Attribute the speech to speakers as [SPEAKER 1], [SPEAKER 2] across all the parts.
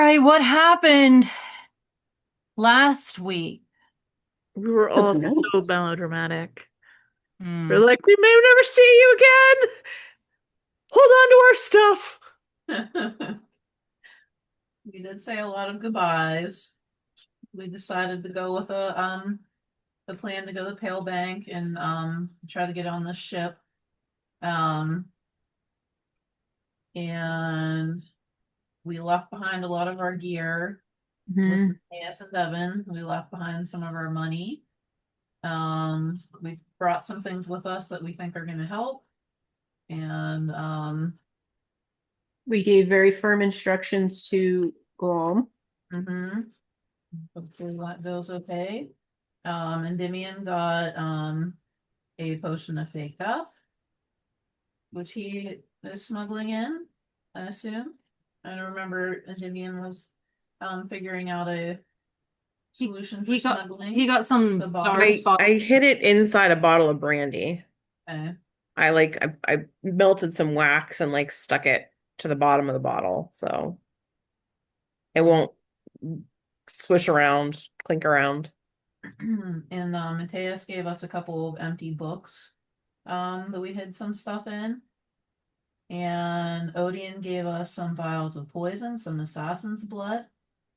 [SPEAKER 1] right, what happened last week?
[SPEAKER 2] We were
[SPEAKER 3] Took
[SPEAKER 2] all so
[SPEAKER 3] notes.
[SPEAKER 2] melodramatic. We're
[SPEAKER 1] Hmm.
[SPEAKER 2] like, we may never see you again. Hold on to our stuff.
[SPEAKER 4] We did say a lot of goodbyes. We decided to go with the plan to go to Palebank and try to get on the ship. Um and we left behind a lot of our gear with
[SPEAKER 1] Hmm.
[SPEAKER 4] Matthias and Devin. We left behind some of our money. We brought some things with us that we think are gonna help. And
[SPEAKER 3] We gave very firm instructions to Glom.
[SPEAKER 4] mhm, hopefully that goes okay. Endymion got a potion of fake death, which he is smuggling in, I assume. I don't remember Endymion was figuring out a
[SPEAKER 1] He
[SPEAKER 4] solution for
[SPEAKER 1] he got
[SPEAKER 4] smuggling
[SPEAKER 1] he got
[SPEAKER 4] the
[SPEAKER 1] some dark
[SPEAKER 4] bottles.
[SPEAKER 2] I
[SPEAKER 1] bottle.
[SPEAKER 2] hid it inside a bottle of brandy.
[SPEAKER 4] Okay.
[SPEAKER 2] I melted some wax and like stuck it to the bottom of the bottle so it won't swish around, clink around.
[SPEAKER 4] And Mateus gave us a couple of empty books that we hid some stuff in. And Odian gave us some vials of poison, some assassin's blood,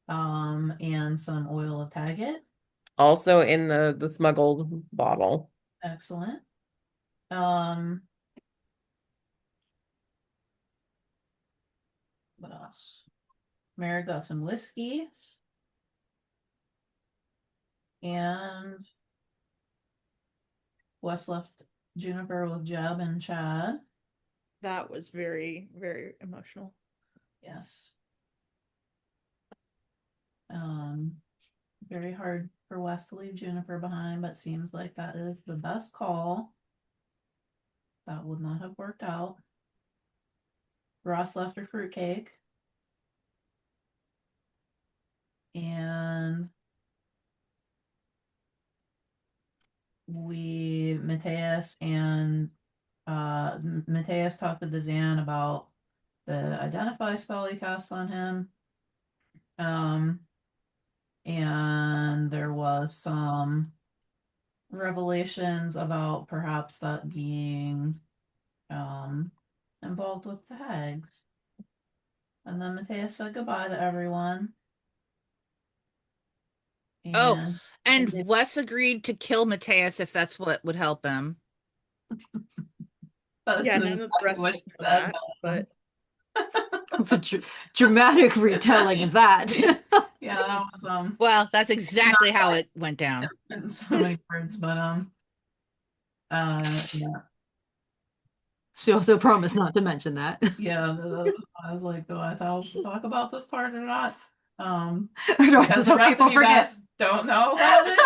[SPEAKER 4] and some oil of Taggart.
[SPEAKER 2] Also in the smuggled bottle.
[SPEAKER 4] Excellent. Um, what else? Mary got some whiskey, and Wes left Juniper with Jeb and Chad.
[SPEAKER 2] That was very, very emotional.
[SPEAKER 4] Yes. Um, Very hard for Wes to leave Juniper behind, but seems like that is the best call. That would not have worked out. Ross left her fruitcake. And Mateus talked to Dazan about the identify spell he cast on him. Um, and there was some revelations about perhaps that being um involved with the hags. And then Mateus said goodbye to everyone.
[SPEAKER 5] Oh,
[SPEAKER 4] And
[SPEAKER 5] and Wes agreed to kill Mateus if that's what would help him.
[SPEAKER 4] that
[SPEAKER 2] Yeah,
[SPEAKER 4] isn't
[SPEAKER 2] none of the
[SPEAKER 4] exactly
[SPEAKER 2] rest of
[SPEAKER 4] what
[SPEAKER 2] us
[SPEAKER 4] she
[SPEAKER 2] know
[SPEAKER 4] said.
[SPEAKER 2] that, but
[SPEAKER 1] It's a dramatic retelling of that.
[SPEAKER 4] Yeah, that was
[SPEAKER 5] Well, that's exactly how it went down.
[SPEAKER 4] in so many words, but yeah.
[SPEAKER 1] She also promised not to mention that.
[SPEAKER 4] Yeah, I was like, do I talk about this part or not?
[SPEAKER 1] Or do I
[SPEAKER 4] Because
[SPEAKER 1] just
[SPEAKER 4] the
[SPEAKER 1] hope
[SPEAKER 4] rest of
[SPEAKER 1] people
[SPEAKER 4] you
[SPEAKER 1] forget?
[SPEAKER 4] guys don't know about it.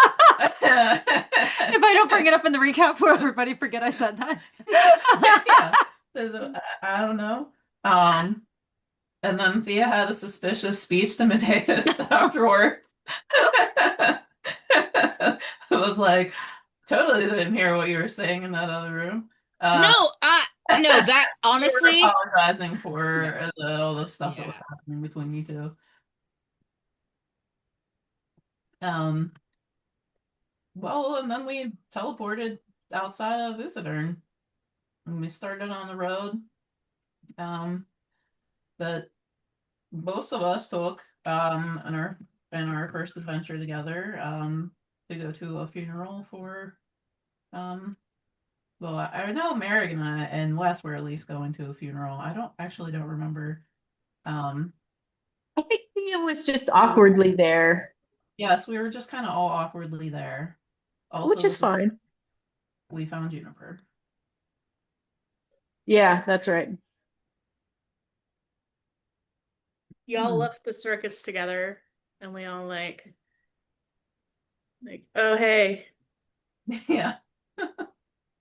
[SPEAKER 1] If I don't bring it up in the recap, will everybody forget I said that?
[SPEAKER 4] Yeah, I don't know. And then Thea had a suspicious speech to Medeiros afterwards. It was like, totally didn't hear what you were saying in that other room.
[SPEAKER 5] No,
[SPEAKER 4] Uh,
[SPEAKER 5] no, that
[SPEAKER 4] you were
[SPEAKER 5] honestly,
[SPEAKER 4] apologizing for all the stuff that was
[SPEAKER 5] yeah.
[SPEAKER 4] happening between you two. Um, well, and then we teleported outside of Uthadern, and we started on the road that most of us took in our first adventure together to go to a funeral for um well, I know Merrick and I and Wes were at least going to a funeral. I don't remember. Um,
[SPEAKER 3] I think Thea was just awkwardly there,
[SPEAKER 4] yes, we were just kind of all awkwardly there.
[SPEAKER 3] which
[SPEAKER 4] Also,
[SPEAKER 3] is
[SPEAKER 4] this is
[SPEAKER 3] fine.
[SPEAKER 4] we found Juniper.
[SPEAKER 3] Yeah, that's right.
[SPEAKER 2] y'all
[SPEAKER 4] Hmm.
[SPEAKER 2] left the circus together and we all oh hey.
[SPEAKER 4] Yeah,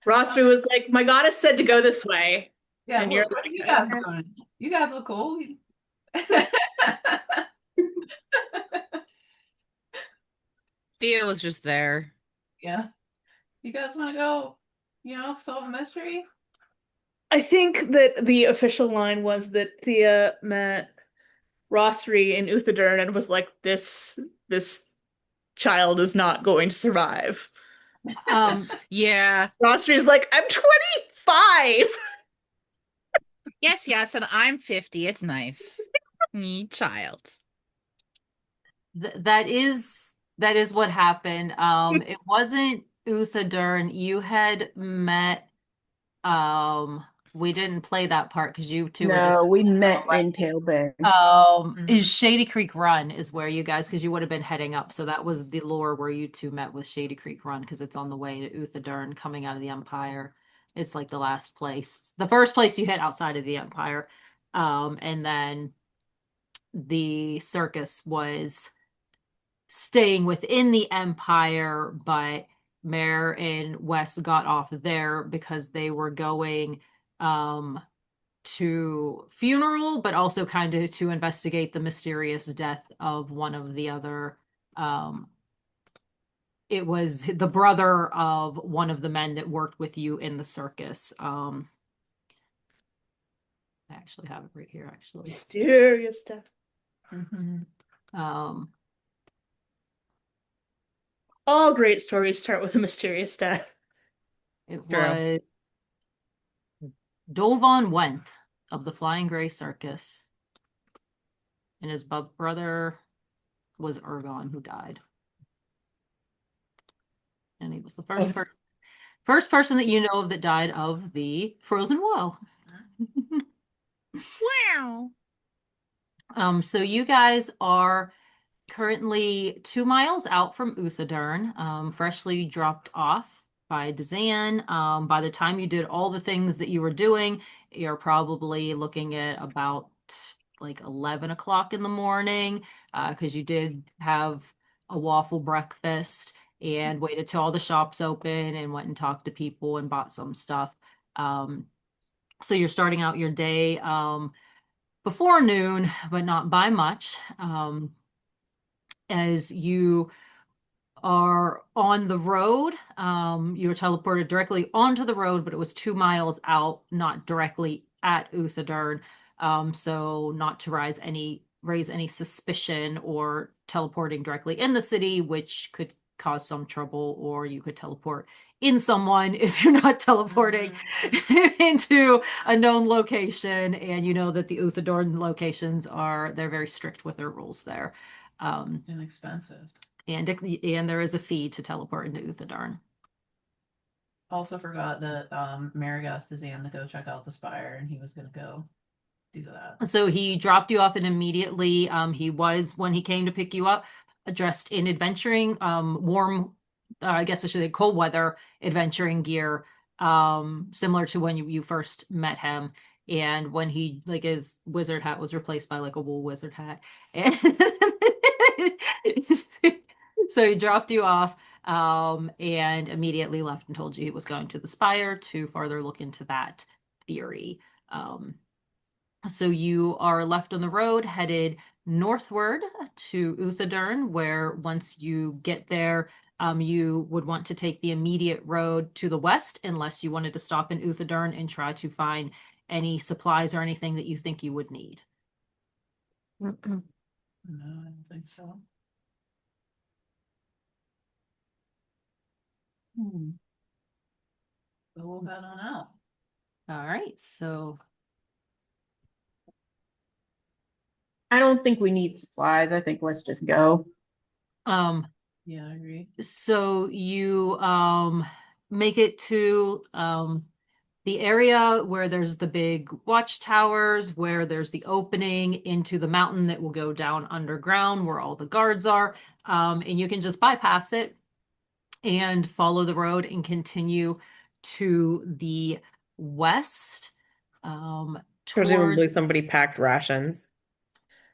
[SPEAKER 2] Rosby was like, my goddess said to go this way.
[SPEAKER 4] yeah.
[SPEAKER 2] And you're
[SPEAKER 4] What are
[SPEAKER 2] like,
[SPEAKER 4] you guys
[SPEAKER 2] "Okay."
[SPEAKER 4] doing? You guys look cool.
[SPEAKER 5] Thea was just there.
[SPEAKER 4] Yeah, you guys want to go? Solve a mystery.
[SPEAKER 2] I think that the official line was that Thea met
[SPEAKER 6] Rostri in Uthadurn and was like, this child is not going to survive.
[SPEAKER 5] Yeah.
[SPEAKER 6] Rostri's like, I'm 25.
[SPEAKER 5] Yes, and I'm 50. It's nice. Me child.
[SPEAKER 1] That is what happened. It wasn't Uthadurn. You had met. We didn't play that part because you two were just.
[SPEAKER 3] No, we met in Palebank.
[SPEAKER 1] Is Shady Creek Run is where you guys, because you would have been heading up. So that was the lore where you two met, with Shady Creek Run, because it's on the way to Uthadurn coming out of the Empire. It's like the last place, the first place you hit outside of the Empire. And then the circus was staying within the Empire, but Mare and Wes got off there because they were going to funeral, but also kind of to investigate the mysterious death of one of the other. It was the brother of one of the men that worked with you in the circus. I actually have it right here, actually.
[SPEAKER 6] Mysterious stuff. All great stories start with a mysterious death.
[SPEAKER 1] It
[SPEAKER 5] True.
[SPEAKER 1] was Dolvon Wenth of the Flying Gray Circus, and his brother was Ergon, who died. And he was the first person that you know of that died of the frozen well.
[SPEAKER 5] Wow.
[SPEAKER 1] So you guys are currently 2 miles out from Uthadurn, freshly dropped off by Dazan. By the time you did all the things that you were doing, you're probably looking at about like 11 o'clock in the morning, because you did have a waffle breakfast and waited till all the shops open and went and talked to people and bought some stuff. So you're starting out your day before noon, but not by much. As you are on the road, you were teleported directly onto the road, but it was 2 miles out, not directly at Uthadurn. So not to raise any suspicion or teleporting directly in the city, which could cause some trouble, or you could teleport in someone if you're not teleporting into a known location. And you know that the Uthadorn locations they're very strict with their rules there.
[SPEAKER 4] Inexpensive.
[SPEAKER 1] And there is a fee to teleport into Uthadorn.
[SPEAKER 4] Also forgot that Mary asked Dazan to go check out the spire, and he was going to go do that.
[SPEAKER 1] So he dropped you off, and immediately he was, when he came to pick you up, dressed in adventuring, warm, I guess I should say cold weather adventuring gear, similar to when you first met him. And when he, like, his wizard hat was replaced by like a wool wizard hat. And so he dropped you off, and immediately left and told you he was going to the spire to further look into that theory. So you are left on the road, headed northward to Uthadurn, where once you get there, you would want to take the immediate road to the west, unless you wanted to stop in Uthadurn and try to find any supplies or anything that you think you would need.
[SPEAKER 4] No, I don't think so. So we'll head on out.
[SPEAKER 1] All right, so
[SPEAKER 3] I don't think we need supplies. I think let's just go.
[SPEAKER 4] Yeah, I agree.
[SPEAKER 1] so you make it to the area where there's the big watchtowers, where there's the opening into the mountain that will go down underground, where all the guards are. And you can just bypass it and follow the road and continue to the west.
[SPEAKER 2] Presumably somebody packed rations.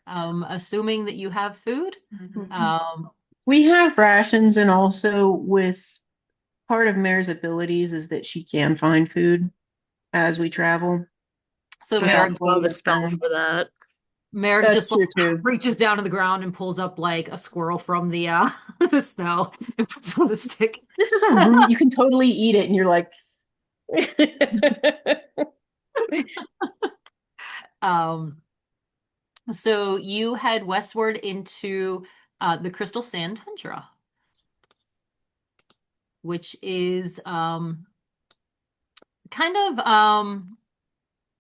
[SPEAKER 1] Assuming that you have food.
[SPEAKER 3] We have rations, and also with part of Mare's abilities is that she can find food as we travel.
[SPEAKER 1] So
[SPEAKER 6] I
[SPEAKER 1] Merrick,
[SPEAKER 6] also have a spell for that.
[SPEAKER 1] Merrick
[SPEAKER 3] That's
[SPEAKER 1] just
[SPEAKER 3] true too.
[SPEAKER 1] reaches down to the ground and pulls up like a squirrel from the the snow and puts on a stick.
[SPEAKER 3] This is a root. You can totally eat it, and you're like,
[SPEAKER 1] So you head westward into the Crystal Sand Tundra, which is kind of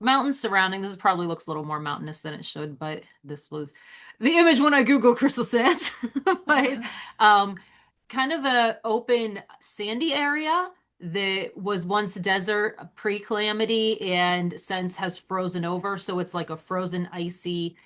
[SPEAKER 1] mountains surrounding. This probably looks a little more mountainous than it should, but this was the image when I Googled Crystal Sands. But um, kind of a open sandy area that was once desert pre-calamity and since has frozen over. So it's like a frozen icy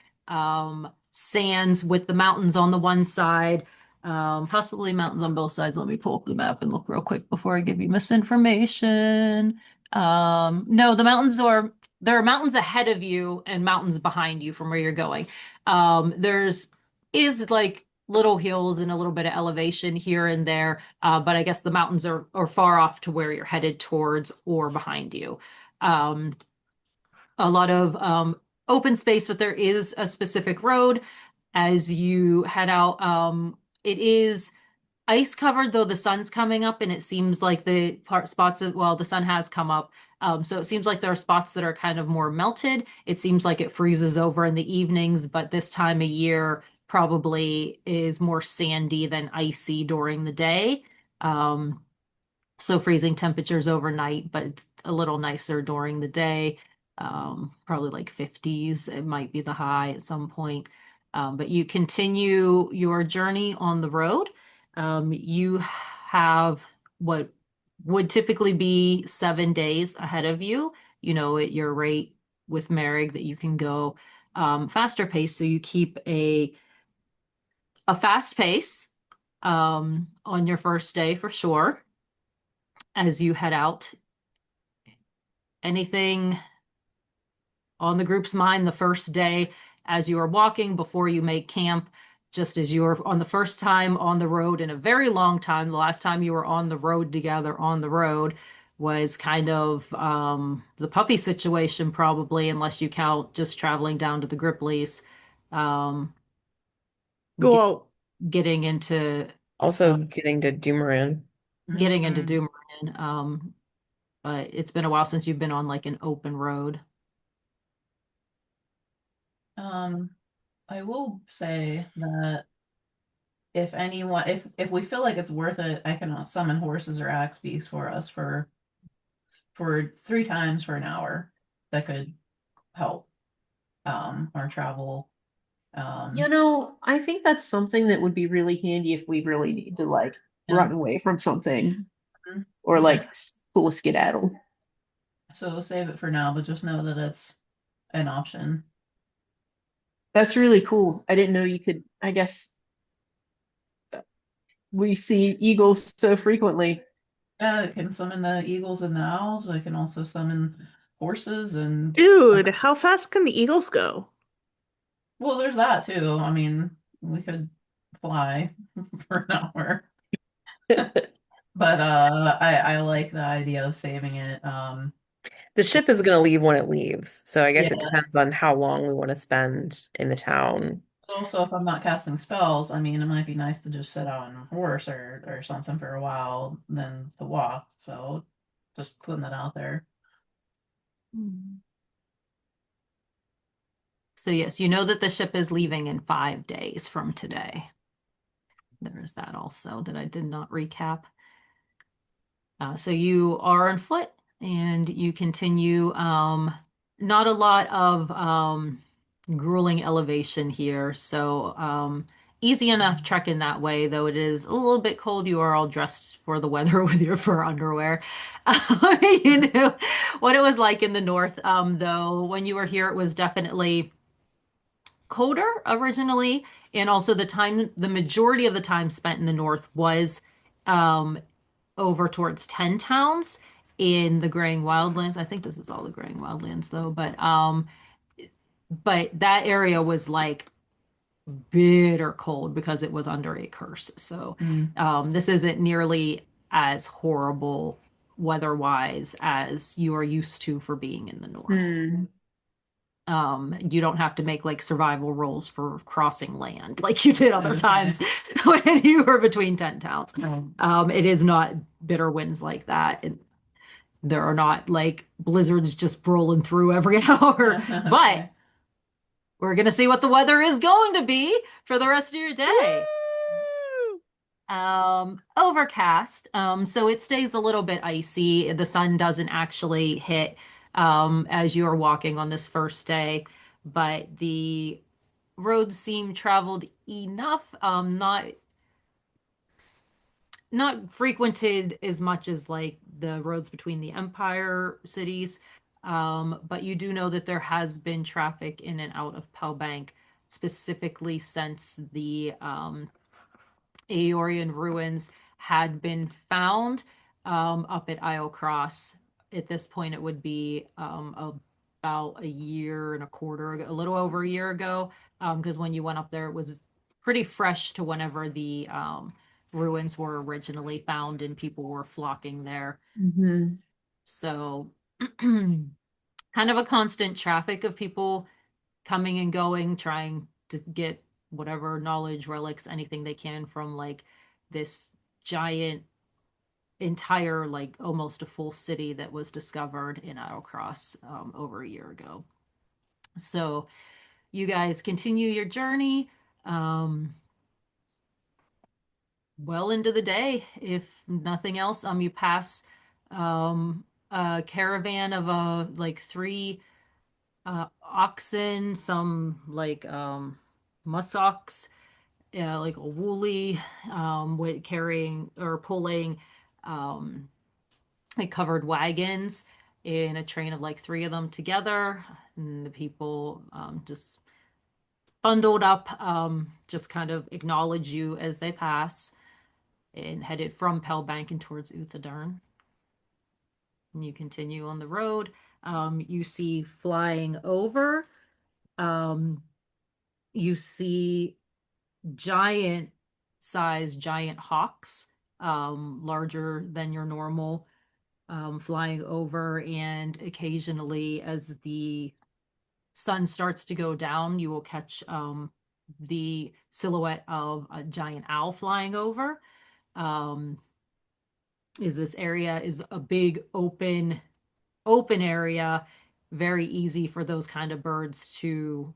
[SPEAKER 1] sands with the mountains on the one side. Possibly mountains on both sides. Let me pull up the map and look real quick before I give you misinformation. No, there are mountains ahead of you and mountains behind you from where you're going. There's is like little hills and a little bit of elevation here and there, but I guess the mountains are far off to where you're headed towards or behind you. Um, a lot of open space, but there is a specific road as you head out. It is ice covered, though the sun's coming up, and it seems like well, the sun has come up. So it seems like there are spots that are kind of more melted. It seems like it freezes over in the evenings, but this time of year probably is more sandy than icy during the day. So freezing temperatures overnight, but it's a little nicer during the day. Probably like 50s. It might be the high at some point. But you continue your journey on the road. You have what would typically be 7 days ahead of you, at your rate with Merrig that you can go faster pace. So you keep a fast pace on your first day for sure as you head out. Anything on the group's mind the first day as you are walking before you make camp, just as you were on the first time on the road in a very long time. The last time you were on the road together on the road was kind of the puppy situation, probably, unless you count just traveling down to the Grippleys. Um,
[SPEAKER 6] Well,
[SPEAKER 1] getting into
[SPEAKER 2] Also getting to Doomeran.
[SPEAKER 1] getting into
[SPEAKER 4] Mhm.
[SPEAKER 1] Doomeran. But it's been a while since you've been on like an open road.
[SPEAKER 4] Um, I will say that if we feel like it's worth it, I can summon horses or axe beasts for us for 3 times for an hour. That could help our travel.
[SPEAKER 3] I think that's something that would be really handy if we really need to like
[SPEAKER 4] Yeah.
[SPEAKER 3] run away from something
[SPEAKER 4] Mhm.
[SPEAKER 3] or
[SPEAKER 4] Yeah.
[SPEAKER 3] like pull a skedaddle.
[SPEAKER 4] So we'll save it for now, but just know that it's an option.
[SPEAKER 3] That's really cool. I didn't know you could, I guess we see eagles so frequently.
[SPEAKER 4] Yeah, it can summon the eagles and the owls, but it can also summon horses and
[SPEAKER 6] dude, how fast can the eagles go?
[SPEAKER 4] well, there's that too. I mean, we could fly for an hour. But I like the idea of saving it.
[SPEAKER 2] The ship is going to leave when it leaves, so I guess it
[SPEAKER 4] Yeah.
[SPEAKER 2] depends on how long we want to spend in the town.
[SPEAKER 4] But also, if I'm not casting spells, I mean, it might be nice to just sit on a horse or something for a while than to walk. So, just putting that out there.
[SPEAKER 1] So yes, you know that the ship is leaving in 5 days from today. There is that also that I did not recap. So you are on foot and you continue. Not a lot of grueling elevation here, so easy enough trekking that way, though it is a little bit cold. You are all dressed for the weather with your fur underwear. You know what it was like in the north, though. When you were here, it was definitely colder originally, and also the majority of the time spent in the north was um, over towards 10 towns in the Graying Wildlands. I think this is all the Graying Wildlands though, but that area was like bitter cold because it was under a curse. So
[SPEAKER 4] Mm.
[SPEAKER 1] this isn't nearly as horrible weather-wise as you are used to for being in the north.
[SPEAKER 3] Hmm.
[SPEAKER 1] You don't have to make like survival rolls for crossing land like you did other
[SPEAKER 4] Okay.
[SPEAKER 1] times when you were between 10 towns.
[SPEAKER 4] Oh.
[SPEAKER 1] It is not bitter winds like that. There are not like blizzards just rolling through every hour, but
[SPEAKER 4] Okay.
[SPEAKER 1] we're gonna see what the weather is going to be for the rest of your day.
[SPEAKER 5] Woo!
[SPEAKER 1] Overcast. So it stays a little bit icy. The sun doesn't actually hit as you're walking on this first day, but the roads seem traveled enough, not frequented as much as like the roads between the Empire cities. But you do know that there has been traffic in and out of Palebank, specifically since the Aeorian ruins had been found up at Isle Cross. At this point, it would be about a year and a quarter, a little over a year ago, because when you went up there, it was pretty fresh to whenever the ruins were originally found and people were flocking there.
[SPEAKER 3] Mm-hmm.
[SPEAKER 1] So, kind of a constant traffic of people coming and going, trying to get whatever knowledge, relics, anything they can from like this giant entire, like almost a full city that was discovered in Outcross over a year ago. So you guys continue your journey well into the day. If nothing else, you pass a caravan of like three oxen, some like musk ox, like a woolly, with carrying or pulling like covered wagons in a train of like three of them together, and the people just bundled up, just kind of acknowledge you as they pass and headed from Pellbank and towards Uthadern. And you continue on the road. You see flying over. You see giant giant hawks, larger than your normal, flying over. And occasionally, as the sun starts to go down, you will catch the silhouette of a giant owl flying over. Is this area is a big open area, very easy for those kind of birds to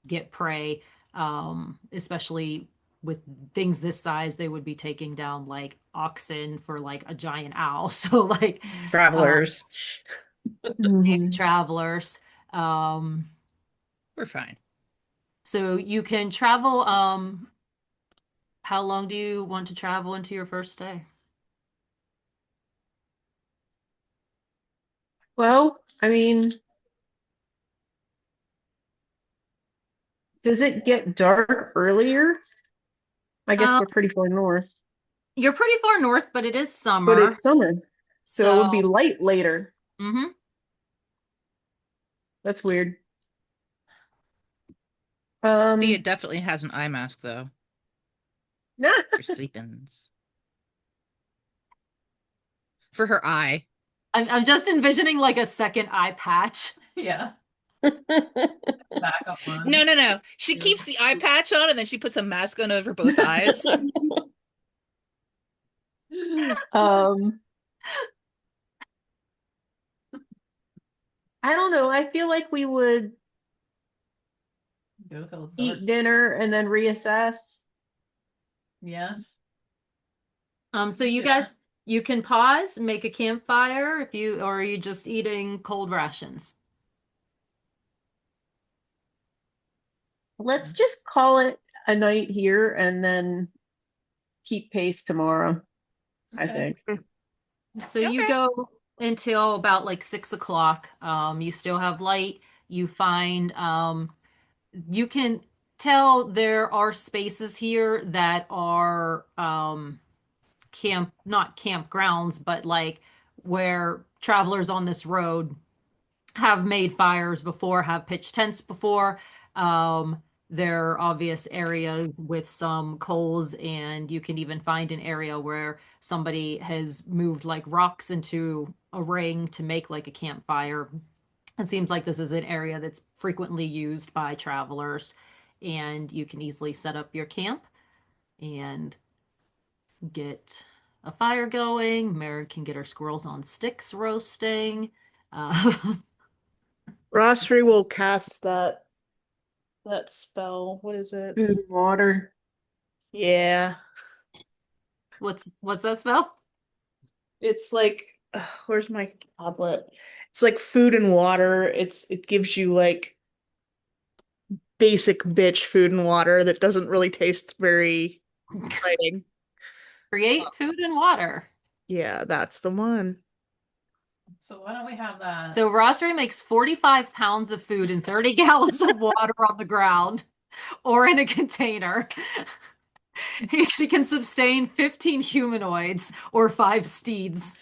[SPEAKER 1] get prey, especially with things this size. They would be taking down like oxen for like a giant owl. So like
[SPEAKER 2] Travelers.
[SPEAKER 3] Mm-hmm.
[SPEAKER 1] travelers. Um,
[SPEAKER 5] We're fine.
[SPEAKER 1] so you can travel. How long do you want to travel into your first day?
[SPEAKER 3] Well, I mean, does it get dark earlier? I guess
[SPEAKER 1] Um,
[SPEAKER 3] we're pretty far north,
[SPEAKER 1] you're pretty far north, but it is
[SPEAKER 3] but
[SPEAKER 1] summer.
[SPEAKER 3] it's summer, so it would be
[SPEAKER 1] So,
[SPEAKER 3] light later.
[SPEAKER 1] mhm.
[SPEAKER 3] That's weird.
[SPEAKER 5] Thea
[SPEAKER 3] Um,
[SPEAKER 5] definitely has an eye mask though
[SPEAKER 3] nah,
[SPEAKER 5] for sleepins. For her eye.
[SPEAKER 1] I'm just envisioning like a second eye patch.
[SPEAKER 4] Yeah. Backup one.
[SPEAKER 5] No, no, no. She
[SPEAKER 4] Yeah.
[SPEAKER 5] keeps the eye patch on and then she puts a mask on over both eyes.
[SPEAKER 3] um, I don't know. I feel like we would
[SPEAKER 4] Go till it's dark.
[SPEAKER 3] eat dinner and then reassess.
[SPEAKER 4] Yeah.
[SPEAKER 1] So you
[SPEAKER 4] Yeah.
[SPEAKER 1] guys, you can pause, make a campfire if you, or are you just eating cold rations?
[SPEAKER 3] Let's just call it a night here and then keep pace tomorrow, I
[SPEAKER 4] Okay.
[SPEAKER 3] think.
[SPEAKER 1] So you
[SPEAKER 5] Okay.
[SPEAKER 1] go until about like 6 o'clock. You still have light. You find, you can tell there are spaces here that are, not campgrounds, but like where travelers on this road have made fires before, have pitched tents before. There are obvious areas with some coals, and you can even find an area where somebody has moved like rocks into a ring to make like a campfire. It seems like this is an area that's frequently used by travelers, and you can easily set up your camp and get a fire going. Mary can get her squirrels on sticks roasting. Uh,
[SPEAKER 6] Rosary will cast that that spell. What is it?
[SPEAKER 3] Food and water.
[SPEAKER 6] Yeah.
[SPEAKER 1] What's that spell?
[SPEAKER 6] It's like where's my tablet? It's like food and water. It gives you like basic bitch food and water that doesn't really taste very exciting.
[SPEAKER 1] Create food and water.
[SPEAKER 6] Yeah, that's the one.
[SPEAKER 4] So why don't we have that?
[SPEAKER 1] So Rosary makes 45 pounds of food and 30 gallons of water on the ground or in a container. She can sustain 15 humanoids or 5 steeds.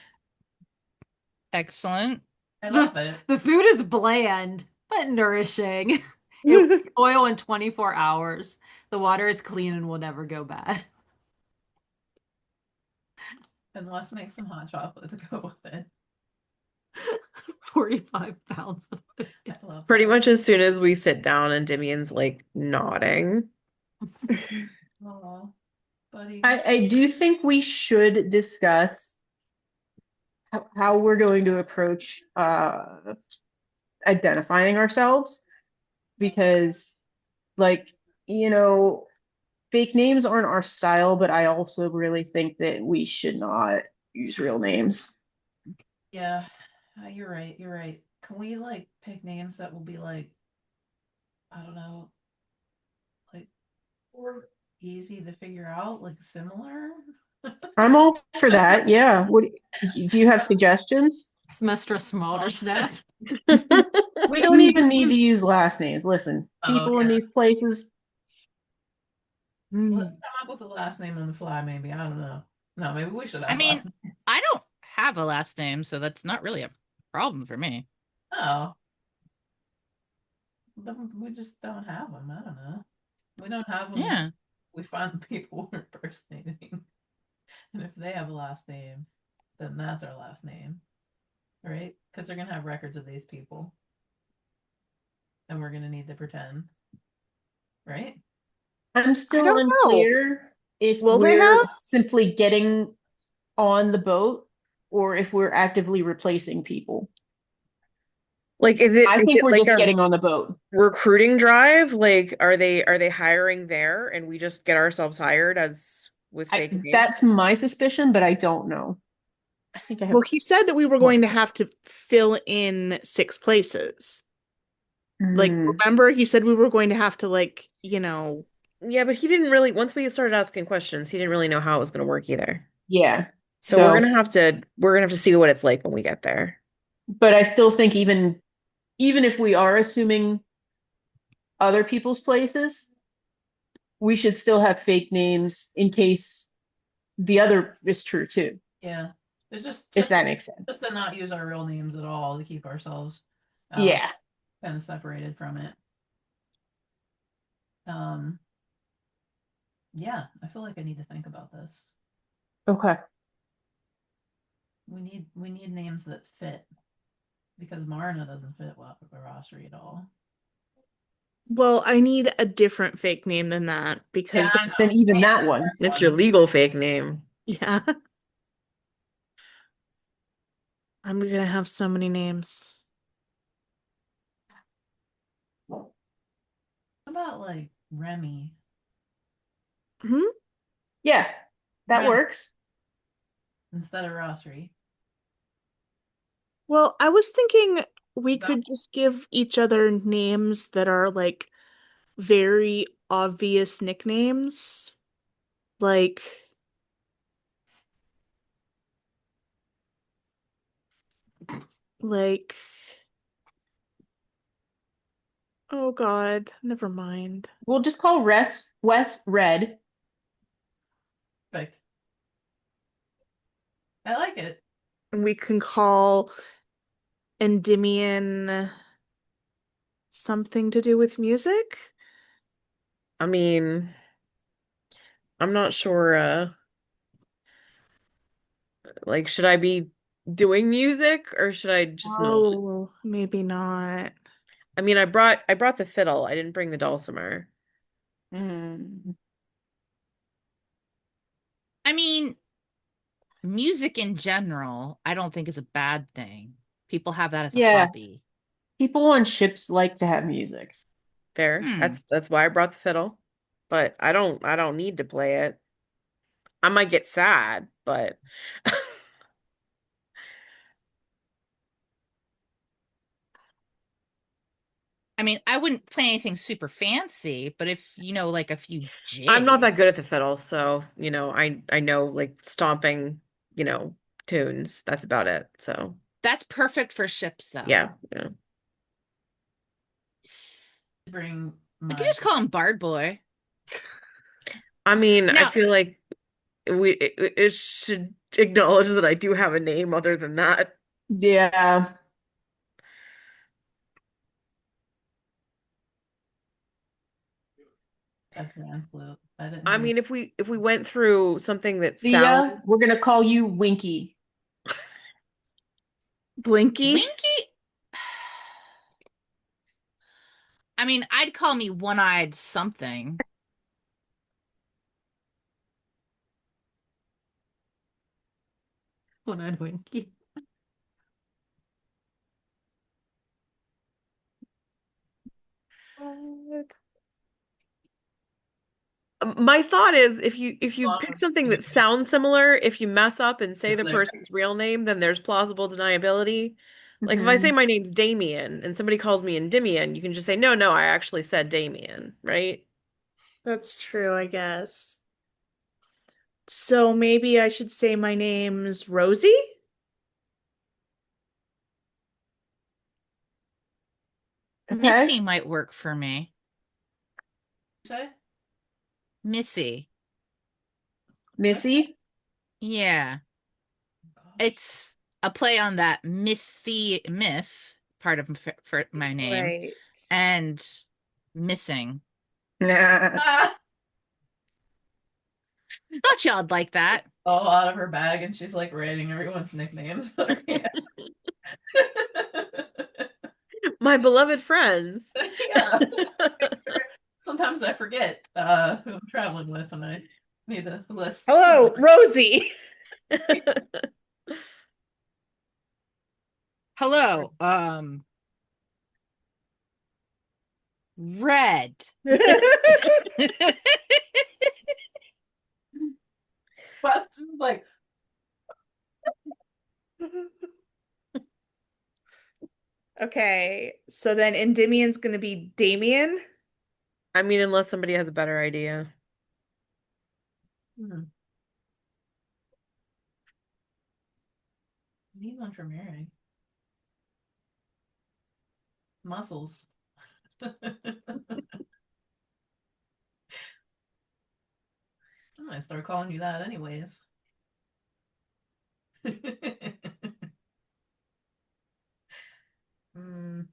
[SPEAKER 5] Excellent.
[SPEAKER 4] I love it.
[SPEAKER 1] The food is bland but nourishing. It will spoil in 24 hours. The water is clean and will never go bad.
[SPEAKER 4] And let's make some hot chocolate to go with it.
[SPEAKER 1] 45 pounds of food.
[SPEAKER 4] I love
[SPEAKER 2] Pretty
[SPEAKER 4] that.
[SPEAKER 2] much as soon as we sit down and Demian's like nodding.
[SPEAKER 4] Aw, buddy.
[SPEAKER 3] I do think we should discuss how we're going to approach identifying ourselves because, like, you know, fake names aren't our style, but I also really think that we should not use real names.
[SPEAKER 4] Yeah, you're right. You're right. Can we like pick names that will be like, I don't know, like easy to figure out, like similar?
[SPEAKER 3] I'm all for that. Yeah. What do you have suggestions?
[SPEAKER 1] Semester smaller snap.
[SPEAKER 3] We don't even need to use last names. Listen,
[SPEAKER 4] Oh,
[SPEAKER 3] people in
[SPEAKER 4] yeah.
[SPEAKER 3] these places,
[SPEAKER 4] Let's
[SPEAKER 6] Mm.
[SPEAKER 4] come up with a last name on the fly, maybe. I don't know. No, maybe we should have
[SPEAKER 5] I mean,
[SPEAKER 4] last names.
[SPEAKER 5] I don't have a last name, so that's not really a problem for me.
[SPEAKER 4] Oh. Then we just don't have them. I don't know. We don't have them.
[SPEAKER 5] Yeah.
[SPEAKER 4] We find the people we're impersonating. And if they have a last name, then that's our last name. Right? Because they're going to have records of these people. And we're going to need to pretend. Right?
[SPEAKER 3] I'm still
[SPEAKER 2] don't know.
[SPEAKER 3] unclear if
[SPEAKER 6] Will they
[SPEAKER 3] we're
[SPEAKER 6] have?
[SPEAKER 3] simply getting on the boat or if we're actively replacing people.
[SPEAKER 2] Like,
[SPEAKER 3] I
[SPEAKER 2] is
[SPEAKER 3] think
[SPEAKER 2] it
[SPEAKER 3] we're
[SPEAKER 2] like
[SPEAKER 3] just
[SPEAKER 2] a
[SPEAKER 3] getting on the boat.
[SPEAKER 2] recruiting drive? Like, are they hiring there and we just get ourselves hired as with fake names?
[SPEAKER 3] That's my suspicion, but I don't know. I think I have.
[SPEAKER 6] Well, he said that we were going to have to fill in 6 places. Like, remember, he said we were going to have to, like,
[SPEAKER 2] Yeah, but he didn't really, once we started asking questions, he didn't really know how it was going to work either.
[SPEAKER 3] Yeah.
[SPEAKER 2] So we're gonna have to see what it's like when we get there.
[SPEAKER 3] But I still think even if we are assuming other people's places, we should still have fake names in case the other is true too,
[SPEAKER 4] Yeah. It's just
[SPEAKER 3] if that makes sense.
[SPEAKER 4] just to not use our real names at all to keep ourselves
[SPEAKER 3] Yeah.
[SPEAKER 4] kind of separated from it. Yeah, I feel like I need to think about this.
[SPEAKER 3] Okay.
[SPEAKER 4] We need names that fit because Marna doesn't fit well with Rosary at all.
[SPEAKER 6] well, I need a different fake name than that because
[SPEAKER 4] I know.
[SPEAKER 3] Then even
[SPEAKER 4] Me
[SPEAKER 3] that
[SPEAKER 4] too.
[SPEAKER 3] one.
[SPEAKER 2] It's your legal fake name.
[SPEAKER 6] yeah. I'm gonna have so many names.
[SPEAKER 4] What about like Remy?
[SPEAKER 6] Hmm?
[SPEAKER 3] Yeah, that
[SPEAKER 4] Right.
[SPEAKER 3] works.
[SPEAKER 4] Instead of Rosary.
[SPEAKER 6] Well, I was thinking we
[SPEAKER 4] No.
[SPEAKER 6] could just give each other names that are like very obvious nicknames. Like like oh God, never mind.
[SPEAKER 3] We'll just call Wes Red.
[SPEAKER 4] Perfect. I like it.
[SPEAKER 6] And we can call Endymion something to do with music.
[SPEAKER 2] I mean, I'm not sure, like, should I be doing music or should I just not?
[SPEAKER 6] Oh, maybe not.
[SPEAKER 2] I mean, I brought the fiddle. I didn't bring the dulcimer.
[SPEAKER 3] Mm.
[SPEAKER 5] I mean, music in general, I don't think is a bad thing. People have that as a
[SPEAKER 3] Yeah.
[SPEAKER 5] hobby.
[SPEAKER 3] People on ships like to have music.
[SPEAKER 2] Fair.
[SPEAKER 5] Hmm.
[SPEAKER 2] That's why I brought the fiddle. But I don't need to play it. I might get sad, but
[SPEAKER 5] I mean, I wouldn't play anything super fancy, but if you know, like a few
[SPEAKER 2] I'm not that good at the
[SPEAKER 5] jigs,
[SPEAKER 2] fiddle, so I know like stomping, tunes. That's about it. So
[SPEAKER 5] that's perfect for ships, though.
[SPEAKER 2] yeah, yeah.
[SPEAKER 4] Bring
[SPEAKER 5] I could
[SPEAKER 4] my
[SPEAKER 5] just call him Bard Boy.
[SPEAKER 2] I mean, I
[SPEAKER 5] Now,
[SPEAKER 2] feel like it should acknowledge that I do have a name other than that.
[SPEAKER 3] Yeah.
[SPEAKER 4] a pan flute. I didn't
[SPEAKER 2] I
[SPEAKER 4] bring.
[SPEAKER 2] mean, if we went through something that sounds
[SPEAKER 3] Thea, we're gonna call you Winky.
[SPEAKER 6] Blinky.
[SPEAKER 5] Winky. I mean, I'd call me One-Eyed something.
[SPEAKER 1] One-eyed Winky.
[SPEAKER 2] my thought is if you
[SPEAKER 4] Long
[SPEAKER 2] pick something that
[SPEAKER 4] Winky.
[SPEAKER 2] sounds similar, if you mess up and say the
[SPEAKER 4] There.
[SPEAKER 2] person's real name, then there's plausible deniability. Like if I say
[SPEAKER 3] Mhm.
[SPEAKER 2] my name's Damien and somebody calls me Endymion, you can just say, no, no, I actually said Damien, right?
[SPEAKER 6] That's true, I guess. So maybe I should say my name's Rosie?
[SPEAKER 3] Okay.
[SPEAKER 5] Missy might work for me.
[SPEAKER 4] Say?
[SPEAKER 5] Missy.
[SPEAKER 3] Missy?
[SPEAKER 5] Yeah.
[SPEAKER 4] Gosh.
[SPEAKER 5] It's a play on that myth part of for my name
[SPEAKER 6] Right.
[SPEAKER 5] and missing.
[SPEAKER 3] Nah.
[SPEAKER 4] Ah!
[SPEAKER 5] Thought y'all'd like that.
[SPEAKER 4] All out of her bag, and she's like writing everyone's nicknames. Yeah.
[SPEAKER 2] My beloved friends.
[SPEAKER 4] Yeah. Sometimes I forget who I'm traveling with, and I need a list.
[SPEAKER 6] Hello, Rosie.
[SPEAKER 5] Hello, Red.
[SPEAKER 4] But like,
[SPEAKER 6] Okay, so then Endymion's gonna be Damien.
[SPEAKER 2] I mean, unless somebody has a better idea.
[SPEAKER 4] I need one for Mary. Muscles. I might start calling you that anyways. mm,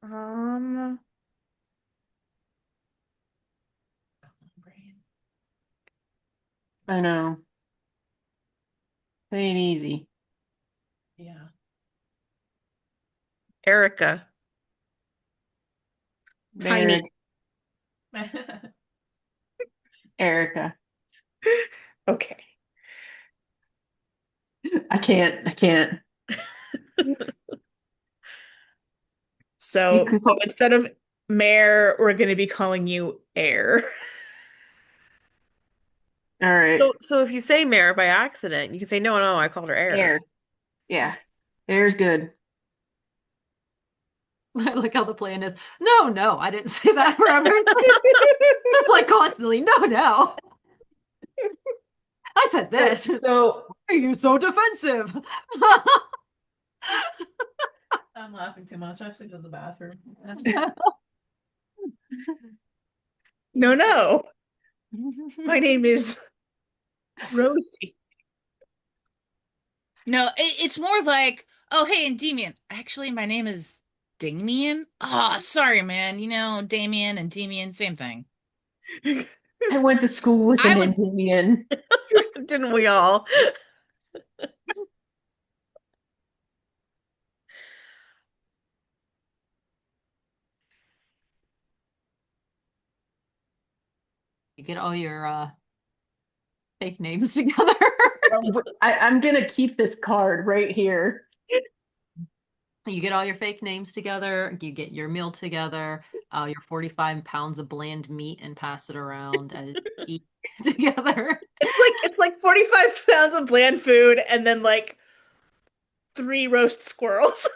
[SPEAKER 6] Um,
[SPEAKER 4] brain.
[SPEAKER 3] I know. It ain't easy.
[SPEAKER 4] Yeah.
[SPEAKER 2] Erica.
[SPEAKER 6] Tiny.
[SPEAKER 3] Erica.
[SPEAKER 6] Okay.
[SPEAKER 3] I can't. I can't. You
[SPEAKER 6] So
[SPEAKER 3] can call.
[SPEAKER 6] instead of Mare, we're gonna be calling you Air.
[SPEAKER 3] All right.
[SPEAKER 2] So if you say Mare by accident, you can say, no, no, I called her Air.
[SPEAKER 3] Air. Yeah. Air's good.
[SPEAKER 1] I like how the plan is. No, no, I didn't say that forever. It's like constantly. No, no. I said this.
[SPEAKER 3] So
[SPEAKER 1] Why are you so defensive?
[SPEAKER 4] I'm laughing too much. I have to go to the bathroom.
[SPEAKER 6] No, no. My name is Rosie.
[SPEAKER 5] No, it's more like, oh, hey, Endymion. Actually, my name is Damien. Oh, sorry, man. You know, Damien and Demian, same thing.
[SPEAKER 3] I went to school with
[SPEAKER 5] I
[SPEAKER 3] an
[SPEAKER 5] would,
[SPEAKER 3] Endymion.
[SPEAKER 2] Didn't we all?
[SPEAKER 1] You get all your fake names together.
[SPEAKER 3] I'm gonna keep this card right here.
[SPEAKER 1] You get all your fake names together, you get your meal together, your 45 pounds of bland meat, and pass it around and eat together.
[SPEAKER 6] It's like 45 pounds of bland food and then like 3 roast squirrels.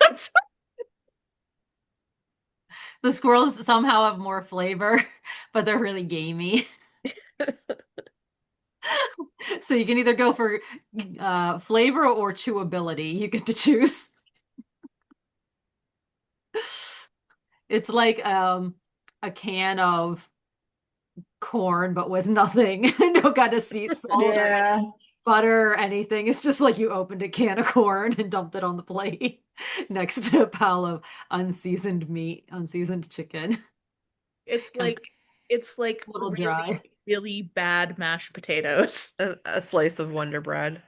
[SPEAKER 1] The squirrels somehow have more flavor, but they're really gamey. So you can either go for flavor or chewability. You get to choose. It's like a can of corn, but with nothing, no kind of salt or
[SPEAKER 3] Yeah.
[SPEAKER 1] butter or anything. It's just like you opened a can of corn and dumped it on the plate next to a pile of unseasoned meat, unseasoned chicken.
[SPEAKER 6] It's
[SPEAKER 1] Kind of
[SPEAKER 6] like it's like
[SPEAKER 1] a little
[SPEAKER 6] really,
[SPEAKER 1] dry.
[SPEAKER 6] really bad mashed potatoes.
[SPEAKER 2] A slice of Wonder Bread.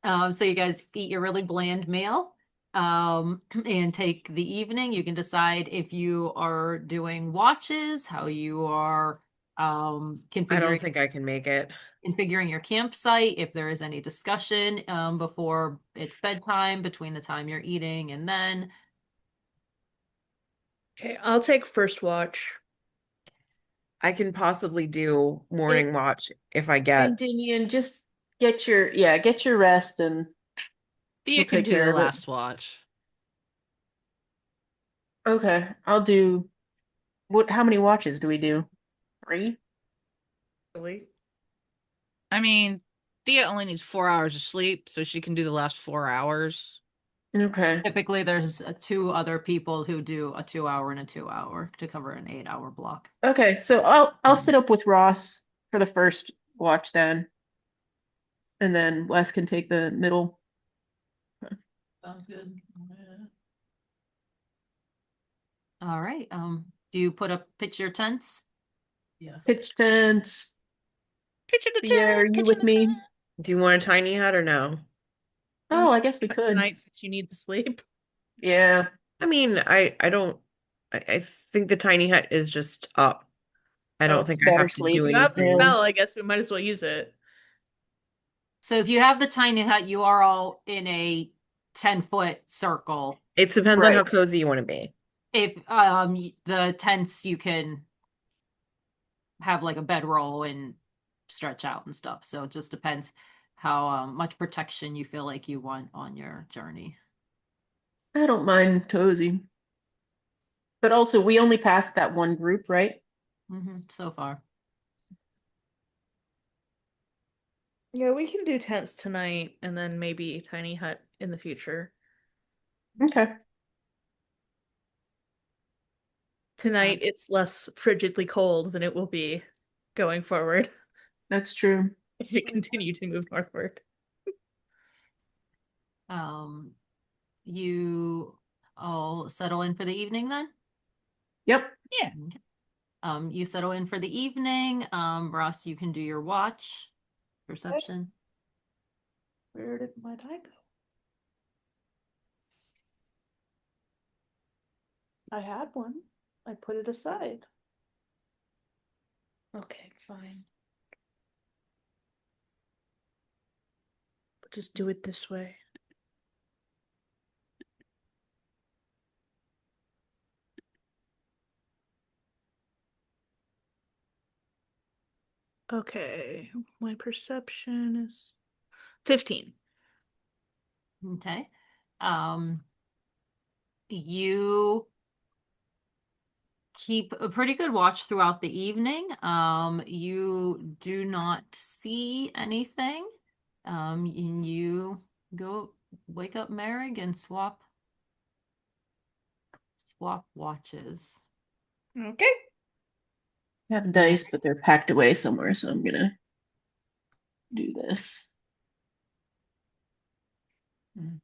[SPEAKER 1] So you guys eat your really bland meal, and take the evening. You can decide if you are doing watches, how you are
[SPEAKER 2] I don't
[SPEAKER 1] configuring
[SPEAKER 2] think I can make it.
[SPEAKER 1] configuring your campsite, if there is any discussion before it's bedtime, between the time you're eating and then.
[SPEAKER 6] Okay, I'll take first watch.
[SPEAKER 2] I can possibly do
[SPEAKER 3] And,
[SPEAKER 2] morning watch if I
[SPEAKER 3] and
[SPEAKER 2] get.
[SPEAKER 3] Damian, just get your rest and
[SPEAKER 5] Thea
[SPEAKER 3] we'll
[SPEAKER 5] can
[SPEAKER 3] take
[SPEAKER 5] do
[SPEAKER 3] care
[SPEAKER 5] the
[SPEAKER 3] of it.
[SPEAKER 5] last watch.
[SPEAKER 3] Okay, I'll do how many watches do we do? 3?
[SPEAKER 6] Really?
[SPEAKER 5] I mean, Thea only needs 4 hours of sleep, so she can do the last 4 hours.
[SPEAKER 3] Okay.
[SPEAKER 1] Typically, there's two other people who do a 2 hour and a 2 hour to cover an 8 hour block.
[SPEAKER 3] Okay, so I'll sit up with Ross for the first watch then, and then Wes can take the middle.
[SPEAKER 4] Sounds good. Yeah.
[SPEAKER 1] All right. Do you put up pitch your tents?
[SPEAKER 4] Yes.
[SPEAKER 3] Pitch tents.
[SPEAKER 5] Pitch in the
[SPEAKER 3] Thea, are
[SPEAKER 5] tent,
[SPEAKER 3] you
[SPEAKER 5] pitch in
[SPEAKER 3] with
[SPEAKER 5] the tent.
[SPEAKER 3] me?
[SPEAKER 2] Do you want a tiny hut or no?
[SPEAKER 3] Oh, I guess we
[SPEAKER 6] But
[SPEAKER 3] could.
[SPEAKER 6] tonight, since you need to sleep.
[SPEAKER 3] Yeah,
[SPEAKER 2] I mean, I don't. I think the tiny hut is just up. I don't think
[SPEAKER 3] it's
[SPEAKER 2] I
[SPEAKER 3] better
[SPEAKER 2] have to do
[SPEAKER 3] sleep.
[SPEAKER 6] You have the
[SPEAKER 3] Yeah.
[SPEAKER 2] anything.
[SPEAKER 6] spell, I guess we might as well use it.
[SPEAKER 1] So if you have the tiny hut, you are all in a 10-foot circle.
[SPEAKER 2] It depends on how
[SPEAKER 3] Right.
[SPEAKER 2] cozy you want to be.
[SPEAKER 1] If the tents, you can have like a bedroll and stretch out and stuff. So it just depends how much protection you feel like you want on your journey.
[SPEAKER 3] I don't mind cozy. But also, we only passed that one group, right?
[SPEAKER 1] So far.
[SPEAKER 6] Yeah, we can do tents tonight and then maybe tiny hut in the future.
[SPEAKER 3] Okay.
[SPEAKER 6] Tonight, it's less frigidly cold than it will be going forward
[SPEAKER 3] That's true.
[SPEAKER 6] as we continue to move northward.
[SPEAKER 1] Um, you all settle in for the evening then?
[SPEAKER 3] Yep.
[SPEAKER 5] Yeah.
[SPEAKER 1] Okay. You settle in for the evening. Ross, you can do your watch perception.
[SPEAKER 6] Where did my die go? I had one. I put it aside. Okay, fine. But just do it this way. Okay, my perception is 15.
[SPEAKER 1] Okay. You keep a pretty good watch throughout the evening. You do not see anything. And you go wake up Merrick and swap watches.
[SPEAKER 6] Okay.
[SPEAKER 3] I have dice, but they're packed away somewhere, so I'm gonna do this. Do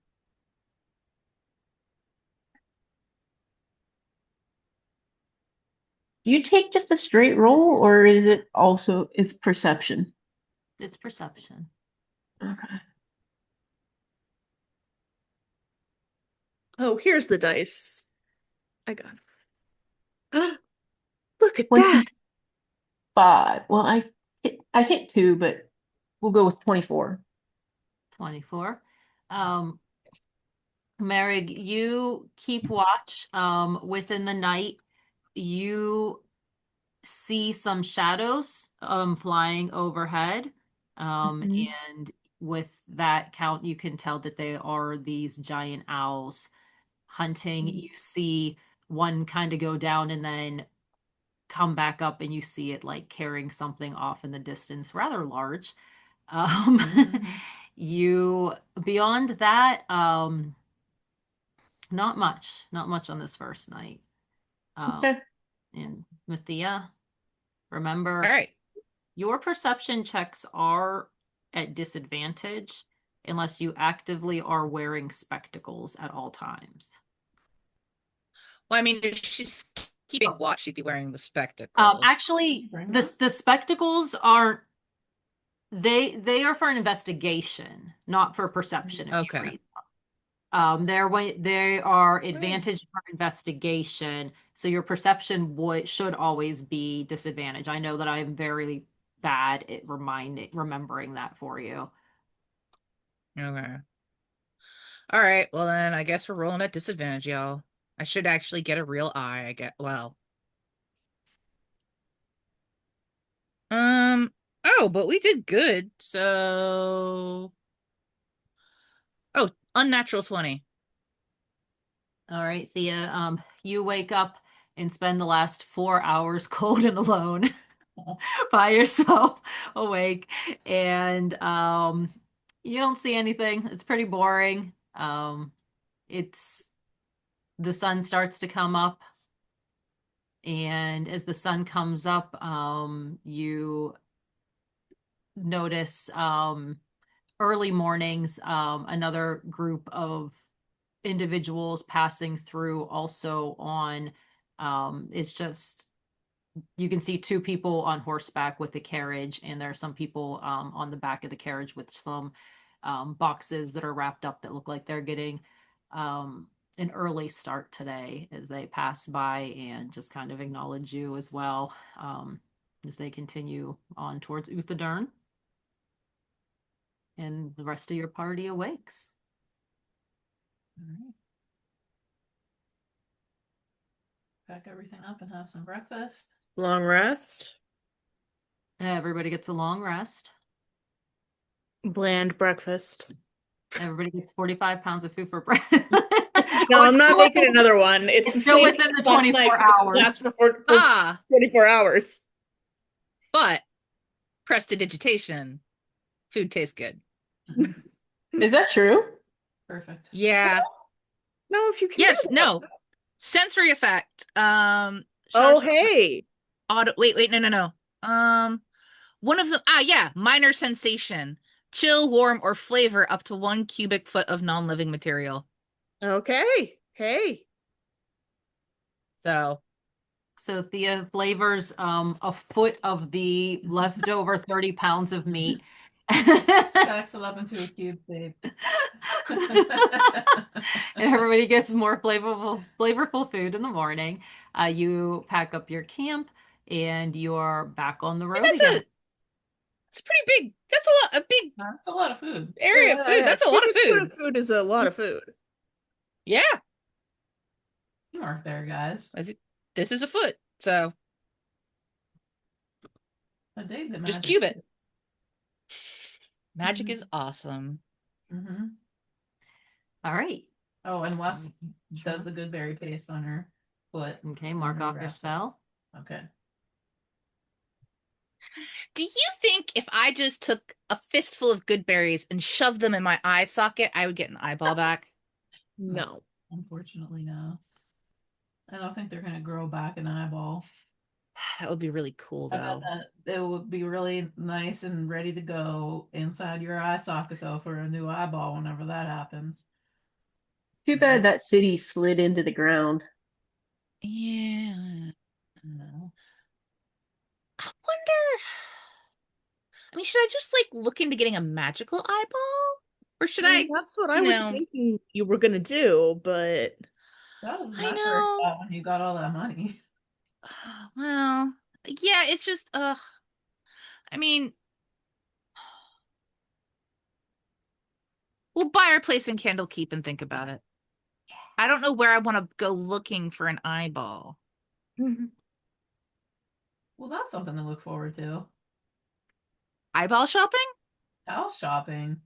[SPEAKER 3] you take just a straight roll, or is it also it's perception?
[SPEAKER 1] It's perception.
[SPEAKER 3] Okay.
[SPEAKER 6] Oh, here's the dice. I got it. Look at that.
[SPEAKER 3] 25. Well, I hit 2, but we'll go with 24.
[SPEAKER 1] 24. Merrig, you keep watch. Within the night, you see some shadows flying overhead.
[SPEAKER 3] Mhm.
[SPEAKER 1] And with that count, you can tell that they are these giant owls hunting.
[SPEAKER 3] Mm.
[SPEAKER 1] You see one kind of go down and then come back up, and you see it like carrying something off in the distance, rather large. Um,
[SPEAKER 4] Mhm.
[SPEAKER 1] you beyond that, not much on this first night. Um,
[SPEAKER 3] Okay.
[SPEAKER 1] and Mathia,
[SPEAKER 5] All
[SPEAKER 1] remember
[SPEAKER 5] right.
[SPEAKER 1] your perception checks are at disadvantage unless you actively are wearing spectacles at all times.
[SPEAKER 5] Well, I mean, if she's keeping watch, she'd be wearing the spectacles.
[SPEAKER 1] Actually,
[SPEAKER 4] Bring
[SPEAKER 1] the
[SPEAKER 4] them.
[SPEAKER 1] the spectacles aren't they are for an investigation, not for perception if you
[SPEAKER 5] Okay.
[SPEAKER 1] read. They are
[SPEAKER 5] Hmm.
[SPEAKER 1] advantage for investigation, so your perception would should always be disadvantage. I know that I'm very bad at remembering that for you.
[SPEAKER 5] Okay. All right. Well, then I guess we're rolling at disadvantage, y'all. I should actually get a real eye. I get well. Um. Oh, but we did good. So, oh, unnatural 20.
[SPEAKER 1] All right, Thea. You wake up and spend the last 4 hours cold and alone by yourself, awake, and you don't see anything. It's pretty boring. It's the sun starts to come up, and as the sun comes up, you notice early mornings, another group of individuals passing through also on it's just you can see two people on horseback with the carriage, and there are some people on the back of the carriage with some boxes that are wrapped up that look like they're getting um, an early start today as they pass by and just kind of acknowledge you as well as they continue on towards Uthadern, and the rest of your party awakes.
[SPEAKER 4] All right. Pack everything up and have some breakfast.
[SPEAKER 2] Long rest.
[SPEAKER 1] Everybody gets a long rest.
[SPEAKER 6] Bland breakfast.
[SPEAKER 1] Everybody gets 45 pounds of food for breakfast.
[SPEAKER 6] No,
[SPEAKER 1] Oh,
[SPEAKER 6] I'm not making another one. It's the
[SPEAKER 1] it's still
[SPEAKER 6] same
[SPEAKER 1] within the
[SPEAKER 6] as last night
[SPEAKER 1] 24
[SPEAKER 6] because it
[SPEAKER 1] hours.
[SPEAKER 6] lasts for
[SPEAKER 5] Ah,
[SPEAKER 6] 24 hours.
[SPEAKER 5] but prestidigitation. Food tastes good.
[SPEAKER 3] Is that true?
[SPEAKER 4] Perfect.
[SPEAKER 5] Yeah.
[SPEAKER 6] No, if you can
[SPEAKER 5] Yes.
[SPEAKER 6] do that.
[SPEAKER 5] No. Sensory effect.
[SPEAKER 6] Oh,
[SPEAKER 5] Charge
[SPEAKER 6] hey.
[SPEAKER 5] auto. Wait. No. One of them. Ah, yeah. Minor sensation. Chill, warm, or flavor up to 1 cubic foot of non-living material.
[SPEAKER 6] Okay. Hey.
[SPEAKER 5] So,
[SPEAKER 1] So Thea flavors a foot of the leftover 30 pounds of meat.
[SPEAKER 4] Stacks it up into a cube shape.
[SPEAKER 1] And everybody gets more flavorful food in the morning. You pack up your camp and you're back on the
[SPEAKER 5] and
[SPEAKER 1] road again.
[SPEAKER 5] it's a pretty big. That's a lot. A big
[SPEAKER 4] That's a lot of food.
[SPEAKER 5] area of food. That's a lot of
[SPEAKER 6] 2 foot
[SPEAKER 5] food.
[SPEAKER 6] of food is a lot of food.
[SPEAKER 5] Yeah.
[SPEAKER 4] You weren't there, guys.
[SPEAKER 5] This is a foot. So
[SPEAKER 4] I dig the
[SPEAKER 5] just
[SPEAKER 4] magic.
[SPEAKER 5] cube it. Magic is awesome.
[SPEAKER 4] Mm-hmm.
[SPEAKER 1] All right.
[SPEAKER 4] Oh, and Wes does the good berry paste on her foot.
[SPEAKER 1] Okay, mark off your spell.
[SPEAKER 4] Okay.
[SPEAKER 5] Do you think if I just took a fistful of good berries and shoved them in my eye socket, I would get an eyeball back?
[SPEAKER 6] No.
[SPEAKER 4] Unfortunately, no. I don't think they're gonna grow back an eyeball.
[SPEAKER 5] That would be really cool,
[SPEAKER 4] I bet
[SPEAKER 5] though.
[SPEAKER 4] that it would be really nice and ready to go inside your eye socket though for a new eyeball whenever that happens.
[SPEAKER 3] Too bad that city slid into the ground.
[SPEAKER 5] Yeah.
[SPEAKER 4] No.
[SPEAKER 5] I wonder. I mean, should I just like look into getting a magical eyeball? Or should
[SPEAKER 6] I mean,
[SPEAKER 5] I,
[SPEAKER 6] that's what I
[SPEAKER 5] you
[SPEAKER 6] was
[SPEAKER 5] know,
[SPEAKER 6] thinking you were gonna do, but
[SPEAKER 4] That was
[SPEAKER 5] I
[SPEAKER 4] my first
[SPEAKER 5] know.
[SPEAKER 4] thought when you got all that money.
[SPEAKER 5] Well, yeah, it's just, I mean, we'll buy our place in Candlekeep and think about it. I don't know where I want to go looking for an eyeball.
[SPEAKER 4] Well, that's something to look forward to.
[SPEAKER 5] Eyeball shopping?
[SPEAKER 4] House shopping.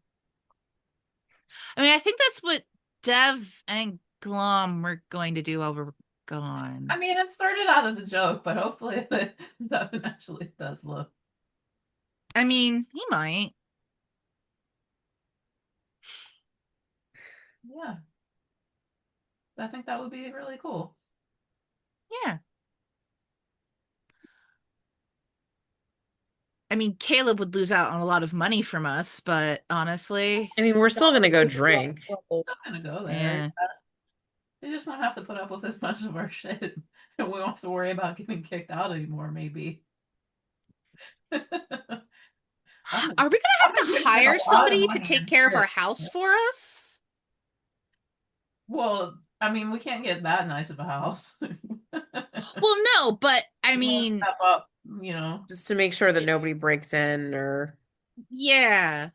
[SPEAKER 5] I mean, I think that's what Dev and Glom were going to do while we're gone.
[SPEAKER 4] I mean, it started out as a joke, but hopefully that eventually does look.
[SPEAKER 5] I mean, he might.
[SPEAKER 4] Yeah. I think that would be really cool.
[SPEAKER 5] Yeah. I mean, Caleb would lose out on a lot of money from us, but honestly,
[SPEAKER 2] I mean, we're still gonna go drink.
[SPEAKER 4] I'm gonna go there.
[SPEAKER 5] yeah.
[SPEAKER 4] They just won't have to put up with as much of our shit, and we won't have to worry about getting kicked out anymore. Maybe. I'm
[SPEAKER 5] Are we gonna have to
[SPEAKER 4] making a
[SPEAKER 5] hire
[SPEAKER 4] lot of
[SPEAKER 5] somebody to
[SPEAKER 4] money
[SPEAKER 5] take
[SPEAKER 4] in
[SPEAKER 5] care of our
[SPEAKER 4] shit.
[SPEAKER 5] house for us?
[SPEAKER 4] Well, I mean, we can't get that nice of a house.
[SPEAKER 5] Well, no, but I
[SPEAKER 4] We wanna
[SPEAKER 5] mean,
[SPEAKER 4] step up, you know.
[SPEAKER 2] Just to make sure that nobody breaks in or
[SPEAKER 5] yeah.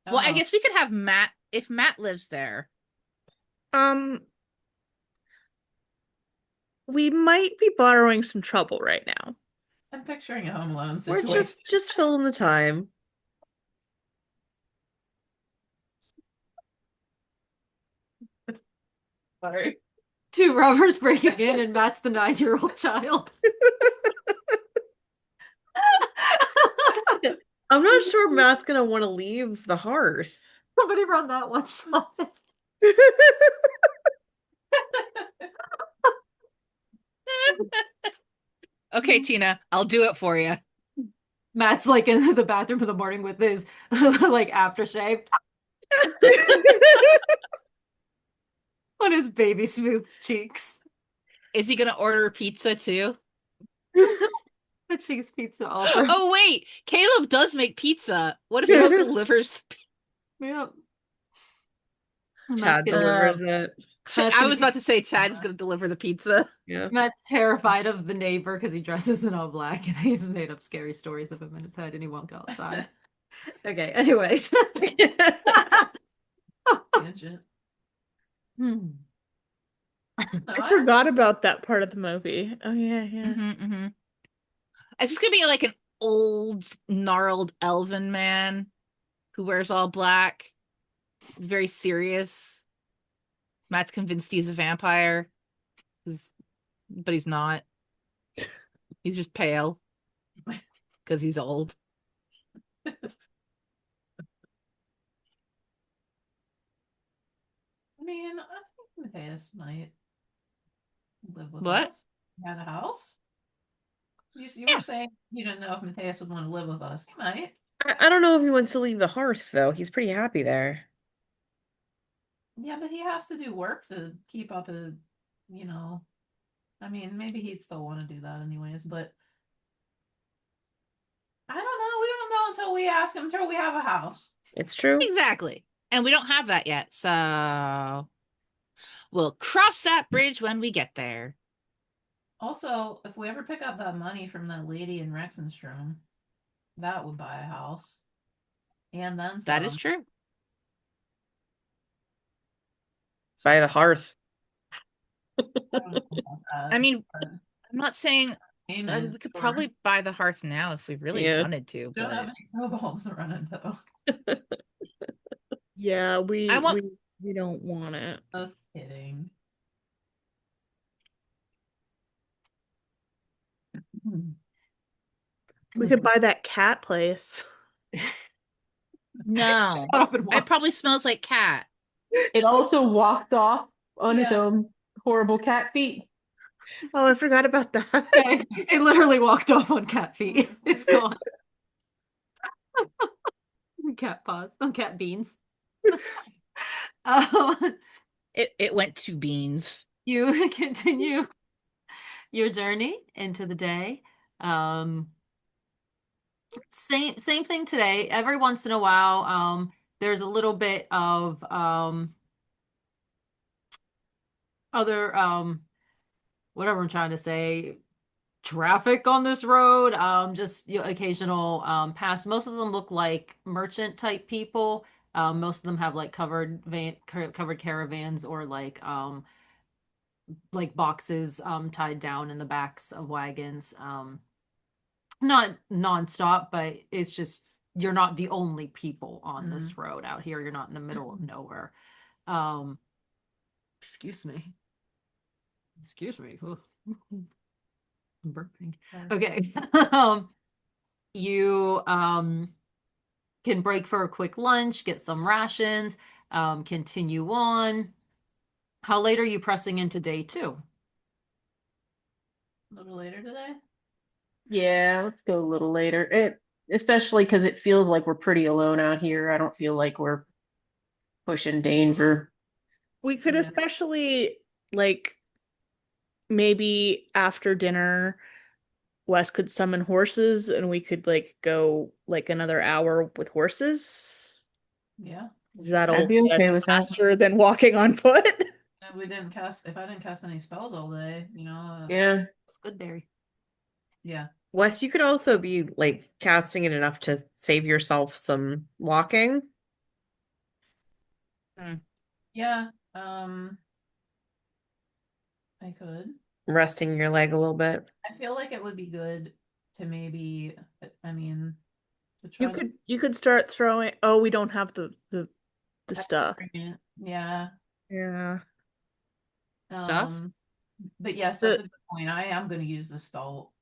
[SPEAKER 5] Well, I
[SPEAKER 4] Uh,
[SPEAKER 5] guess we could have Matt if Matt lives there.
[SPEAKER 6] Um, we might be borrowing some trouble right now.
[SPEAKER 4] I'm picturing a Home Alone
[SPEAKER 2] we're
[SPEAKER 4] situation.
[SPEAKER 2] just filling the time.
[SPEAKER 4] Sorry.
[SPEAKER 1] Two robbers breaking in, and Matt's the 9-year-old child.
[SPEAKER 2] I'm not sure Matt's gonna want to leave the hearth.
[SPEAKER 1] Somebody run that one shot.
[SPEAKER 5] Okay, Tina, I'll do it for you.
[SPEAKER 1] Matt's like in the bathroom in the morning with his like aftershave on his baby smooth cheeks.
[SPEAKER 5] Is he gonna order pizza too?
[SPEAKER 1] The cheese pizza offer.
[SPEAKER 5] Oh wait, Caleb does make pizza. What if he just delivers?
[SPEAKER 1] Yep. And
[SPEAKER 2] Chad delivers it.
[SPEAKER 1] Matt's
[SPEAKER 5] I
[SPEAKER 1] gonna
[SPEAKER 5] was
[SPEAKER 1] be-
[SPEAKER 5] about to say Chad is gonna deliver the pizza.
[SPEAKER 2] Yeah.
[SPEAKER 1] Matt's terrified of the neighbor because he dresses in all black and he's made up scary stories of him in his head and he won't go outside. Okay, anyways.
[SPEAKER 4] Tangent.
[SPEAKER 1] Hmm.
[SPEAKER 4] No,
[SPEAKER 6] I forgot about that part of the movie. Oh yeah, yeah.
[SPEAKER 5] Mm-hmm. It's just gonna be like an old, gnarled elven man who wears all black. He's very serious. Matt's convinced he's a vampire, but he's not. He's just pale because he's old.
[SPEAKER 4] I mean, I think Matthias might live with
[SPEAKER 5] What?
[SPEAKER 4] us. He had a house. You
[SPEAKER 5] Yeah.
[SPEAKER 4] were saying you didn't know if Matthias would want to live with us. He might.
[SPEAKER 2] I don't know if he wants to leave the hearth though. He's pretty happy there.
[SPEAKER 4] Yeah, but he has to do work to keep up a, you know. I mean, maybe he'd still want to do that anyways, but I don't know. We don't know until we ask him, until we have a house.
[SPEAKER 2] It's true.
[SPEAKER 5] Exactly. And we don't have that yet, so we'll cross that bridge when we get there.
[SPEAKER 4] Also, if we ever pick up that money from that lady in Rexenstrom, that would buy a house. And then some.
[SPEAKER 5] That is true.
[SPEAKER 2] By the hearth.
[SPEAKER 4] I don't know about that,
[SPEAKER 5] I mean,
[SPEAKER 4] but
[SPEAKER 5] I'm not saying
[SPEAKER 4] amen.
[SPEAKER 5] we could
[SPEAKER 4] Sure.
[SPEAKER 5] probably buy the hearth now if we really
[SPEAKER 2] Yeah.
[SPEAKER 5] wanted to,
[SPEAKER 4] Don't have
[SPEAKER 5] but
[SPEAKER 4] any kobolds running though.
[SPEAKER 6] Yeah, we
[SPEAKER 5] I want-
[SPEAKER 6] we don't want it.
[SPEAKER 4] Just kidding.
[SPEAKER 6] We could buy that cat place.
[SPEAKER 5] no.
[SPEAKER 1] Shut up and
[SPEAKER 5] It
[SPEAKER 1] walk.
[SPEAKER 5] probably smells like cat.
[SPEAKER 3] It also walked off on its
[SPEAKER 4] Yeah.
[SPEAKER 3] own horrible cat feet.
[SPEAKER 6] Oh, I forgot about that.
[SPEAKER 1] Okay. It literally walked off on cat feet. It's gone. Cat paws on cat beans. Um,
[SPEAKER 5] It went to beans.
[SPEAKER 1] you continue your journey into the day. Same thing today. Every once in a while, there's a little bit of other whatever I'm trying to say, traffic on this road. Just occasional pass. Most of them look like merchant type people. Most of them have like covered caravans or like like boxes tied down in the backs of wagons. Not nonstop, but it's just you're not the only people on this road out here. You're not in the middle of nowhere. Um, excuse me. Excuse me. Ugh. I'm burping. Okay. You can break for a quick lunch, get some rations, continue on. How late are you pressing into day 2?
[SPEAKER 4] A little later today.
[SPEAKER 3] Yeah, let's go a little later. Especially because it feels like we're pretty alone out here. I don't feel like we're pushing danger.
[SPEAKER 6] We could
[SPEAKER 4] Yeah.
[SPEAKER 6] especially like maybe after dinner, Wes could summon horses and we could like go like another hour with horses.
[SPEAKER 4] Yeah.
[SPEAKER 3] I'd
[SPEAKER 6] That'll
[SPEAKER 3] be
[SPEAKER 6] get us
[SPEAKER 3] okay with that.
[SPEAKER 6] faster than walking on foot.
[SPEAKER 4] And we didn't cast. If I didn't cast any spells all day,
[SPEAKER 3] Yeah.
[SPEAKER 1] It's good, Barry.
[SPEAKER 4] yeah.
[SPEAKER 2] Wes, you could also be like casting it enough to save yourself some walking.
[SPEAKER 4] Yeah. I could.
[SPEAKER 2] Resting your leg a little bit.
[SPEAKER 4] I feel like it would be good to maybe. I mean, to
[SPEAKER 6] You
[SPEAKER 4] try to.
[SPEAKER 6] could start throwing. Oh, we don't have the stuff.
[SPEAKER 4] Yeah.
[SPEAKER 6] Yeah.
[SPEAKER 5] Stuff?
[SPEAKER 4] Um. But yes, that's a good point. I am going to use the spell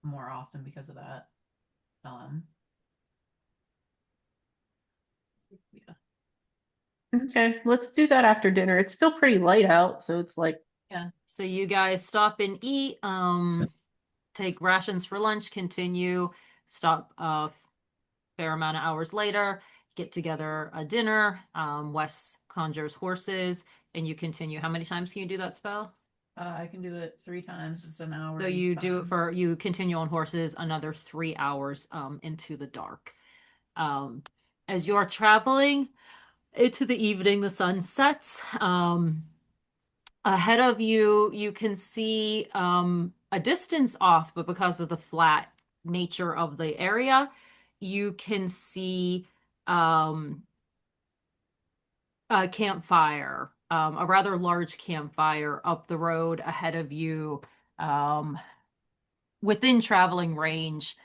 [SPEAKER 4] more often because of that. Um. Yeah.
[SPEAKER 3] Okay, let's do that after dinner. It's still pretty light out, so it's like,
[SPEAKER 1] Yeah. So you guys stop and eat, take rations for lunch, continue, stop a fair amount of hours later, get together a dinner. Wes conjures horses, and you continue. How many times can you do that spell?
[SPEAKER 4] I can do it 3 times. It's an hour.
[SPEAKER 1] So
[SPEAKER 4] each
[SPEAKER 1] you do it
[SPEAKER 4] time.
[SPEAKER 1] for you continue on horses another 3 hours into the dark. As you're traveling into the evening, the sun sets. Ahead of you, you can see a distance off, but because of the flat nature of the area, you can see a campfire, a rather large campfire up the road ahead of you, um, within traveling range.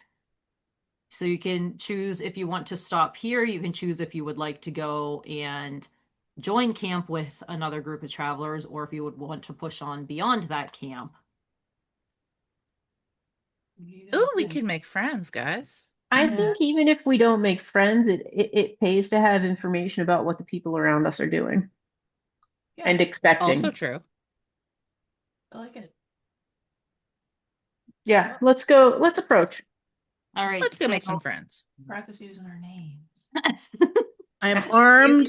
[SPEAKER 1] So you can choose if you want to stop here. You can choose if you would like to go and join camp with another group of travelers, or if you would want to push on beyond that camp.
[SPEAKER 4] What do you
[SPEAKER 5] Ooh,
[SPEAKER 4] guys
[SPEAKER 5] we
[SPEAKER 4] think?
[SPEAKER 5] can make friends, guys.
[SPEAKER 3] I
[SPEAKER 6] Yeah.
[SPEAKER 3] think even if we don't make friends, it pays to have information about what the people around us are doing
[SPEAKER 4] Yeah,
[SPEAKER 3] and
[SPEAKER 5] Also
[SPEAKER 3] expecting.
[SPEAKER 5] true.
[SPEAKER 4] I like it.
[SPEAKER 3] Yeah, let's go. Let's approach.
[SPEAKER 1] All right,
[SPEAKER 5] Let's go
[SPEAKER 1] so
[SPEAKER 5] make some friends.
[SPEAKER 4] Practice using our names.
[SPEAKER 6] I am armed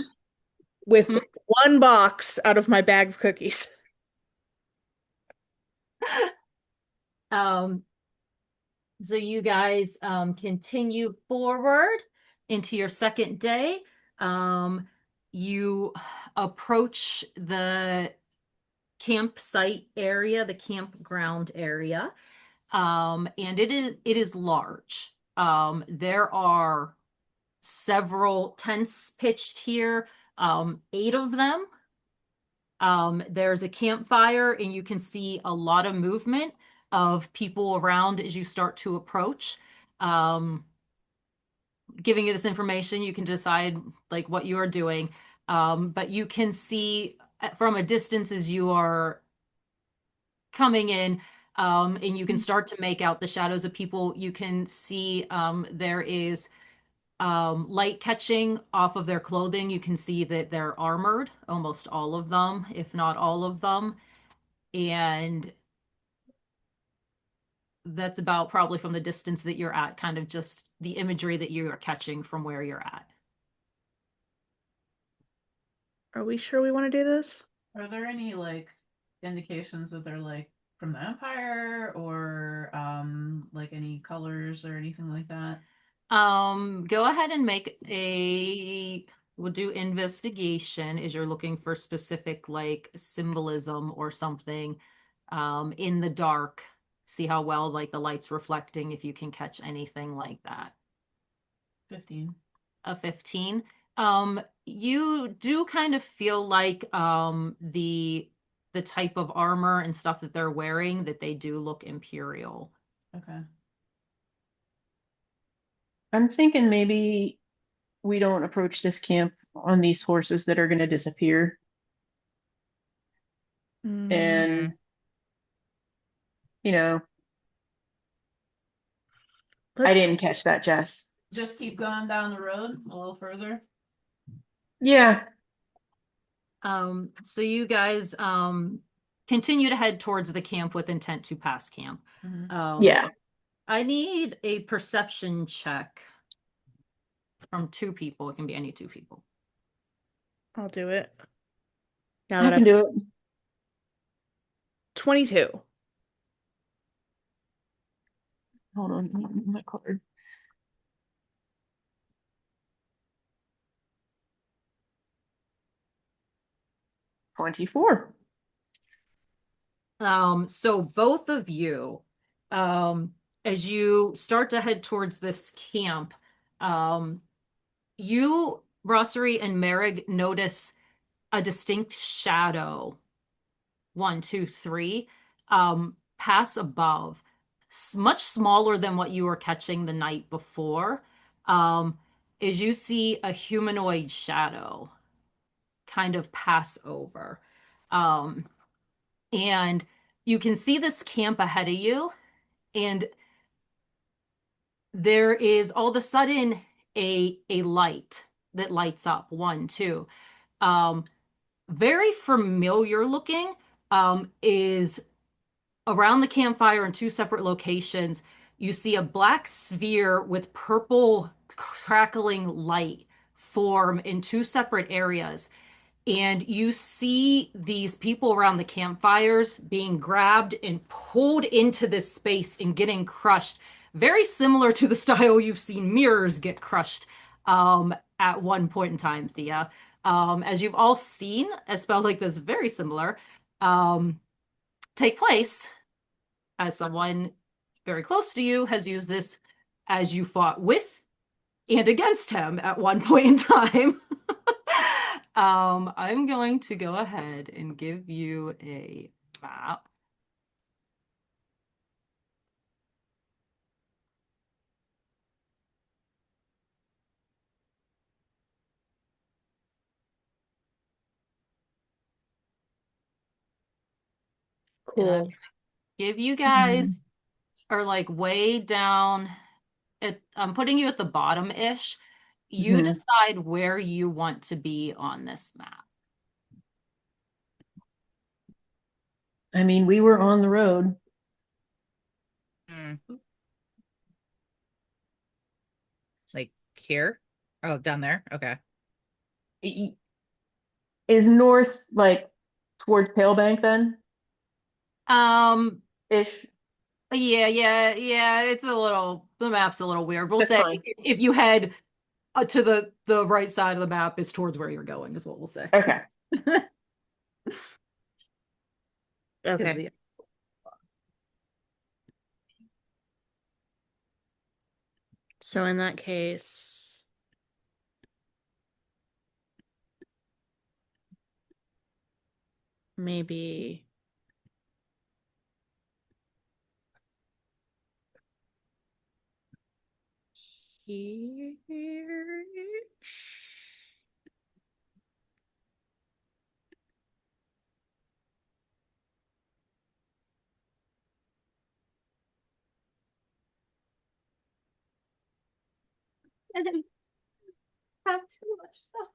[SPEAKER 6] with
[SPEAKER 1] Hmm?
[SPEAKER 6] one box out of my bag of cookies.
[SPEAKER 1] um, so you guys continue forward into your second day. You approach the campsite area, the campground area, and it is large. There are several tents pitched here, 8 of them. There's a campfire, and you can see a lot of movement of people around as you start to approach. Um, Giving you this information, you can decide like what you are doing. But you can see from a distance as you are coming in, and you can start to make out the shadows of people. You can see there is light catching off of their clothing. You can see that they're armored, almost all of them, if not all of them. And that's about probably from the distance that you're at, kind of just the imagery that you are catching from where you're at.
[SPEAKER 6] Are we sure we want to do this?
[SPEAKER 4] Are there any like indications that they're like from the Empire or like any colors or anything like that?
[SPEAKER 1] Go ahead and we'll do investigation as you're looking for specific like symbolism or something in the dark. See how well like the light's reflecting, if you can catch anything like that.
[SPEAKER 4] 15.
[SPEAKER 1] A 15. You do kind of feel like the the type of armor and stuff that they're wearing, that they do look Imperial.
[SPEAKER 4] Okay.
[SPEAKER 3] I'm thinking maybe we don't approach this camp on these horses that are going to disappear. And, you know, I
[SPEAKER 6] Let's
[SPEAKER 3] didn't catch that, Jess.
[SPEAKER 4] Just keep going down the road a little further.
[SPEAKER 3] Yeah.
[SPEAKER 1] So you guys continue to head towards the camp with intent to pass camp.
[SPEAKER 3] Yeah.
[SPEAKER 1] I need a perception check from 2 people. It can be any 2 people.
[SPEAKER 6] I'll do it. Now
[SPEAKER 3] I
[SPEAKER 6] that
[SPEAKER 3] can
[SPEAKER 6] I've
[SPEAKER 3] do it.
[SPEAKER 6] 22.
[SPEAKER 3] Hold on, my card. $24.
[SPEAKER 1] So both of you, as you start to head towards this camp, you, Rossery and Merrig, notice a distinct shadow. 1, 2, 3, pass above, much smaller than what you were catching the night before. Is you see a humanoid shadow kind of pass over. And you can see this camp ahead of you, and there is all of a sudden a light that lights up. 1, 2. Very familiar looking, is around the campfire in 2 separate locations. You see a black sphere with purple crackling light form in 2 separate areas. And you see these people around the campfires being grabbed and pulled into this space and getting crushed, very similar to the style you've seen mirrors get crushed at one point in time, Thea. As you've all seen, a spell like this, very similar, take place, as someone very close to you has used this as you fought with and against him at one point in time. I'm going to go ahead and give you a map.
[SPEAKER 6] Cool.
[SPEAKER 1] Give you guys are like way down at, I'm putting you at the bottom-ish. You
[SPEAKER 3] Mhm.
[SPEAKER 1] decide where you want to be on this map.
[SPEAKER 3] I mean, we were on the road.
[SPEAKER 5] Like here? Oh, down there? Okay.
[SPEAKER 3] Is north like towards Palebank then?
[SPEAKER 1] Um,
[SPEAKER 3] Ish.
[SPEAKER 1] yeah. It's a little, the map's a little weird. We'll
[SPEAKER 3] That's
[SPEAKER 1] say
[SPEAKER 3] fine.
[SPEAKER 1] if you head to the right side of the map is towards where you're going, is what we'll say.
[SPEAKER 3] Okay.
[SPEAKER 6] Okay. So in that case, maybe here.
[SPEAKER 1] I didn't have too much stuff.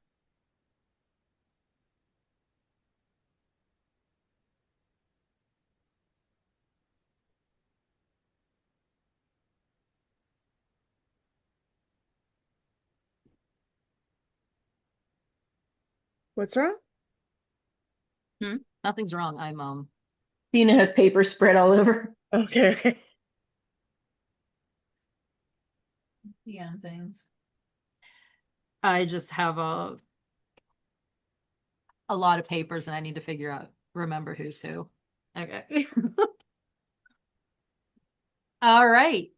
[SPEAKER 6] What's wrong?
[SPEAKER 1] Nothing's wrong. I'm
[SPEAKER 3] Tina has paper spread all over.
[SPEAKER 6] Okay.
[SPEAKER 4] DM things.
[SPEAKER 1] I just have a lot of papers and I need to figure out, remember who's who. Okay. All right.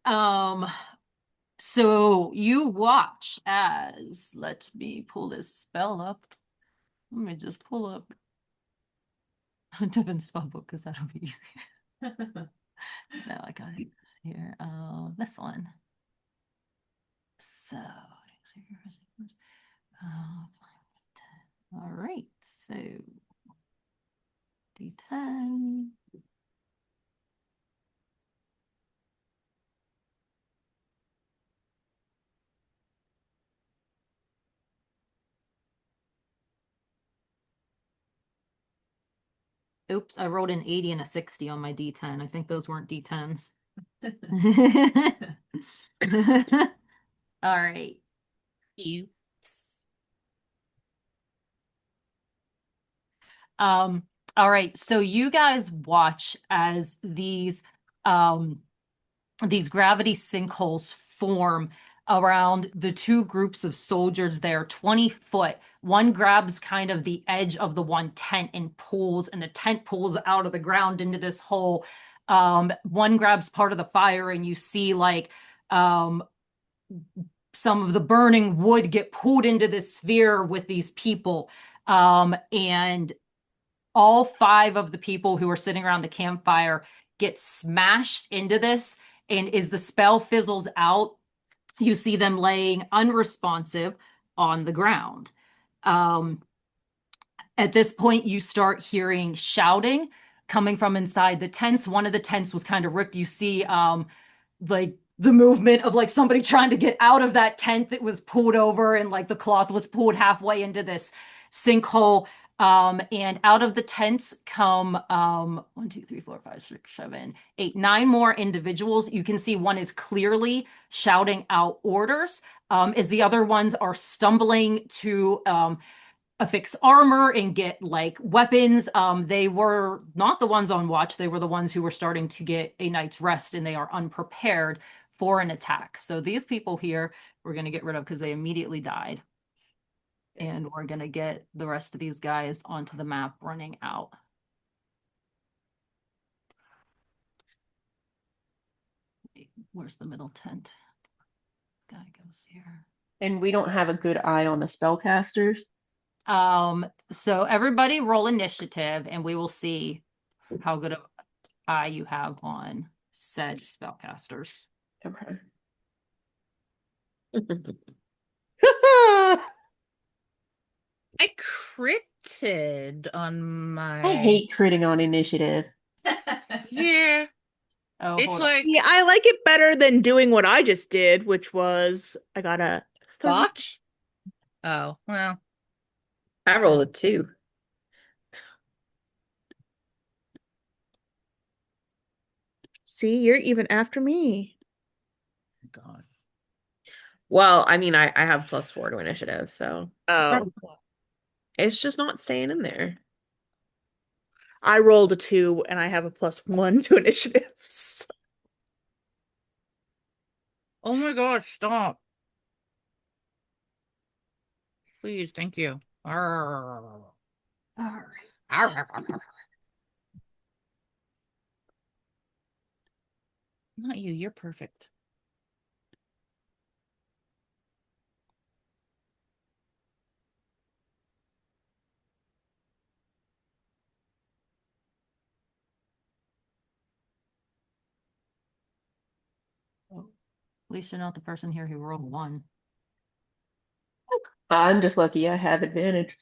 [SPEAKER 1] So you watch as, let me pull this spell up. Let me just pull up Different spell book because that'll be easy. No, I got it here. This one. So, all right. So, D10. Oops, I rolled an 80 and a 60 on my D10. I think those weren't D10s. All right.
[SPEAKER 5] Oops.
[SPEAKER 1] All right. So you guys watch as these gravity sinkholes form around the two groups of soldiers there, 20 foot. One grabs kind of the edge of the one tent and pulls, and the tent pulls out of the ground into this hole. One grabs part of the fire, and you see like some of the burning wood get pulled into this sphere with these people. And all 5 of the people who are sitting around the campfire get smashed into this. And as the spell fizzles out, you see them laying unresponsive on the ground. At this point, you start hearing shouting coming from inside the tents. One of the tents was kind of ripped. You see like the movement of like somebody trying to get out of that tent that was pulled over, and like the cloth was pulled halfway into this sinkhole. And out of the tents come 1, 2, 3, 4, 5, 6, 7, 8, 9 more individuals. You can see one is clearly shouting out orders, as the other ones are stumbling to affix armor and get like weapons. They were not the ones on watch. They were the ones who were starting to get a night's rest, and they are unprepared for an attack. So these people here we're going to get rid of because they immediately died. And we're going to get the rest of these guys onto the map running out. Where's the middle tent? Guy goes here.
[SPEAKER 3] And we don't have a good eye on the spellcasters.
[SPEAKER 1] So everybody roll initiative, and we will see how good of eye you have on said spellcasters.
[SPEAKER 3] Okay.
[SPEAKER 5] I critted on my.
[SPEAKER 3] I hate critting on initiative.
[SPEAKER 5] Yeah.
[SPEAKER 1] Oh,
[SPEAKER 5] It's
[SPEAKER 1] hold
[SPEAKER 5] like
[SPEAKER 6] Yeah, I like it better than doing what I just did, which was I got a 3.
[SPEAKER 5] botch. Oh, well.
[SPEAKER 2] I rolled a 2.
[SPEAKER 6] See, you're even after me.
[SPEAKER 5] Gosh.
[SPEAKER 2] Well, I mean, I have +4 to initiative, so
[SPEAKER 6] Oh,
[SPEAKER 2] it's just not staying in there.
[SPEAKER 6] I rolled a 2 and I have a +1 to initiative. So-
[SPEAKER 5] Oh my gosh, stop. Please, thank you. Arr.
[SPEAKER 1] on. All right.
[SPEAKER 5] Arr, arr, arr, arr. Not you, you're perfect.
[SPEAKER 1] At least you're not the person here who rolled 1.
[SPEAKER 3] I'm just lucky I have advantage.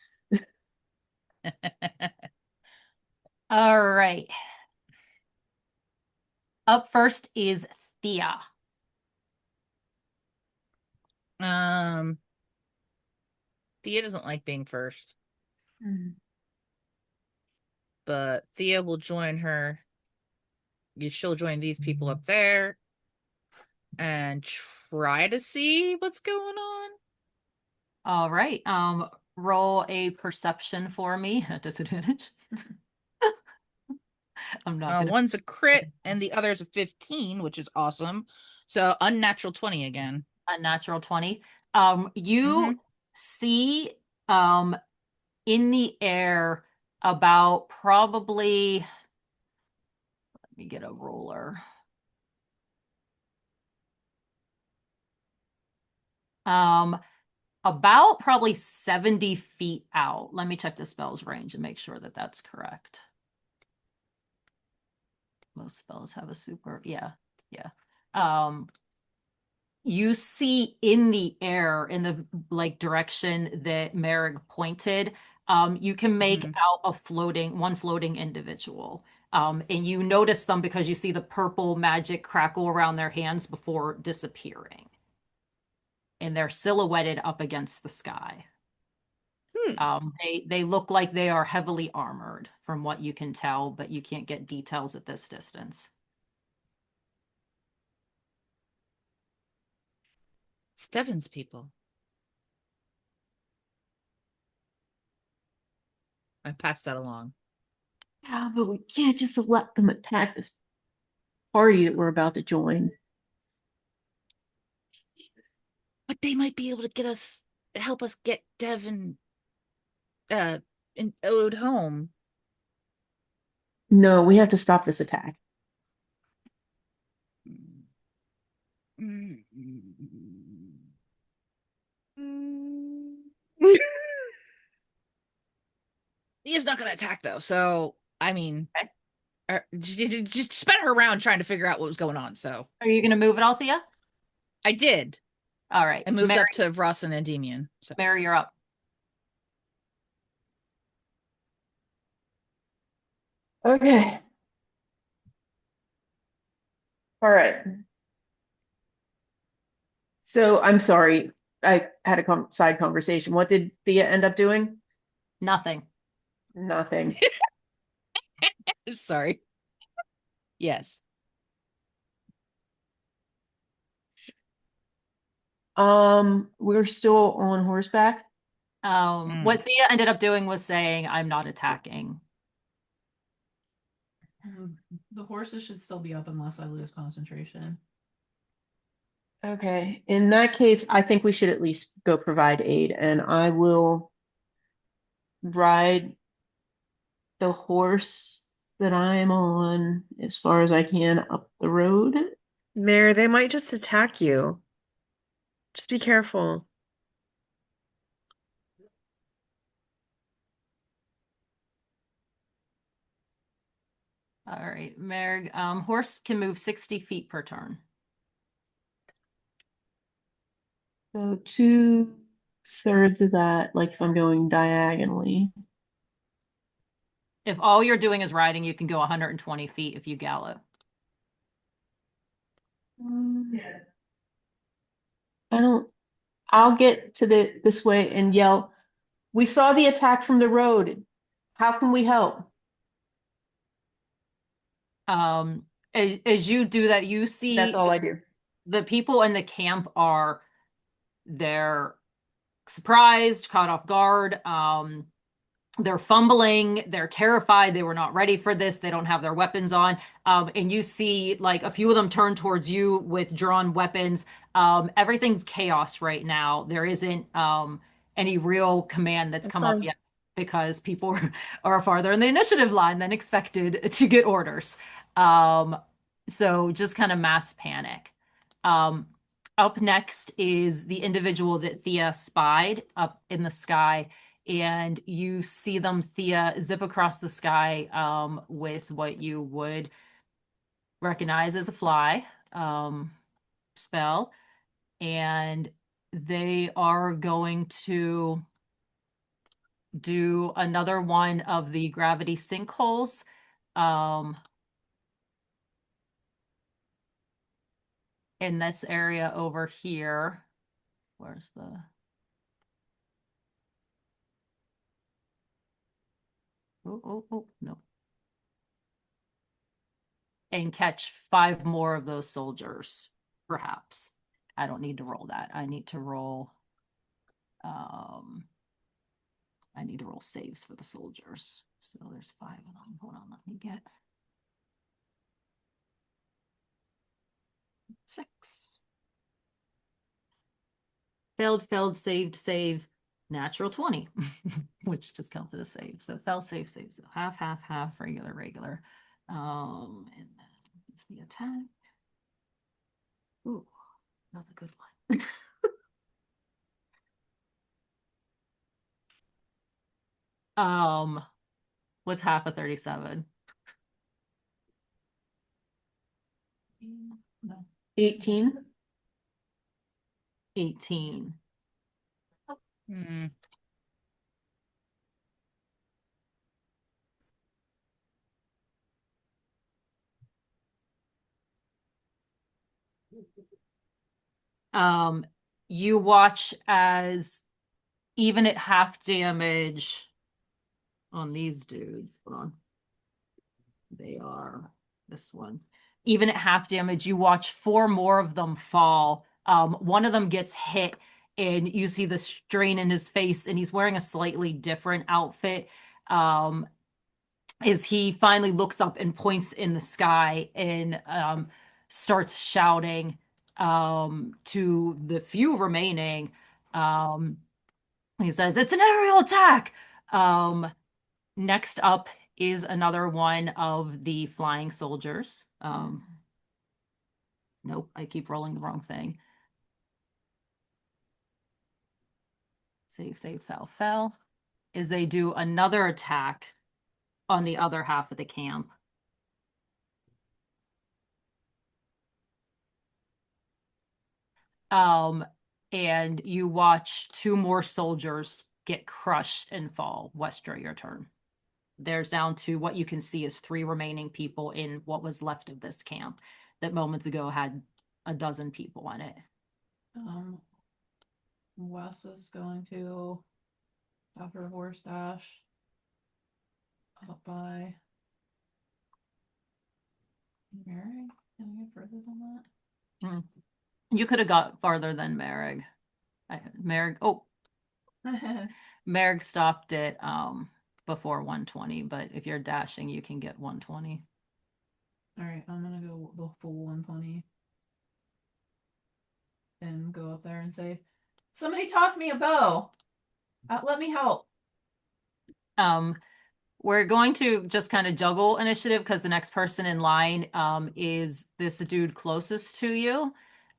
[SPEAKER 1] All right. Up first is Thea.
[SPEAKER 5] Thea doesn't like being first, but Thea will join her. She'll join these people up there and try to see what's going on.
[SPEAKER 1] All right. Roll a perception for me at disadvantage. I'm not gonna.
[SPEAKER 5] One's a crit and the other's a 15, which is awesome. So unnatural 20 again.
[SPEAKER 1] A natural 20. You
[SPEAKER 5] Mhm.
[SPEAKER 1] see in the air about probably, let me get a roller. About probably 70 feet out. Let me check the spell's range and make sure that that's correct. Most spells have a super. Yeah, yeah. Um, you see in the air, in the like direction that Merrick pointed, you can make
[SPEAKER 5] Mhm.
[SPEAKER 1] out one floating individual. And you notice them because you see the purple magic crackle around their hands before disappearing. And they're silhouetted up against the sky.
[SPEAKER 6] Hmm.
[SPEAKER 1] They look like they are heavily armored from what you can tell, but you can't get details at this distance.
[SPEAKER 5] Steven's people. I passed that along.
[SPEAKER 3] Yeah, but we can't just let them attack this party that we're about to join.
[SPEAKER 5] But they might be able to get us, help us get Devin, uh, and Ode home.
[SPEAKER 3] No, we have to stop this attack.
[SPEAKER 5] He is not going to attack though, so I mean,
[SPEAKER 1] Okay.
[SPEAKER 5] just spent her around trying to figure out what was going on. So
[SPEAKER 1] Are you going to move it, Althea?
[SPEAKER 5] I did.
[SPEAKER 1] All right.
[SPEAKER 5] I moved up to Ross and Endymion. So
[SPEAKER 1] Mary, you're up.
[SPEAKER 3] Okay. All right. So I'm sorry. I had a side conversation. What did Thea end up doing?
[SPEAKER 1] Nothing.
[SPEAKER 3] Nothing.
[SPEAKER 5] sorry. Yes.
[SPEAKER 3] We're still on horseback.
[SPEAKER 1] What Thea ended up doing was saying, I'm not attacking.
[SPEAKER 4] The horses should still be up unless I lose concentration.
[SPEAKER 3] Okay. In that case, I think we should at least go provide aid, and I will ride the horse that I am on as far as I can up the road.
[SPEAKER 2] Mary, they might just attack you. Just be careful.
[SPEAKER 1] All right, Merg. Horse can move 60 feet per turn.
[SPEAKER 3] So 2/3 of that, like if I'm going diagonally.
[SPEAKER 1] If all you're doing is riding, you can go 120 feet if you gallop.
[SPEAKER 3] I don't, I'll get to this way and yell, "We saw the attack from the road. How can we help?"
[SPEAKER 1] As you do that, you
[SPEAKER 3] That's
[SPEAKER 1] see
[SPEAKER 3] all I do.
[SPEAKER 1] the people in the camp they're surprised, caught off guard. They're fumbling, they're terrified, they were not ready for this, they don't have their weapons on. And you see like a few of them turn towards you with drawn weapons. Everything's chaos right now. There isn't any real command that's
[SPEAKER 3] That's
[SPEAKER 1] come up
[SPEAKER 3] fine.
[SPEAKER 1] yet because people are farther in the initiative line than expected to get orders. Um, so just kind of mass panic. Um, Up next is the individual that Thea spied up in the sky, and you see them, Thea, zip across the sky with what you would recognize as a fly spell. And they are going to do another one of the gravity sinkholes. In this area over here. Where's the... Oh, no. And catch 5 more of those soldiers, perhaps. I don't need to roll that. I need to roll saves for the soldiers. So there's 5 of them. Hold on, let me get 6. Failed, saved, natural 20, which just counted as save. So fell, save. So half, regular. And then it's the attack. Ooh, that's a good one. What's half of 37?
[SPEAKER 4] No.
[SPEAKER 3] 18.
[SPEAKER 1] 18.
[SPEAKER 5] Hmm.
[SPEAKER 1] You watch as even at half damage on these dudes. Hold on. They are this one. Even at half damage, you watch 4 more of them fall. One of them gets hit, and you see the strain in his face, and he's wearing a slightly different outfit. As he finally looks up and points in the sky and starts shouting to the few remaining. He says, "It's an aerial attack." Next up is another one of the flying soldiers. Nope, I keep rolling the wrong thing. Save, save, fell, fell. Is they do another attack on the other half of the camp. And you watch 2 more soldiers get crushed and fall. Westra, your turn. There's down to what you can see is 3 remaining people in what was left of this camp that moments ago had a dozen people in it.
[SPEAKER 4] Wes is going to, after horse dash, up by Mary. Can I get further than that?
[SPEAKER 1] You could have got farther than Merrig. Merrig stopped it before 120, but if you're dashing, you can get 120.
[SPEAKER 4] All right, I'm gonna go the full 120 and go up there and say, "Somebody toss me a bow. Let me help."
[SPEAKER 1] We're going to just kind of juggle initiative because the next person in line is this dude closest to you.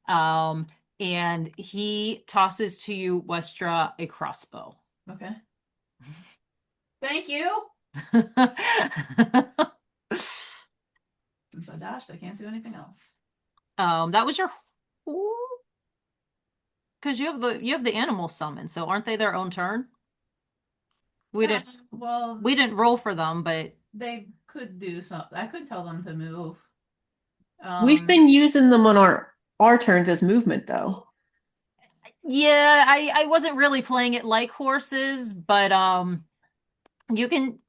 [SPEAKER 1] And he tosses to you, Westra, a crossbow.
[SPEAKER 4] Okay. Thank you. Since I dashed, I can't do anything else.
[SPEAKER 1] That was your, because you have the animal summon, so aren't they their own turn? We didn't roll for them, but
[SPEAKER 4] they could do something. I could tell them to move.
[SPEAKER 3] We've been using them on our turns as movement, though.
[SPEAKER 1] yeah, I wasn't really playing it like horses, but you can.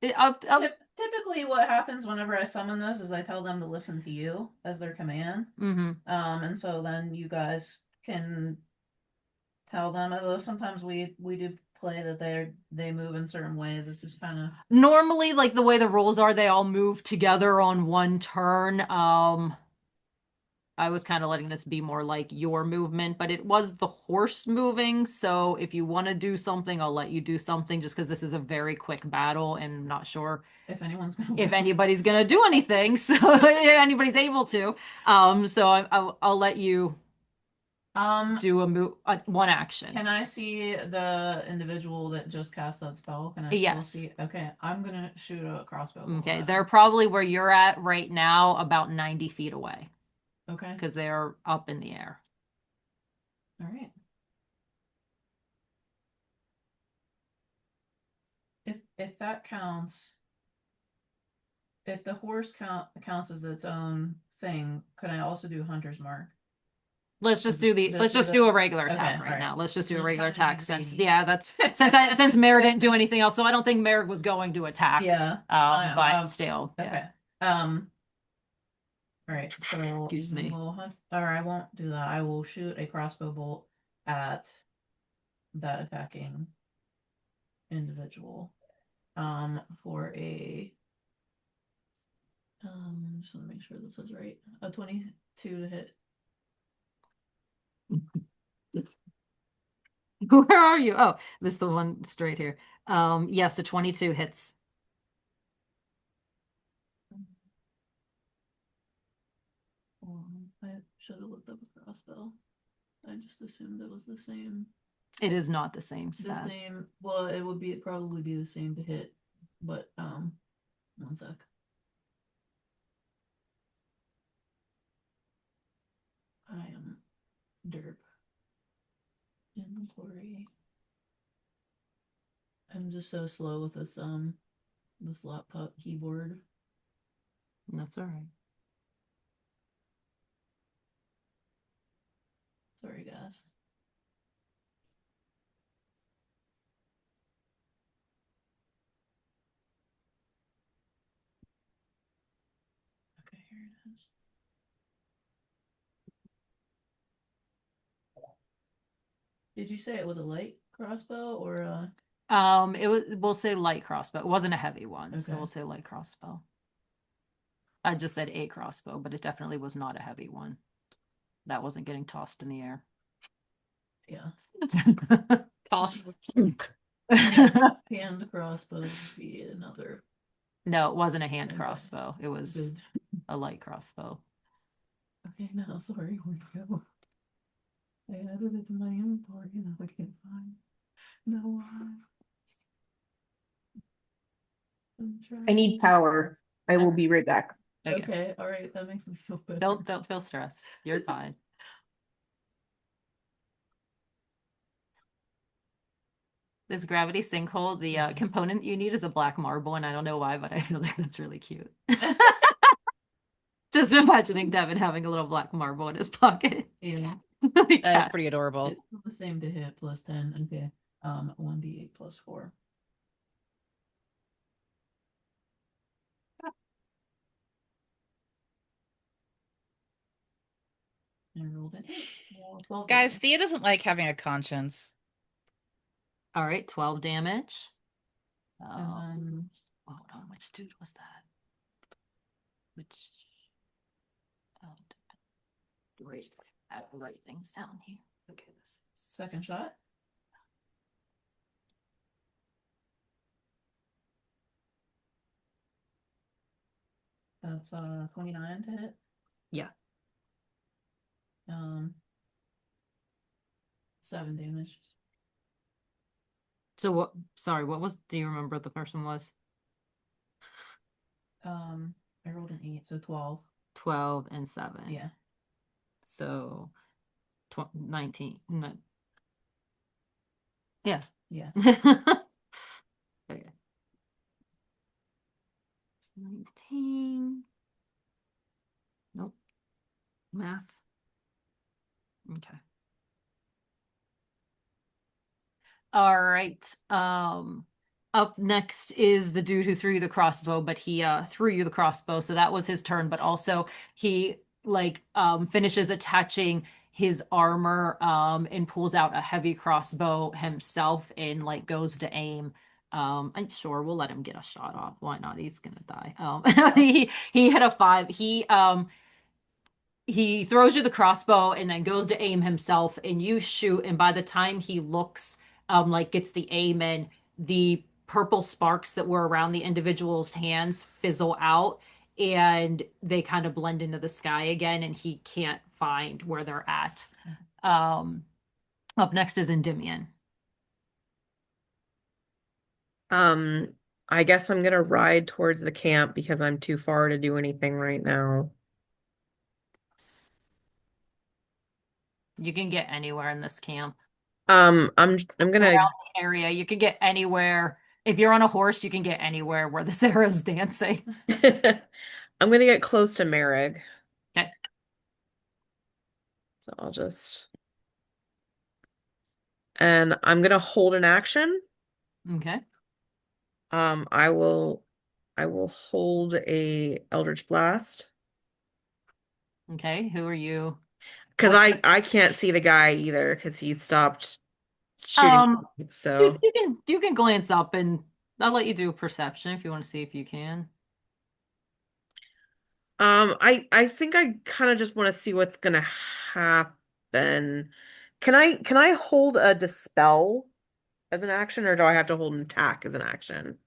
[SPEAKER 4] Typically, what happens whenever I summon those is I tell them to listen to you as their command. And so then you guys can tell them. Although sometimes we do play that they move in certain ways. It's just kind of
[SPEAKER 1] normally like the way the rules are, they all move together on one turn. I was kind of letting this be more like your movement, but it was the horse moving. So if you want to do something, I'll let you do something just because this is a very quick battle and I'm not sure
[SPEAKER 4] if
[SPEAKER 1] anybody's gonna do anything. So anybody's able to. So I'll let you do a move, one action.
[SPEAKER 4] Can I see the individual that just cast that spell? Can I still see? Okay, I'm gonna shoot a crossbow.
[SPEAKER 1] Okay, they're probably where you're at right now, about 90 feet away.
[SPEAKER 4] Okay.
[SPEAKER 1] Because they're up in the air.
[SPEAKER 4] All right. If that counts, if the horse counts as its own thing, could I also do Hunter's Mark?
[SPEAKER 1] Let's just do a regular attack right now. Let's just do a regular attack since since Merrick didn't do anything else, so I don't think Merrick was going to attack.
[SPEAKER 4] Yeah.
[SPEAKER 1] But still.
[SPEAKER 4] Okay.
[SPEAKER 1] Yeah.
[SPEAKER 4] All right. So
[SPEAKER 1] excuse me.
[SPEAKER 4] I won't do that. I will shoot a crossbow bolt at that attacking individual. For a just want to make sure this is right. A 22 to hit.
[SPEAKER 1] Where are you? Oh, this is the one straight here. Yes, the 22 hits.
[SPEAKER 4] I should have looked up a crossbow. I just assumed it was the same.
[SPEAKER 1] It is not the same stat.
[SPEAKER 4] The same. Well, it would probably be the same to hit, but one sec. Derp. Inventory. I'm just so slow with this laptop keyboard.
[SPEAKER 1] That's all right.
[SPEAKER 4] Sorry, guys. Okay, here it is. Did you say it was a light crossbow or a?
[SPEAKER 1] It was, we'll say light crossbow. It wasn't a heavy one, so
[SPEAKER 4] Okay.
[SPEAKER 1] we'll say light crossbow. I just said a crossbow, but it definitely was not a heavy one. That wasn't getting tossed in the air.
[SPEAKER 4] Yeah.
[SPEAKER 5] Toss.
[SPEAKER 4] Hand crossbow would be another.
[SPEAKER 1] No, it wasn't a hand
[SPEAKER 4] Okay.
[SPEAKER 1] crossbow. It was
[SPEAKER 4] Good.
[SPEAKER 1] a light crossbow.
[SPEAKER 4] Okay, now sorry, where'd it go? I added it to my inventory and I can't find. No, I'm trying.
[SPEAKER 3] I need power. I will be right back.
[SPEAKER 1] Okay.
[SPEAKER 4] Okay, all right, that makes me feel better.
[SPEAKER 1] Don't feel stressed. You're fine. This gravity sinkhole, the
[SPEAKER 4] Nice.
[SPEAKER 1] component you need is a black marble, and I don't know why, but I feel like that's really cute. Just imagining Devin having a little black marble in his pocket.
[SPEAKER 4] Yeah,
[SPEAKER 5] That is
[SPEAKER 1] Yeah.
[SPEAKER 5] pretty adorable.
[SPEAKER 4] it's the same to hit plus 10. Okay, 1d8 plus 4. And rolled it. Well, 12
[SPEAKER 5] Guys,
[SPEAKER 4] damage.
[SPEAKER 5] Thea doesn't like having a conscience.
[SPEAKER 1] All right, 12 damage.
[SPEAKER 4] And then
[SPEAKER 1] Hold on, which dude was that? Which wait, I have to write things down here. Okay, this is
[SPEAKER 4] second shot. That's 29 to hit.
[SPEAKER 1] Yeah.
[SPEAKER 4] 7 damage.
[SPEAKER 1] So what? Sorry, what was? Do you remember what the first one was?
[SPEAKER 4] I rolled an 8, so 12.
[SPEAKER 1] 12 and 7.
[SPEAKER 4] Yeah.
[SPEAKER 1] So 19. No. Yeah.
[SPEAKER 4] Yeah.
[SPEAKER 1] Okay. 19. Nope. Math. Okay. All right. Up next is the dude who threw you the crossbow, but he threw you the crossbow, so that was his turn, but also he like finishes attaching his armor and pulls out a heavy crossbow himself and like goes to aim. I'm sure we'll let him get a shot off. Why not? He's gonna die. He hit a 5. He throws you the crossbow and then goes to aim himself, and you shoot, and by the time he looks like gets the aim in, the purple sparks that were around the individual's hands fizzle out and they kind of blend into the sky again, and he can't find where they're at. Up next is Endymion.
[SPEAKER 2] I guess I'm gonna ride towards the camp because I'm too far to do anything right now.
[SPEAKER 1] You can get anywhere in this camp.
[SPEAKER 2] I'm gonna
[SPEAKER 1] Surrounding area, you can get anywhere. If you're on a horse, you can get anywhere where the arrow's dancing.
[SPEAKER 2] I'm gonna get close to Merrick.
[SPEAKER 1] Okay.
[SPEAKER 2] So I'll just and I'm gonna hold an action.
[SPEAKER 1] Okay.
[SPEAKER 2] I will hold a Eldritch Blast.
[SPEAKER 1] Okay. Who are you?
[SPEAKER 2] Because
[SPEAKER 1] What's
[SPEAKER 2] I can't see the guy either because he stopped shooting. So
[SPEAKER 1] you can glance up, and I'll let you do a perception if you want to see if you can.
[SPEAKER 2] I think I kind of just want to see what's gonna happen. Can I hold a dispel as an action, or do I have to hold an attack as an action?